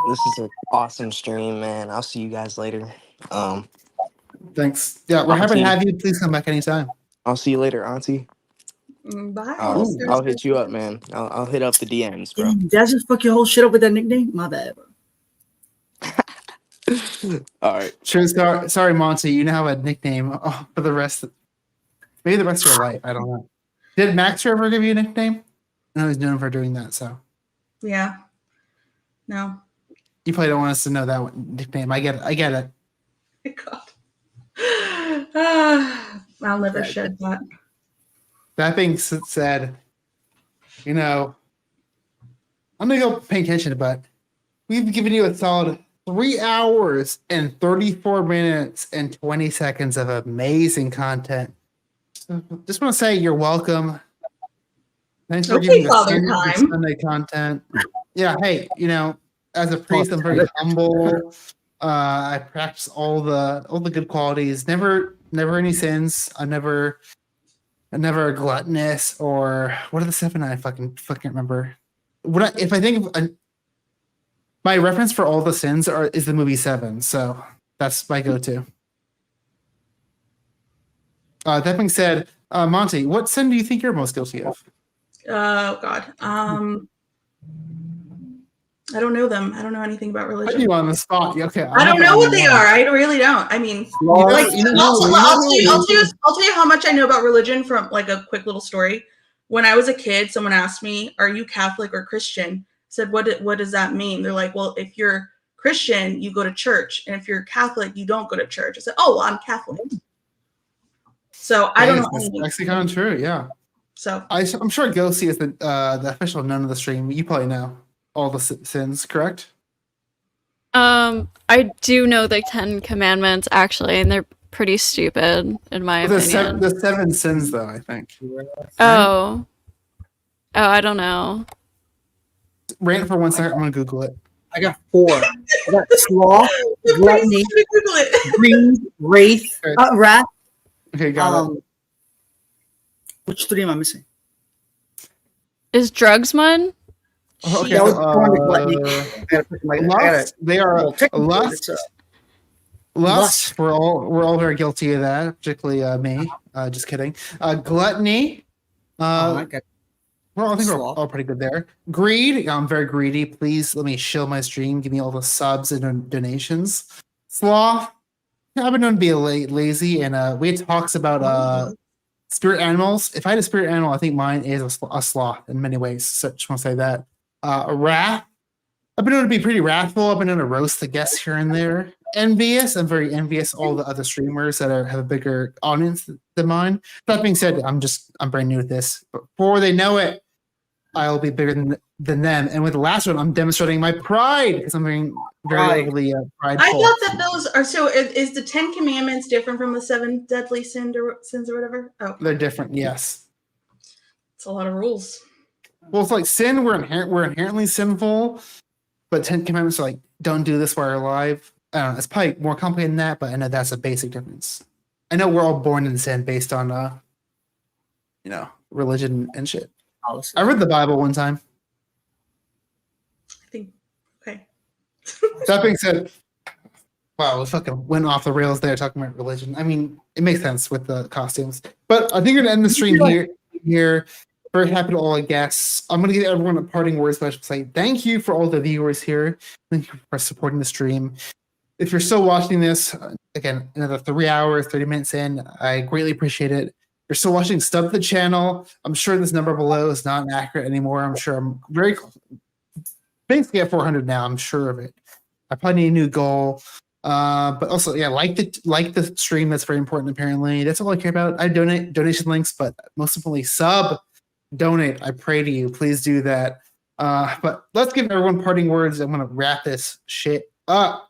This is an awesome stream, man. I'll see you guys later. Thanks. Yeah, we're happy to have you. Please come back anytime. I'll see you later, Auntie. Bye. I'll hit you up, man. I'll hit up the DMs, bro. Did I just fuck your whole shit up with that nickname? My bad, bro. All right. Sure. Sorry, Monty. You now have a nickname for the rest of your life. I don't know. Did Max ever give you a nickname? I know he's known for doing that. So Yeah. No. you probably don't want us to know that nickname. I get it. I'll never shed that. That being said, I'm gonna go pay attention, but we've given you a solid 3 hours and 34 minutes and 20 seconds of amazing content. So just want to say you're welcome. Thanks for giving us Sunday content. Yeah, hey, as a priest, I'm very humble. I practice all the good qualities. Never any sins. I'm never gluttonous, or what are the 7 I fucking remember. If I think of my reference for all the sins is the movie Seven, so that's my go-to. That being said, Monty, what sin do you think you're most guilty of? Oh God. I don't know them. I don't know anything about religion. Put you on the spot. Okay. I don't know what they are. I really don't. I mean, I'll tell you how much I know about religion from like a quick little story. When I was a kid, someone asked me, "Are you Catholic or Christian?" I said, "What does that mean?" They're like, "Well, if you're Christian, you go to church, and if you're Catholic, you don't go to church." I said, "Oh, well, I'm Catholic." So I don't know. That's actually kind of true. Yeah. So I'm sure Ghosty is the official nun of the stream. You probably know all the sins, correct? I do know the 10 Commandments actually, and they're pretty stupid in my opinion. The 7 sins, though, I think. Oh, I don't know. Rant for 1 second. I'm gonna Google it. I got 4. I got sloth, gluttony, greed, wrath, wrath. Okay, got it. Which 3 am I missing? Is drugs one? Okay, lust. They are lust. Lust. We're all very guilty of that, particularly me. Just kidding. Gluttony. I think we're all pretty good there. Greed. I'm very greedy. Please let me shill my stream. Give me all the subs and donations. Sloth. I've been known to be lazy, and we had talks about spirit animals. If I had a spirit animal, I think mine is a sloth in many ways. So just want to say that. Wrath. I've been known to be pretty wrathful. I've been known to roast the guests here and there. Envious. I'm very envious of all the other streamers that have a bigger audience than mine. That being said, I'm brand new at this. Before they know it, I'll be bigger than them. And with the last one, I'm demonstrating my pride because I'm being very overly prideful. I thought that those are so. Is the 10 Commandments different from the 7 deadly sins or whatever? Oh, they're different. Yes, it's a lot of rules. Well, it's like sin. We're inherently sinful, but 10 Commandments are like, don't do this while you're alive. I don't know. It's probably more complicated than that, but I know that's a basic difference. I know we're all born in sin based on religion and shit. I read the Bible one time. I think. Okay. That being said, wow, we fucking went off the rails there talking about religion. I mean, it makes sense with the costumes. But I think we're gonna end the stream here. Very happy to all our guests. I'm gonna give everyone a parting words, but I should say thank you for all the viewers here. Thank you for supporting the stream. If you're still watching this, again, another 3 hours, 30 minutes in, I greatly appreciate it. If you're still watching, sub the channel. I'm sure this number below is not accurate anymore. I'm sure I'm very basically at 400 now. I'm sure of it. I probably need a new goal. But also, yeah, like the stream. That's very important. Apparently, that's all I care about. I donate donation links, but most importantly, donate. I pray to you. Please do that. But let's give everyone parting words. I'm gonna wrap this shit up.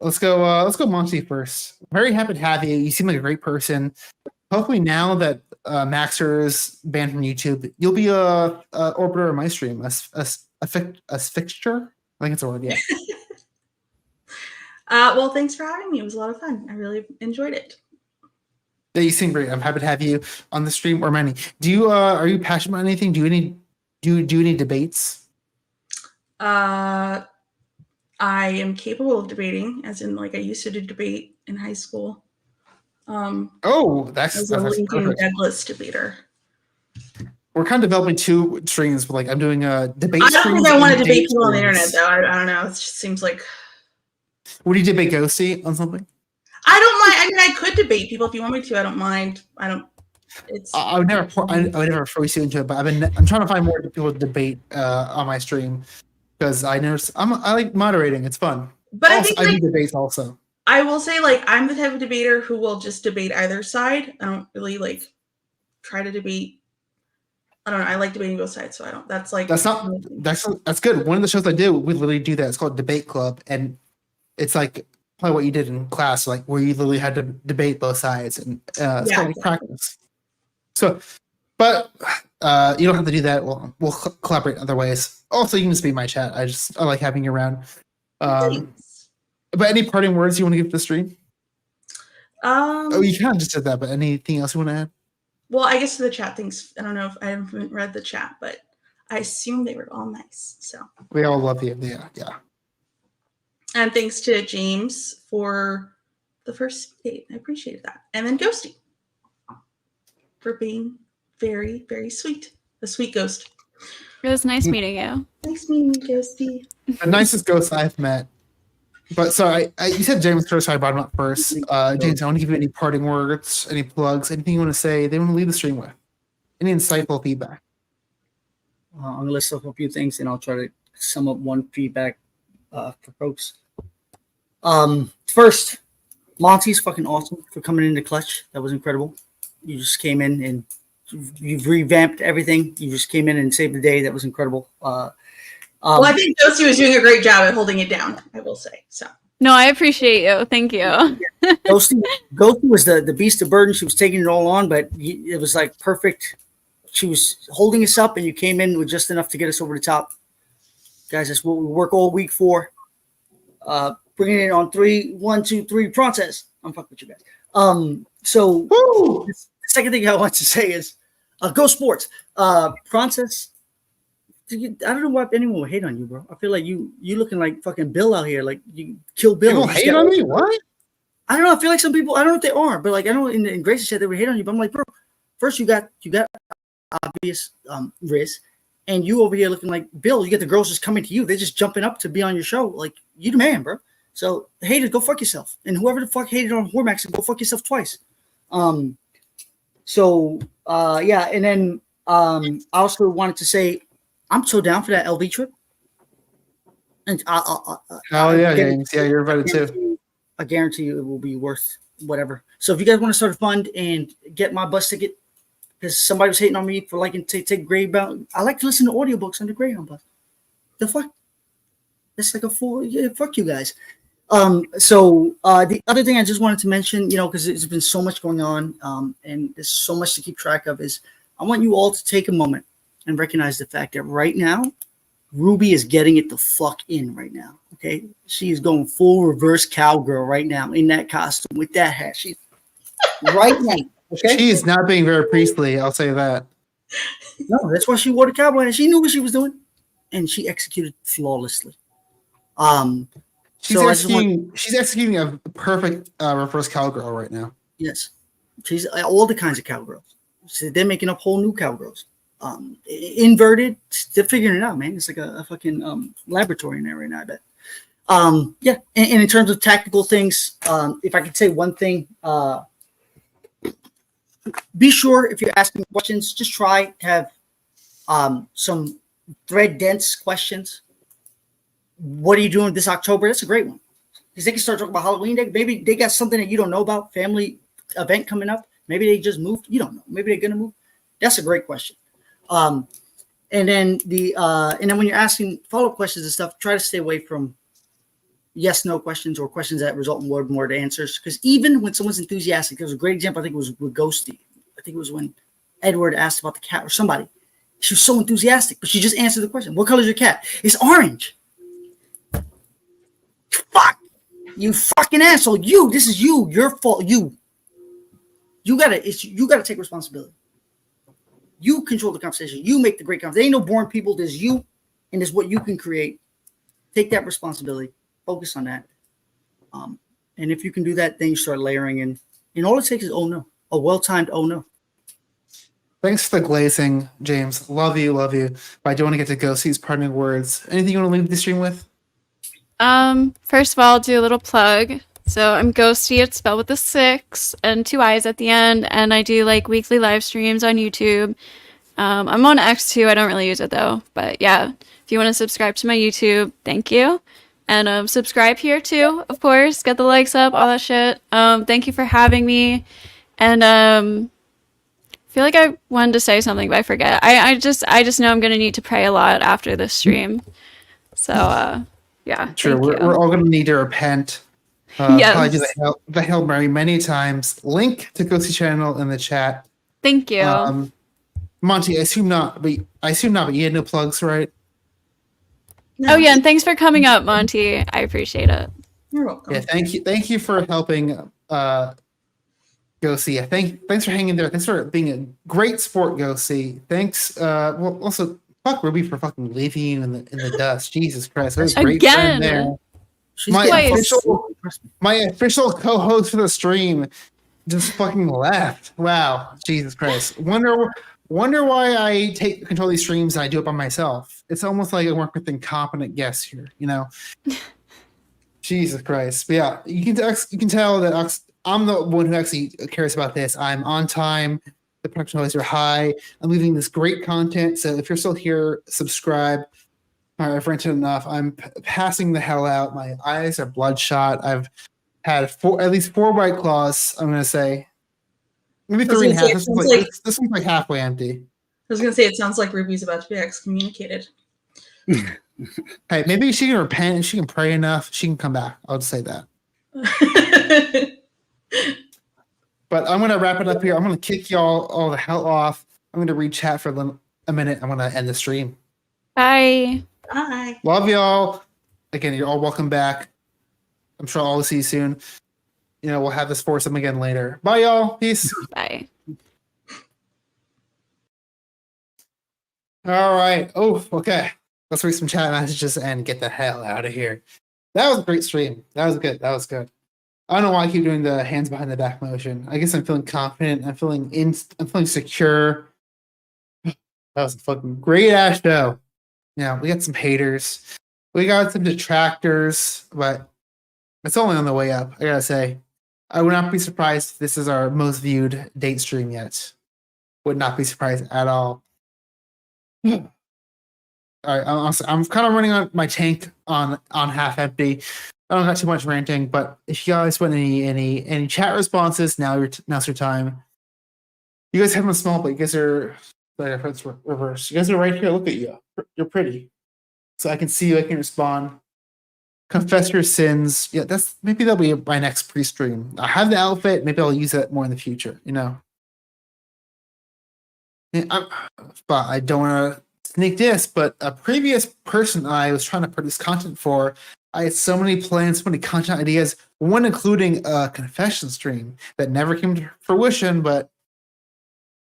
Let's go Monty first. Very happy to have you. You seem like a great person. Hopefully now that Maxer's banned from YouTube, you'll be a orbiter of my stream. A fixture? I think it's a word, yeah. Well, thanks for having me. It was a lot of fun. I really enjoyed it. Yeah, you seem great. I'm happy to have you on the stream or many. Do you are you passionate about anything? Do you any debates? I am capable of debating, as in like I used to do debate in high school. That's a Lincoln perfect. Douglas debater. We're kind of developing two streams, but like I'm doing a debate. I don't think streams I want to and debate date people on the streams. internet, though. I don't know. It just seems like Would you debate Ghosty on something? I don't mind. I mean, I could debate people if you want me to. I don't mind. I don't. It's. I would never force you into it, but I'm trying to find more people to debate on my stream because I notice I like moderating. It's fun. But also, I think I do like, debates also. I will say like I'm the type of debater who will just debate either side. I don't really like try to debate. I don't know. I like debating both sides, so I don't. That's like That's good. One of the shows I do, we literally do that. It's called Debate Club, and it's like probably what you did in class, like where you literally had to debate both sides, and it's called practice. So, but you don't have to do that. We'll collaborate in other ways. Also, you can just be in my chat. I like having you around. But any parting words you want to give to the stream? You kind of just said that, but anything else you want to add? Well, I guess the chat things. I don't know if I haven't read the chat, but I assume they were all nice. So we all love you. Yeah. And thanks to James for the first date. I appreciated that. And then Ghosty for being very, very sweet. A sweet ghost. It was nice meeting you. Nice meeting you, Ghosty. The nicest ghost I've met. But sorry, you said James first, so I brought him up first. James, I want to give you any parting words, any plugs, anything you want to say, they want to leave the stream with. Any insightful feedback. I'm going to list off a few things and I'll try to sum up one feedback for folks. First, Monty's fucking awesome for coming into clutch. That was incredible. You just came in and you've revamped everything. You just came in and saved the day. That was incredible. Well, I think Ghosty was doing a great job at holding it down, I will say. So No, I appreciate you. Thank you. Ghosty was the beast of burden. She was taking it all on, but it was like perfect. She was holding us up, and you came in with just enough to get us over the top. Guys, that's what we work all week for. Bringing it on 3, 1, 2, 3, Prawncess. I'm fucking with you guys. So the second thing I want to say is Go Sports. Prawncess. I don't know why anyone would hate on you, bro. I feel like you looking like fucking Bill out here. Like you kill Bill. People hate on me? What? I don't know. I feel like some people. I don't know if they are, but like I know in Grace's chat they would hate on you. But I'm like, bro. First you got obvious Rizz, and you over here looking like Bill. You get the girls just coming to you. They're just jumping up to be on your show. Like you the man, bro. So haters, go fuck yourself. And whoever the fuck hated on Hormax, go fuck yourself twice. Yeah, and then I also wanted to say. I'm so down for that LV trip. And James. Yeah, you're invited too. I guarantee you it will be worth whatever. So if you guys want to start a fund and get my bus ticket, because somebody was hating on me for liking to take Greyhound. I like to listen to audiobooks on the Greyhound bus. The fuck? It's like fuck you guys. The other thing I just wanted to mention, because there's been so much going on, and there's so much to keep track of, is I want you all to take a moment and recognize the fact that right now, Ruby is getting it the fuck in right now. Okay, she is going full reverse cowgirl right now in that costume with that hat. She's right now. Okay. She is not being very priestly. I'll say that. No, that's why she wore the cowboy hat. She knew what she was doing, and she executed flawlessly. She's So executing a perfect reverse cowgirl right now. Yes, she's all the kinds of cowgirls. So they're making up whole new cowgirls. Inverted, they're figuring it out, man. It's like a fucking laboratory in there right now, I bet. Yeah, and in terms of tactical things, if I could say one thing, be sure if you're asking questions, just try to have some thread dense questions. What are you doing this October? That's a great one. Because they can start talking about Halloween. Maybe they got something that you don't know about, family event coming up. Maybe they just moved. You don't know. Maybe they're gonna move. That's a great question. And then when you're asking follow-up questions and stuff, try to stay away from yes/no questions or questions that result in word answers. Because even when someone's enthusiastic, there was a great example. I think it was with Ghosty. I think it was when Edward asked about the cat or somebody. She was so enthusiastic, but she just answered the question. What color is your cat? It's orange. Fuck. You fucking asshole. This is you. Your fault. You gotta take responsibility. You control the conversation. You make the great conversation. There ain't no boring people. There's you, and there's what you can create. Take that responsibility. Focus on that. And if you can do that, then you start layering in. And all it takes is oh no. A well-timed oh no. Thanks for the glazing, James. Love you. But I do want to get to Ghosty's parting words. Anything you want to leave the stream with? First of all, I'll do a little plug. So I'm Ghosty. It's spelled with a 6 and 2 I's at the end. And I do like weekly live streams on YouTube. I'm on X too. I don't really use it though. But yeah, if you want to subscribe to my YouTube, thank you. And subscribe here too, of course. Get the likes up, all that shit. Thank you for having me. And I feel like I wanted to say something, but I forget. I just know I'm gonna need to pray a lot after this stream. So yeah. True. We're all gonna need to repent. Yes. Probably do the Hail Mary many times. Link to Ghosty channel in the chat. Thank you. Monty, I assume not, but you had no plugs, right? Oh yeah, and thanks for coming up, Monty. I appreciate it. You're welcome. Yeah, thank you for helping Ghosty. Yeah, thanks for hanging there. Thanks for being a great sport, Ghosty. Thanks. Well, also fuck Ruby for fucking leaving you in the dust. Jesus Christ, there's a great friend there. My official co-host for the stream just fucking left. Wow, Jesus Christ. Wonder why I take control of these streams and I do it by myself. It's almost like I work with incompetent guests here, you know. Jesus Christ. But yeah, you can tell that I'm the one who actually cares about this. I'm on time. The production values are high. I'm leaving this great content. So if you're still here, subscribe. All right, I've ranted enough. I'm passing the hell out. My eyes are bloodshot. I've had at least 4 White Claws, I'm going to say. Maybe 3.5. This one's like halfway empty. I was going to say, it sounds like Ruby's about to be excommunicated. Hey, maybe she can repent and she can pray enough. She can come back. I'll just say that. But I'm going to wrap it up here. I'm going to kick y'all all the hell off. I'm going to read chat for a minute. I'm going to end the stream. Bye. Bye. Love y'all. Again, you're all welcome back. I'm sure I'll see you soon. You know, we'll have this foursome again later. Bye, y'all. Peace. Bye. All right. Oh, okay. Let's read some chat messages and get the hell out of here. That was a great stream. That was good. I don't know why I keep doing the hands behind the back motion. I guess I'm feeling confident. I'm feeling secure. That was a fucking great ass show. Yeah, we got some haters. We got some detractors, but it's only on the way up. I gotta say, I would not be surprised if this is our most viewed date stream yet. Would not be surprised at all. All right, I'm kind of running on my tank on half empty. I don't got too much ranting, but if you guys want any chat responses, now's your time. You guys have them small, but you guys are it's reverse. You guys are right here. Look at you. You're pretty. So I can see you. I can respond. Confess your sins. Yeah, maybe that'll be my next pre-stream. I have the outfit. Maybe I'll use that more in the future. You know. But I don't want to sneak this. But a previous person I was trying to produce content for, I had so many plans, so many content ideas. One including a confession stream that never came to fruition, but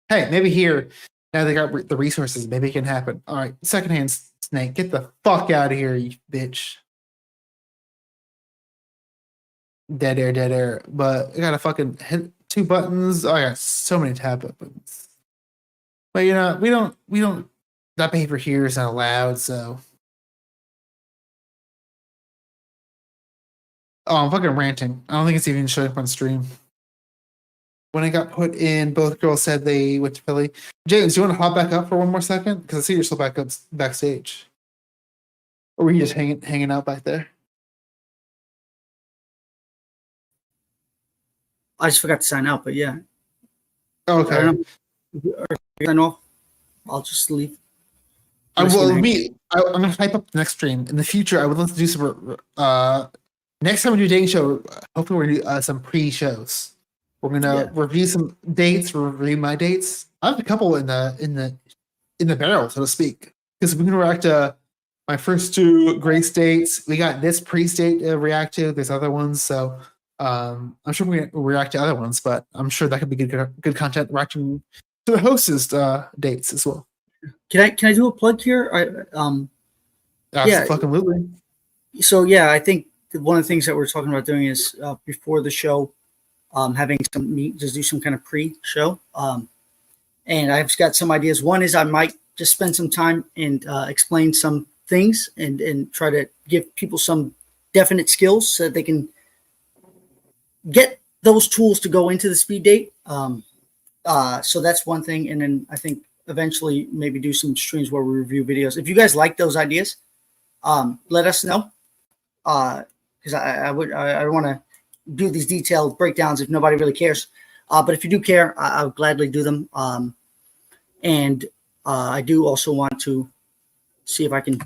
Hey, maybe here, now they got the resources, maybe it can happen. All right, secondhand snake, get the fuck out of here, you bitch. Dead air. But I gotta fucking hit 2 buttons. Oh, I got so many tap buttons. But we don't. That behavior here is not allowed. So, oh, I'm fucking ranting. I don't think it's even showing up on stream. When I got put in, both girls said they went to Philly. James, do you want to hop back up for one more second? Because I see you're still backstage. Or were you just hanging out back there? I just forgot to sign out, but yeah. Okay. I know. I'll just leave. I'm gonna hype up the next stream. In the future, I would love to do some. Next time we do a dating show, hopefully we're gonna do some pre-shows. We're gonna review some dates. Review my dates. I have a couple in the barrel, so to speak, because we're gonna react to my first 2 Grace dates. We got this pre-date to react to. There's other ones, so I'm sure we're gonna react to other ones, but I'm sure that could be good content reacting to the host's dates as well. Can I do a plug here? Absolutely. So yeah, I think one of the things that we're talking about doing is before the show, having just do some kind of pre-show. And I've got some ideas. One is I might just spend some time and explain some things and try to give people some definite skills so that they can get those tools to go into the speed date. So that's one thing. And then I think eventually maybe do some streams where we review videos. If you guys like those ideas, let us know. Because I don't want to do these detailed breakdowns if nobody really cares. But if you do care, I would gladly do them. And I do also want to see if I can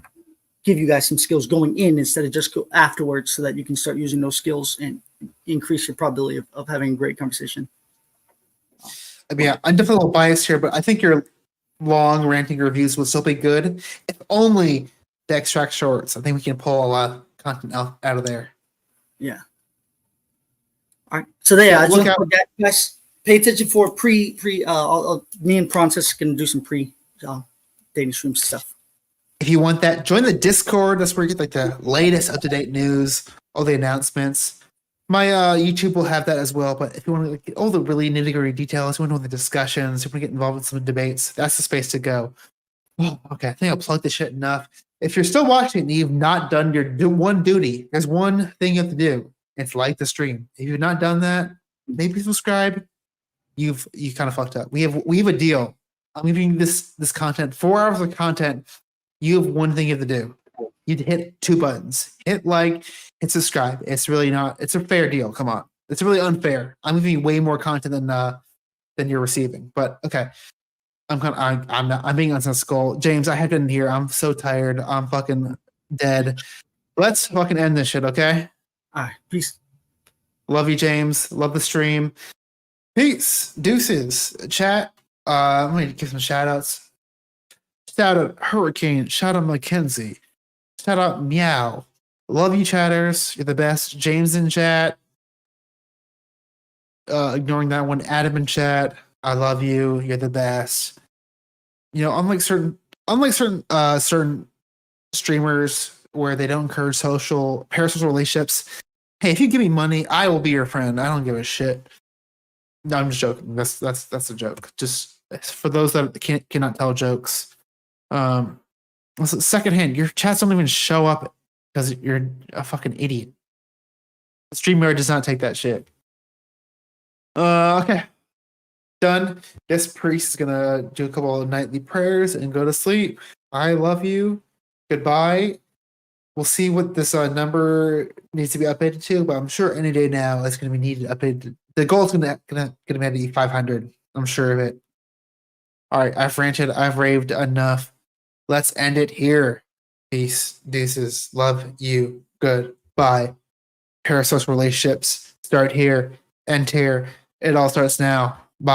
give you guys some skills going in instead of just go afterwards, so that you can start using those skills and increase your probability of having a great conversation. I mean, I'm definitely a little biased here, but I think your long ranting reviews will still be good. If only the extract shorts. I think we can pull a lot of content out of there. Yeah. All right. So there, look out, guys. Pay attention for me and Prawncess can do some dating stream stuff. If you want that, join the Discord. That's where you get like the latest up-to-date news, all the announcements. My YouTube will have that as well. But if you want to get all the really nitty-gritty details, you want to know the discussions, you want to get involved in some debates, that's the space to go. Oh, okay, I think I'll plug this shit enough. If you're still watching and you've not done your one duty, there's one thing you have to do. It's like the stream. If you've not done that, maybe subscribe. You kind of fucked up. We have a deal. I'm giving you this content, 4 hours of content. You have one thing you have to do. You hit 2 buttons. Hit like, hit subscribe. It's really not. It's a fair deal. Come on. It's really unfair. I'm giving you way more content than you're receiving. But okay, I'm being unsensical. James, I have been here. I'm so tired. I'm fucking dead. Let's fucking end this shit. Okay. All right. Peace. Love you, James. Love the stream. Peace. Deuces. Chat. I'm gonna give some shout outs. Shout out Hurricane. Shout out Mackenzie. Shout out Meow. Love you, chatters. You're the best. James in chat. Ignoring that one. Adam in chat. I love you. You're the best. You know, unlike certain streamers where they don't encourage parasocial relationships. Hey, if you give me money, I will be your friend. I don't give a shit. No, I'm just joking. That's a joke. Just for those that cannot tell jokes. Secondhand, your chats don't even show up because you're a fucking idiot. StreamYard does not take that shit. Okay. Done. This priest is gonna do a couple of nightly prayers and go to sleep. I love you. Goodbye. We'll see what this number needs to be updated to, but I'm sure any day now it's gonna be needed updated. The goal is gonna be 500. I'm sure of it. All right, I've ranted. I've raved enough. Let's end it here. Peace. Deuces. Love you. Goodbye. Parasocial relationships start here. End here. It all starts now.